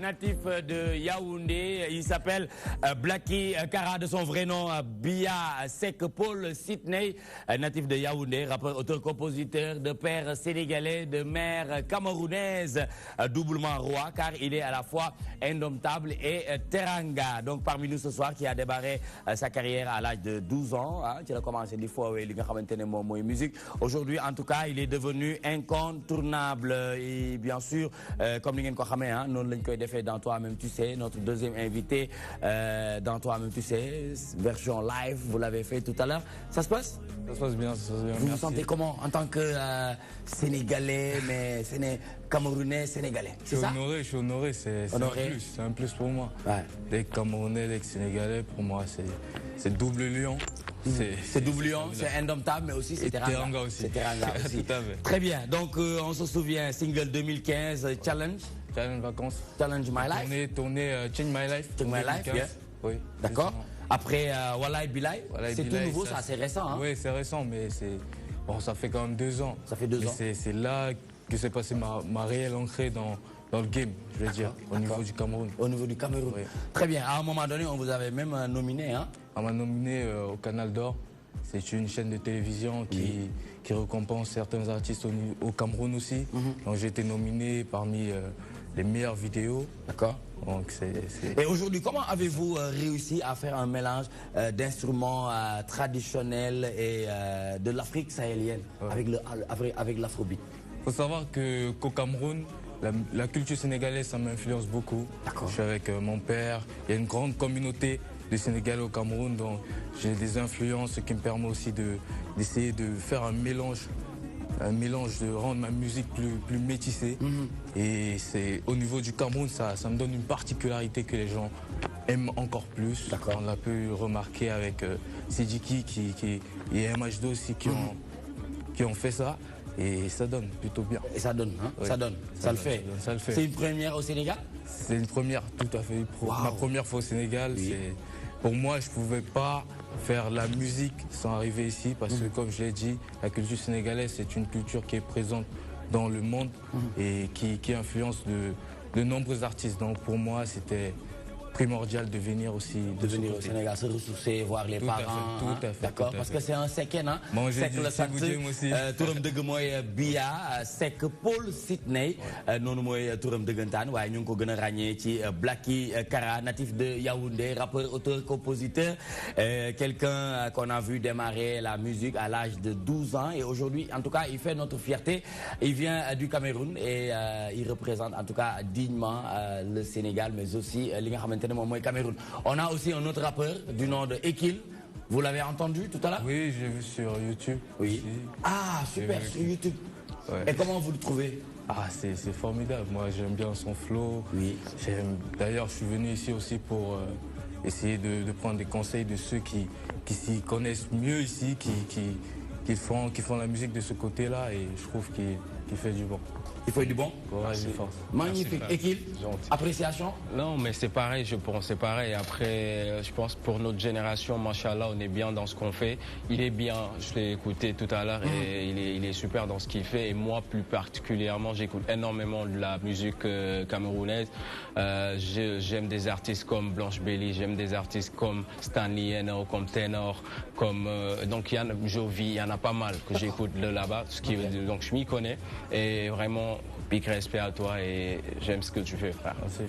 natif de Yaoundé. Il s'appelle Blacky Kara, de son vrai nom Bia Sek Paul Sydney, natif de Yaoundé, rappeur, auteur, compositeur, de père sénégalais, de mère camerounaise, doublement roi, car il est à la fois indomptable et teranga. Donc parmi nous ce soir, qui a démarré sa carrière à l'âge de 12 ans, il a commencé des fois avec la musique. Aujourd'hui, en tout cas, il est devenu incontournable. Et bien sûr, comme l'ingénieur Kohamé, nous l'avons fait dans Toi-même tu sais, notre deuxième invité dans Toi-même tu sais, version live, vous l'avez fait tout à l'heure. Ça se passe? Ça se passe bien, ça se passe bien. Vous vous sentez comment en tant que Sénégalais, mais Camerounais, Sénégalais? C'est ça? Je suis honoré, c'est un plus pour moi. Ouais. Dès que Camerounais, dès que Sénégalais, pour moi, c'est double lion. C'est double lion, c'est indomptable, mais aussi c'est teranga aussi. C'est teranga aussi. Tout à fait. Très bien, donc on se souvient, single 2015, Challenge. Challenge Vacances. Challenge My Life. Tourné Change My Life. Change My Life, yeah. Oui. D'accord. Après Walai Bilai, c'est tout nouveau, ça, c'est récent. Hein? Oui, c'est récent, mais bon, ça fait quand même 2 ans. Ça fait 2 ans. C'est là que s'est passé ma réelle entrée dans le game, je veux dire, au niveau du Cameroun. Au niveau du Cameroun. Oui. Très bien. À un moment donné, on vous avait même nominé. Hein? On m'a nominé au Canal d'Or. C'est une chaîne de télévision qui récompense certains artistes au Cameroun aussi. Donc j'ai été nominé parmi les meilleures vidéos. D'accord. Donc Et aujourd'hui, comment avez-vous réussi à faire un mélange d'instruments traditionnels et de l'Afrique sahélienne avec l'afrobeat? Il faut savoir qu'au Cameroun, la culture sénégalaise, ça m'influence beaucoup. Je suis avec mon père. Il y a une grande communauté de Sénégalais au Cameroun, donc j'ai des influences qui me permettent aussi d'essayer de faire un mélange, de rendre ma musique plus métissée. Et c'est au niveau du Cameroun, ça me donne une particularité que les gens aiment encore plus. On l'a pu remarquer avec Sidiki et MH2 aussi qui ont fait ça. Et ça donne plutôt bien. Et ça donne, hein? Oui. Ça donne, ça le fait. C'est une première au Sénégal? C'est une première, tout à fait. Ma première fois au Sénégal, pour moi, je ne pouvais pas faire la musique sans arriver ici, parce que comme je l'ai dit, la culture sénégalaise, c'est une culture qui est présente dans le monde et qui influence de nombreux artistes. Donc pour moi, c'était primordial de venir aussi au Sénégal, se ressourcer, voir les parents. Tout à fait. D'accord, parce que c'est un seken, hein. Bon, j'ai dit aussi. Touram deug moy Bia Sek Paul Sydney, nonu moy touram deugantan, waye ñu ko gëna ragné ci Blacky Kara, natif de Yaoundé, rappeur, auteur, compositeur, quelqu'un qu'on a vu démarrer la musique à l'âge de 12 ans et aujourd'hui, en tout cas, il fait notre fierté. Il vient du Cameroun et il représente en tout cas dignement le Sénégal, mais aussi Cameroun. On a aussi un autre rappeur du nom de Ekil. Vous l'avez entendu tout à l'heure? Oui, j'ai vu sur YouTube. Oui. Aussi. Ah, super, sur YouTube. Ouais. Et comment vous le trouvez? Ah, c'est formidable. Moi, j'aime bien son flow. Oui. D'ailleurs, je suis venu ici aussi pour essayer de prendre des conseils de ceux qui s'y connaissent mieux ici, qui font la musique de ce côté-là, et je trouve qu'il fait du bon. Il faut du bon? Courage et force. Magnifique. Ekil, appréciation? Non, mais c'est pareil, je pense. C'est pareil. Après, je pense pour notre génération, machallah, on est bien dans ce qu'on fait. Il est bien, je l'ai écouté tout à l'heure, et il est super dans ce qu'il fait. Et moi, plus particulièrement, j'écoute énormément de la musique camerounaise. J'aime des artistes comme Blanche Belly, j'aime des artistes comme Stanley Eno, comme Ténor, comme donc il y en a Jovi, il y en a pas mal que j'écoute de là-bas. Donc je m'y connais et vraiment big respect à toi et j'aime ce que tu fais, frère. Merci.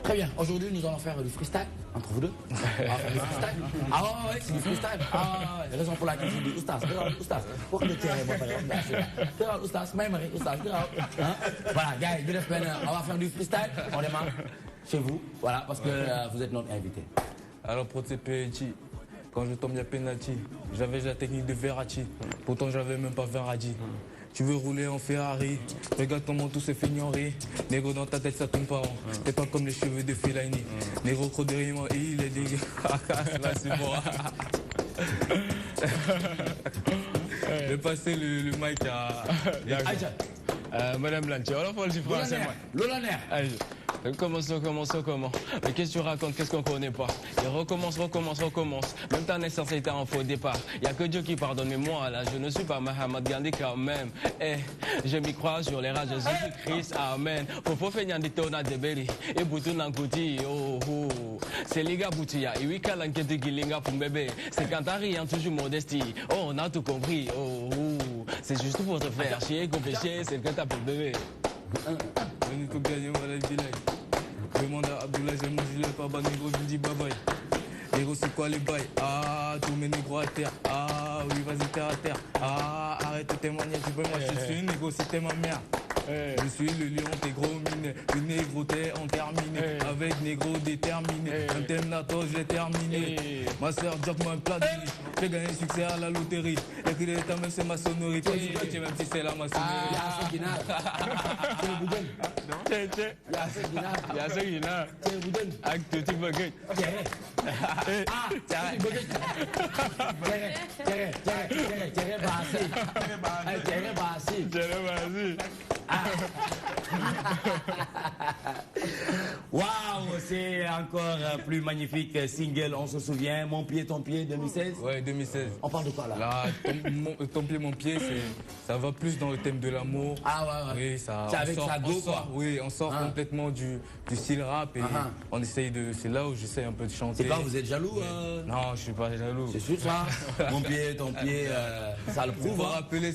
Très bien. Aujourd'hui, nous allons faire du freestyle entre vous deux. On va faire du freestyle. Ah ouais, c'est du freestyle. Ah ouais, raison pour laquelle je dis oustaz. Oustaz. Pour que le terrain va faire oustaz, même oustaz. Voilà, gars, on va faire du freestyle. On démarre chez vous, voilà, parce que vous êtes notre invité. Alors pour TPG, quand je tombe, il y a penalty. J'avais la technique de Verratti. Pourtant, j'avais même pas Verratti. Tu veux rouler en Ferrari, regarde comment tout se fignorer. Négro dans ta tête ça tombe pas. T'es pas comme les cheveux de Fellaini. Négro trop de rime, il est dégueu. Là c'est bon. Je vais passer le mic à... Madame Lanchi, on va faire le français. L'Olaner. Comment? Mais qu'est-ce que tu racontes? Qu'est-ce qu'on connaît pas? Et recommence. Même ta naissance était un faux départ. Y a que Dieu qui pardonne, mais moi là, je ne suis pas Mahatma Gandhi quand même. Je m'y crois sur les rages de Jésus-Christ, amen. Popo fenyandi tona debeli, et boutou nankouti, oh. C'est les gars boutia, et oui kalanketi gilinga pour bébé. C'est quand t'as rien, toujours modestie. Oh, on a tout compris, oh. C'est juste pour te faire chier, qu'on fait chier, c'est le que t'appelles bébé. Demande à Abdoulaye, j'ai mon gilet, pas bas négro, je dis bye bye. Négro, c'est quoi les bails? Ah, tous mes négros à terre. Ah, oui, vas-y, terre à terre. Ah, arrête de témoigner, tu peux, moi je suis une négro, c'était ma mère. Je suis le lion, t'es gros miné. Le négro, t'es en terminé. Avec négro déterminé. Un thème nato, j'ai terminé. Ma soeur, drop-moi un plat de riz. J'ai gagné succès à la loterie. Écris les temps, même c'est ma sonnerie. Toi, tu même si c'est la maçonnerie. Waouh, c'est encore plus magnifique single, on se souvient. Mon pied, ton pied, 2016. Ouais, 2016. On parle de quoi là? Ton pied, mon pied, ça va plus dans le thème de l'amour. Ah ouais. Oui, ça. C'est avec sa go quoi. Oui, on sort complètement du style rap et on essaye de. C'est là où j'essaie un peu de chanter. C'est pas, vous êtes jaloux? Non, je suis pas jaloux. C'est sûr ça. Mon pied, ton pied, ça le prouve.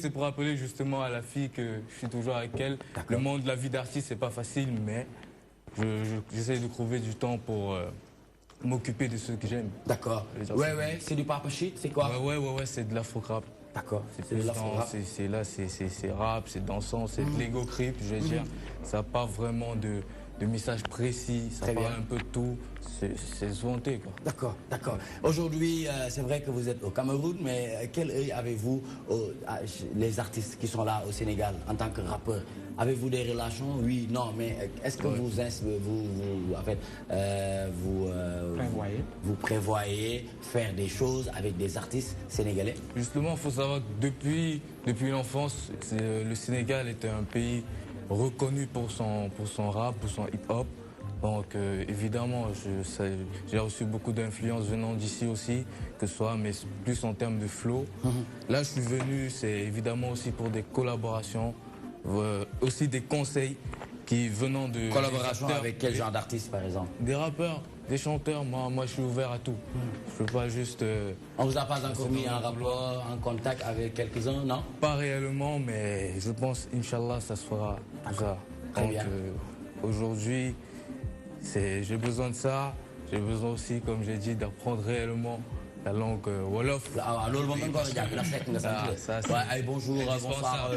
C'est pour rappeler justement à la fille que je suis toujours avec elle. Le monde de la vie d'artiste, c'est pas facile, mais j'essaie de trouver du temps pour m'occuper de ceux que j'aime. D'accord. Ouais, c'est du papa shit, c'est quoi? Ouais, c'est de l'afro-rap. D'accord. C'est de l'afro-rap. C'est rap, c'est dansant, c'est de l'ego creep, je vais dire. Ça n'a pas vraiment de message précis, ça parle un peu de tout. C'est volonté, quoi. D'accord. Aujourd'hui, c'est vrai que vous êtes au Cameroun, mais quel œil avez-vous les artistes qui sont là au Sénégal en tant que rappeurs? Avez-vous des relations? Oui, non, mais est-ce que vous prévoyez faire des choses avec des artistes sénégalais? Justement, il faut savoir que depuis l'enfance, le Sénégal était un pays reconnu pour son rap, pour son hip-hop. Donc évidemment, j'ai reçu beaucoup d'influences venant d'ici aussi, que ce soit, mais plus en termes de flow. Là, je suis venu, c'est évidemment aussi pour des collaborations, aussi des conseils qui venant de... Collaboration avec quel genre d'artistes, par exemple? Des rappeurs, des chanteurs, moi je suis ouvert à tout. Je peux pas juste... On vous a pas encore mis en rapport, en contact avec quelques-uns, non? Pas réellement, mais je pense, Inch'Allah, ça se fera tout ça. Très bien. Aujourd'hui, j'ai besoin de ça. J'ai besoin aussi, comme j'ai dit, d'apprendre réellement la langue Wolof. Bonjour, bonsoir.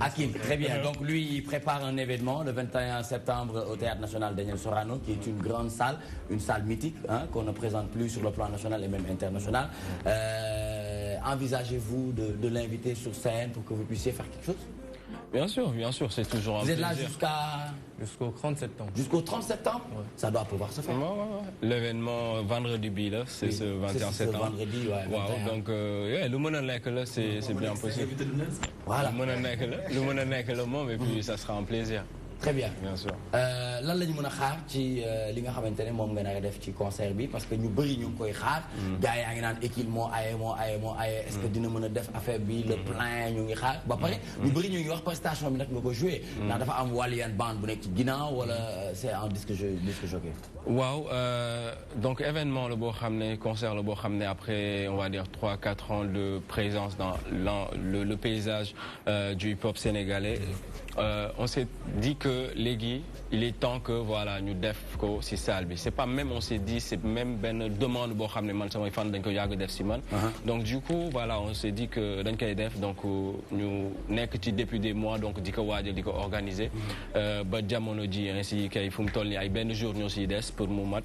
Hakim, très bien. Donc lui, il prépare un événement le 21 septembre au Théâtre National Daniel Sorano, qui est une grande salle, une salle mythique, qu'on ne présente plus sur le plan national et même international. Envisagez-vous de l'inviter sur scène pour que vous puissiez faire quelque chose? Bien sûr, c'est toujours un plaisir. Vous êtes là jusqu'au 30 septembre. Jusqu'au 30 septembre? Ouais. Ça doit pouvoir se faire. Ouais. L'événement vendredi, c'est ce 21 septembre. C'est vendredi, ouais. Wow, donc, le Mononec, là, c'est bien possible. Voilà. Le Mononec, le moment, et puis ça sera un plaisir. Très bien. Bien sûr. Lan la ñu mën a xaar ci li nga xamante ne moom nga nar a def ci concert bi parce que ñu bëri ñu ngi koy xaar. gars yaa ngi naan équipe moo aye. est-ce que dina mën a def affaire bi le plein ñu ngi xaar. ba pare ñu bëri ñu ngi wax prestation bi nag nga ko joué. ndax dafa am Walian band bu nekk ci ginnaaw wala c'est un disque jockey. Waaw donc événement la boo xam ne concert la boo xam ne après on va dire 3-4 ans de présence dans le paysage du hip-hop sénégalais. On s'est dit que léegi il est temps que voilà ñu def ko ci salle bi c'est pas même on s'est dit c'est même benn demande boo xam ne man samay fan dañ ko yàgg def ci man. Donc du coup voilà on s'est dit que dañ koy def donc ñu nekk ci depuis des mois donc di ko waajal di ko organiser. Ba jamono ji ainsi kay fu mu toll nii ay benn jour ñoo ciy des pour mu mat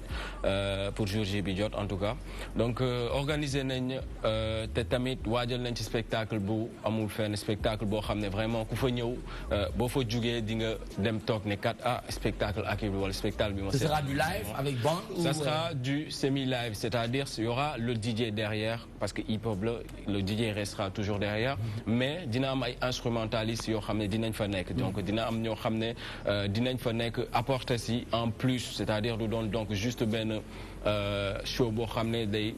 pour jour ji bi jot en tout cas. Donc organiser nañ te tamit waajal nañ ci spectacle bu amul fenn spectacle boo xam ne vraiment ku fa ñëw boo fa jugee di nga dem toog ne kat spectacle acquis ou le spectacle. Ce sera du live avec band Ça sera du semi-live, c'est-à-dire il y aura le DJ derrière, parce que hip-hop, le DJ restera toujours derrière, mais dina am ay instrumentalistes yoo xam ne dinañ fa nekk. Donc dina am ñoo xam ne dinañ fa nekk apporter si en plus, c'est-à-dire du doon donc juste benn show boo xam ne day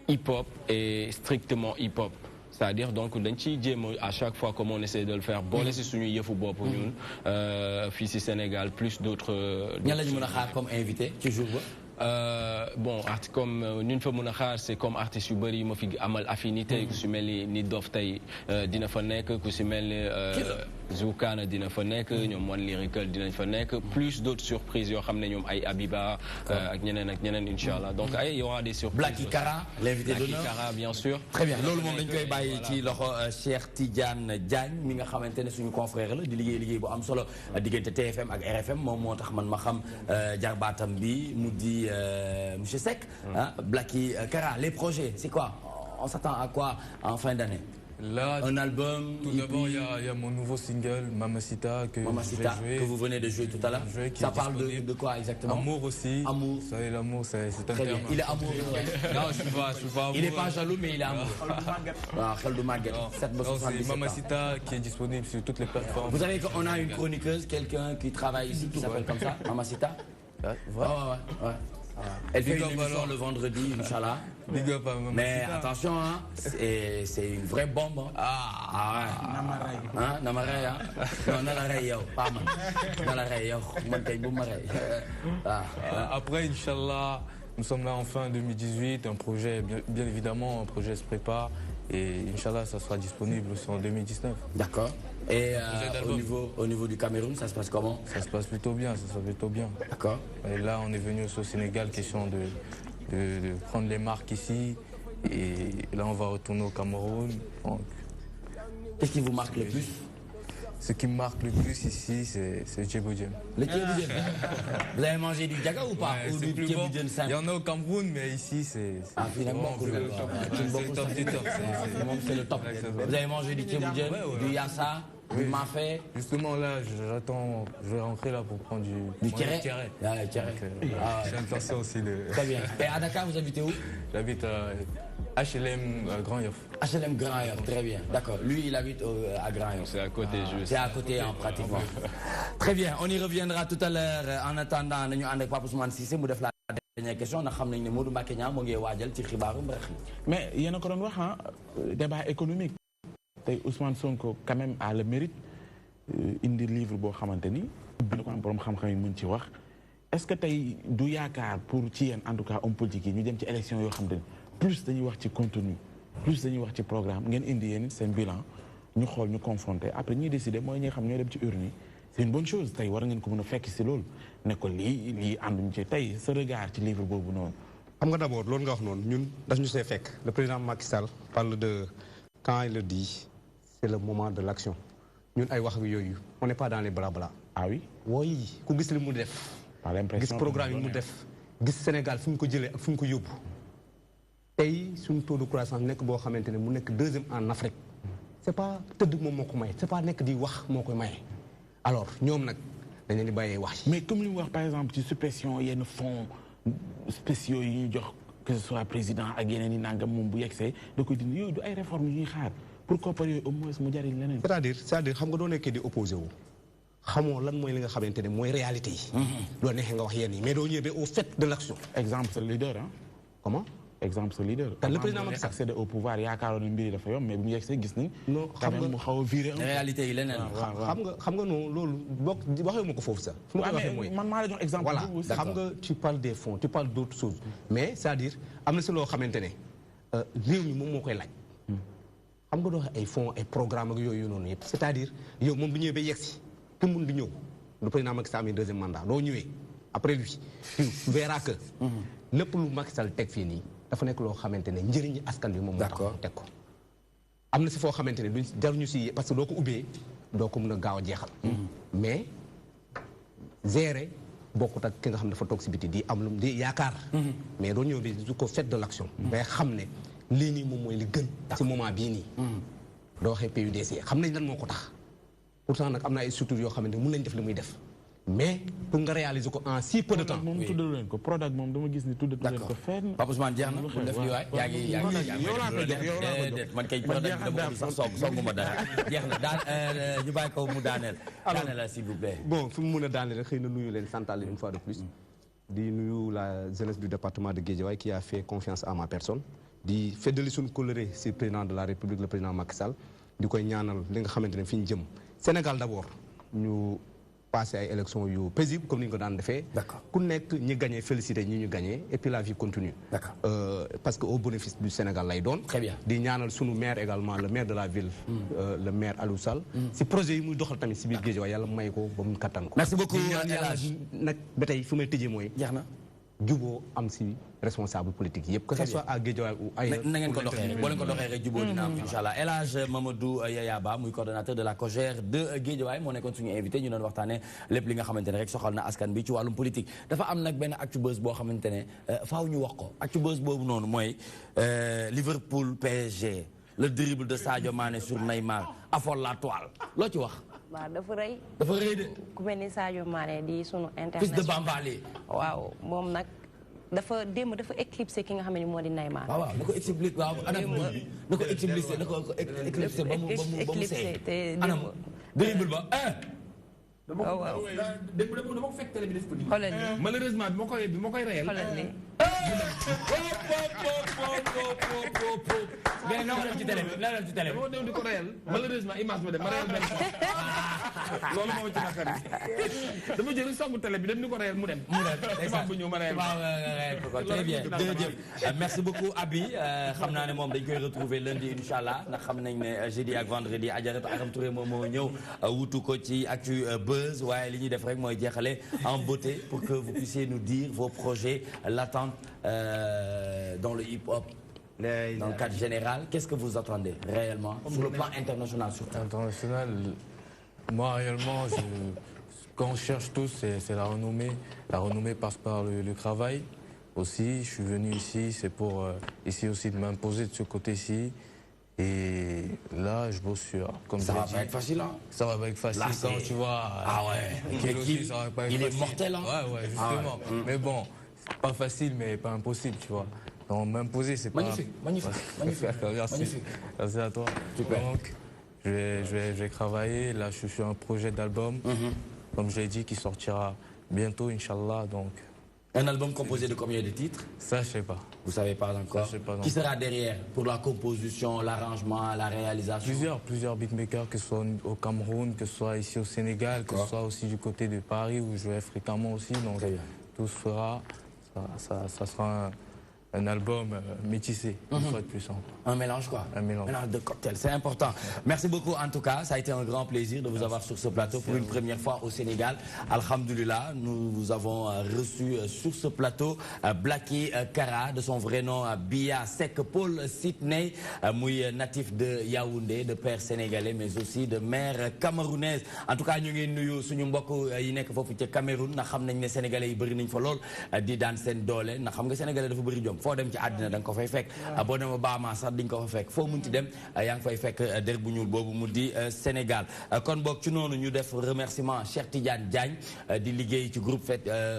hip-hop et strictement hip-hop. C'est-à-dire donc dañ ciy jéem à chaque fois comme on essaie de le faire boole si suñu yëfu bopp ñun fii si Sénégal plus d'autres. ñan la ñu mën a xaar comme invité ci jour ba. Bon comme ñun fa mën a xaar c'est comme artistes yu bëri ma fi amal affinité ku si mel ni Dof tey dina fa nekk ku si mel ni Zoukana dina fa nekk ñoom One Lyrical dinañ fa nekk plus d'autres surprises yoo xam ne ñoom ay Abiba ak ñeneen inchallah donc ay y aura des surprises. Blacky Kara l'invité d'honneur. Blacky Kara bien sûr. Très bien loolu moom dañ koy bàyyi ci loxo Cheikh Tidiane Diagne mi nga xamante ne suñu confrère la di liggéey bu am solo diggante TFM ak RFM moom moo tax man ma xam jarbaatam bi mu di Monsieur Seck. Blacky Kara les projets c'est quoi? On s'attend à quoi en fin d'année? Là, un album. Tout d'abord, il y a mon nouveau single, Mamacita, que vous venez de jouer tout à l'heure. Ça parle de quoi exactement? Amour aussi. Amour. Vous savez, l'amour, c'est un Très terme. bien. Il est amoureux. Non, je suis pas amoureux. Il n'est pas jaloux, mais il est amoureux. C'est Mamacita qui est disponible sur toutes les plateformes. Vous savez qu'on a une chroniqueuse, quelqu'un qui travaille ici, qui s'appelle comme ça, Mamacita. Ouais. Elle fait une émission le vendredi, Inch'Allah. Mais attention, hein, c'est une vraie bombe. Namarey, hein. Non, Nalarey, pas mal. Nalarey, Après, Inch'Allah, nous sommes là en fin 2018. Un projet, bien évidemment, un projet se prépare. Et Inch'Allah, ça sera disponible aussi en 2019. D'accord. Et au niveau du Cameroun, ça se passe comment? Ça se passe plutôt bien, D'accord. Et là, on est venu au Sénégal, question de prendre les marques ici. Et là, on va retourner au Cameroun. Qu'est-ce qui vous marque le plus? Ce qui me marque le plus ici, c'est Djeboujen. Le Djeboujen. Vous avez mangé du Djaga ou pas? Ou du Djeboujen simple? Il y en a au Cameroun, mais ici, c'est... finalement, c'est le top du top. C'est le top. Vous avez mangé du Djeboujen, du Yassa, du Mafé? Justement, là, j'attends, je vais rentrer là pour prendre du Kéré. J'ai l'intention aussi de... Très bien. Et à Dakar, vous habitez où? J'habite à HLM Grand Yoff. HLM Grand Yoff, très bien. D'accord. Lui, il habite à Grand Yoff. C'est à côté, juste. C'est à côté, pratiquement. Très bien. On y reviendra tout à l'heure. En attendant, nous avons Pape Ousmane Cissé. Nous la dernière question. Nous savons que Modou Mbacké Niang ngi waajal ci xibaaru mbir mi. Mais il y a encore un débat économique. Ousmane Sonko quand même a le mérite indi livre boo xamante ni bi ko am borom xam-xam yi mën ci wax est-ce que tey du yaakaar pour ci yéen en tout cas homme politique yi ñu dem ci élection yoo xamante ni plus dañuy wax ci contenu plus dañuy wax ci programme ngeen indi yéen seen bilan ñu xool ñu confronter après ñuy décider mooy ñi nga xam ñooy dem ci urne yi c'est une bonne chose tey war ngeen ko mën a fekk si loolu ne ko lii ànduñ ci tey sa regard ci livre boobu noonu. xam nga d'abord loolu nga wax noonu ñun daf ñu see fekk le président Macky Sall parle de quand il le dit c'est le moment de l'action ñun ay wax yooyu on n'est pas dans les blabla. Ah oui. Oui ku gis li mu def. gis programme yi mu def. gis Sénégal fu ñu ko jëlee ak fu ñu ko yóbbu. tey suñu taux de croissance nekk boo xamante ne mu nekk deuxième en Afrique. c'est pas tëdd moom moo ko may c'est pas nekk di wax moo koy maye. alors ñoom nag dañu leen di bàyyee wax. mais comme li mu wax par exemple ci suppression yenn fonds spéciaux yi ñu jox que ce soit président ak yeneen yi nangam moom bu yegsee da koy dindi yooyu du ay réformes yu ñuy xaar. pourquoi par yooyu au moins mu jariñ leneen. c'est-à-dire xam nga doo nekkee di opposé wu xamoo lan mooy li nga xamante ne mooy réalité yi. doo neexee nga wax yenn yi mais doo ñëwee au fait de l'action. exemple c'est le leader ah. comment. exemple c'est le leader. kan le président Macky Sall accéder au pouvoir yaakaaroon ne mbir yi dafa yomb mais bu mu yegsee gis nañ. non xam nga mu xaw a viré. réalité yi leneen. xam nga non loolu bokk waxee ma ko foofu sax. fu ma ko waxee mooy man maa la jox exemple. voilà xam nga tu parles des fonds tu parles d'autres choses. mais c'est-à-dire am na si loo xamante ne réew mi moom moo koy laaj. xam nga doo wax ay fonds ay programme ak yooyu noonu yëpp c'est-à-dire yow moom bu ñëwee ba yegsi tout le monde di ñëw le président Macky Sall am deuxième mandat doo ñëwee après lui tu verras que lépp lu Macky Sall teg fii nii dafa nekk loo xamante ne njëriñu askan bi moom moo tax mu teg ko am na si foo xamante ne duñ jaruñu si parce que doo ko ubbee doo ko mën a gaaw a jeexal mais gérer bokkut ak ki nga xam ne dafa toog si biti di am lu di yaakaar mais doo ñëw di ko fait de l'action ngay xam ne lii nii moom mooy li gën ci moment bii nii doo waxee PUDC xam nañ lan moo ko tax pourtant nag am na ay structures yoo xamante ne mun nañ def li muy def mais pour nga réaliser ko en si peu de temps. moom tuddal leen ko Prodac moom dama gis ni tuddal leen ko fenn. Papa Ousmane jeex na bu def li waay yaa ngi man kay Prodac dama ko sax songuma dara jeex na daan ñu bàyyi ko mu daaneel. daaneel s'il vous plaît. Bon fi mu mën a daaneel rek xëy na nuyu leen santal une fois de plus. di nuyu la jeunesse du département de Guédiawaye qui a fait confiance à ma personne. di feddali suñu coloré si président de la République le président Macky Sall di koy ñaanal li nga xamante ne fi ñu jëm Sénégal d'abord ñu passé ay élections yu paisible comme ni ñu ko daan defee. ku nekk ñi gagné félicité ñi ñu gagné et puis la vie continue. Parce que au bénéfice du Sénégal lay doon. Très bien di ñaanal sunu maire également le maire de la ville. le maire Aliou Sall. si projet yi muy doxal tamit si biir Guédiawaye yàlla may ko ba mu kattan ko. merci beaucoup El Hadj nag ba tey fu may tëjee mooy. jeex na juboo am si responsable politique yëpp. que ce soit à Guédiawaye ou ailleurs. na ngeen ko doxee rek boo leen ko doxee rek juboo dina am incha allah El Hadj Mamadou Yaya Ba muy coordonnateur de la COJER de Guédiawaye moo nekkoon suñu invité ñu doon waxtaanee lépp li nga xamante ne rek soxal na askan bi ci wàllum politique. dafa am nag benn actubuzz boo xamante ne faaw ñu wax ko actubuzz boobu noonu mooy Liverpool PSG le dribble de Sadio Mané sur Neymar affole la toile loo ci wax. waaw dafa rëy. dafa rëy de. ku mel ni Sadio Mané di sunu international. fils de Bambali. waaw moom nag dafa démb dafa éclipsé ki nga xam ne moo di Neymar. waaw na ko éclipsé waaw anam na ko éclipsé ba mu seey. te anam dribble ba waaw dama ko fekk télé bi def ko nii. xoolal nii malheureusement bi ma koy reyal. xoolal nii. mais na ko def ci télé bi na ko def ci télé bi. dama dem di ko reyal malheureusement image ma dem ma reyal benn loolu moo ci naqari dama jël songu télé bi dem di ko reyal mu dem. image bu ñëw ma reyal. très bien jërëjëf merci beaucoup Abi xam naa ne moom dañ koy retrouver lundi incha allah ndax xam nañ ne jeudi ak vendredi Adjaratou Aram Touré moom moo ñëw wutu ko ci actu buzz waaye li ñuy def rek mooy jeexale en beauté pour que vous puissiez nous dire vos projets l'attente dans le hip-hop. Dans le cadre général, qu'est-ce que vous attendez réellement sur le plan international surtout? International, moi réellement, quand on cherche tous, c'est la renommée. La renommée passe par le travail. Aussi, je suis venu ici, c'est pour essayer aussi de m'imposer de ce côté-ci. Et là, je bosse sur. Comme ça va pas être facile, hein? Ça va pas être facile là, quand tu vois. Ah ouais. Il est mortel, hein? Ouais, justement. Ah ouais. Mais bon, c'est pas facile, mais pas impossible, tu vois. Donc m'imposer, c'est pas... Magnifique. Merci. Magnifique. Merci à toi. Super. Donc, je vais travailler. Là, je suis sur un projet d'album, comme je l'ai dit, qui sortira bientôt, Inch'Allah. Donc... Un album composé de combien de titres? Ça, je sais pas. Vous savez pas encore? Ça, je sais pas. Qui sera derrière pour la composition, l'arrangement, la réalisation? Plusieurs beatmakers, que ce soit au Cameroun, que ce soit ici au Sénégal, que ce soit aussi du côté de Paris, où je vais fréquemment aussi. Donc, tout se fera. Ça sera un album métissé, une fois de plus. Un mélange quoi? Un mélange. Un mélange de cocktails, c'est important. Merci beaucoup en tout cas, ça a été un grand plaisir de vous avoir sur ce plateau pour une première fois au Sénégal. Alhamdulillah, nous vous avons reçu sur ce plateau Blacky Kara, de son vrai nom Biya Seck Paul Sydney, muy natif de Yaoundé, de père sénégalais mais aussi de mère camerounaise. En tout cas, ñu ngi nuyu suñu mbokk yi nekk foofu ci Cameroun ndax xam nañ ne sénégalais yi bëri nañ fa lool di daan seen doole ndax xam nga sénégalais dafa bëri jom. foo dem ci àddina da nga ko fay fekk boo demee Bahamas sax di nga ko fa fekk foo munti dem yaa ngi fay fekk der bu ñuul boobu mu di Sénégal kon boog ci noonu ñu def remerciement Cheikh Tidiane Diagne di liggéey ci groupe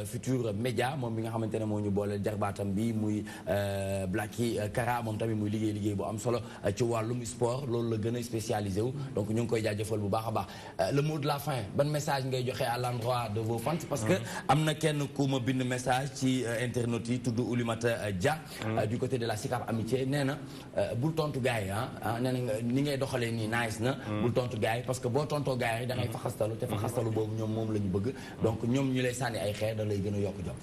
Futur Média moom bi nga xamante ne moo ñu boole jarbaatam bi muy Blacky Kara moom tamit muy liggéey bu am solo ci wàllum sport loolu la gën a spécialisé wu donc ñu ngi koy jaajëfal bu baax a baax le mot de la fin ban message ngay joxe à l'endroit de vos fans parce que am na kenn ku ma bind message ci internautes yi tudd Oulimata Dia du côté de la Sicap Amitié nee na bul tontu gars yi nee na ni ngay doxalee nii nice na bul tontu gars yi parce que boo tontoo gars yi da ngay faxastalu te faxastalu boobu ñoom moom la ñu bëgg donc ñoom ñu lay sànni ay xeer da lay gën a yokk jom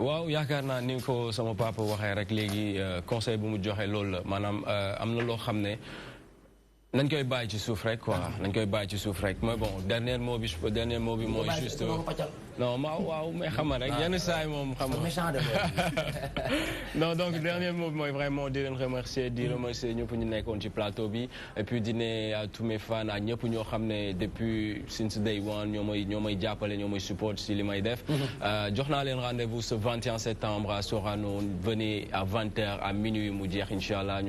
waaw yaakaar naa ni ko sama papa waxee rek léegi conseil bu mu joxe loolu la maanaam am na loo xam ne nañ koy bàyyi ci suuf rek quoi nañ koy bàyyi ci suuf rek mais bon dernier mot bi mooy juste non waaw mais xam nga rek yenn saa yi moom xam nga non donc dernier mot bi mooy vraiment di leen remercier ñëpp ñu nekkoon ci plateau bi et puis di ne à tous mes fans à ñëpp ñoo xam ne depuis since day one ñoo may jàppale ñoo may support si li may def jox naa leen rendez-vous ce 21 septembre à Sorano venez à 20h à minuit mu jeex incha allah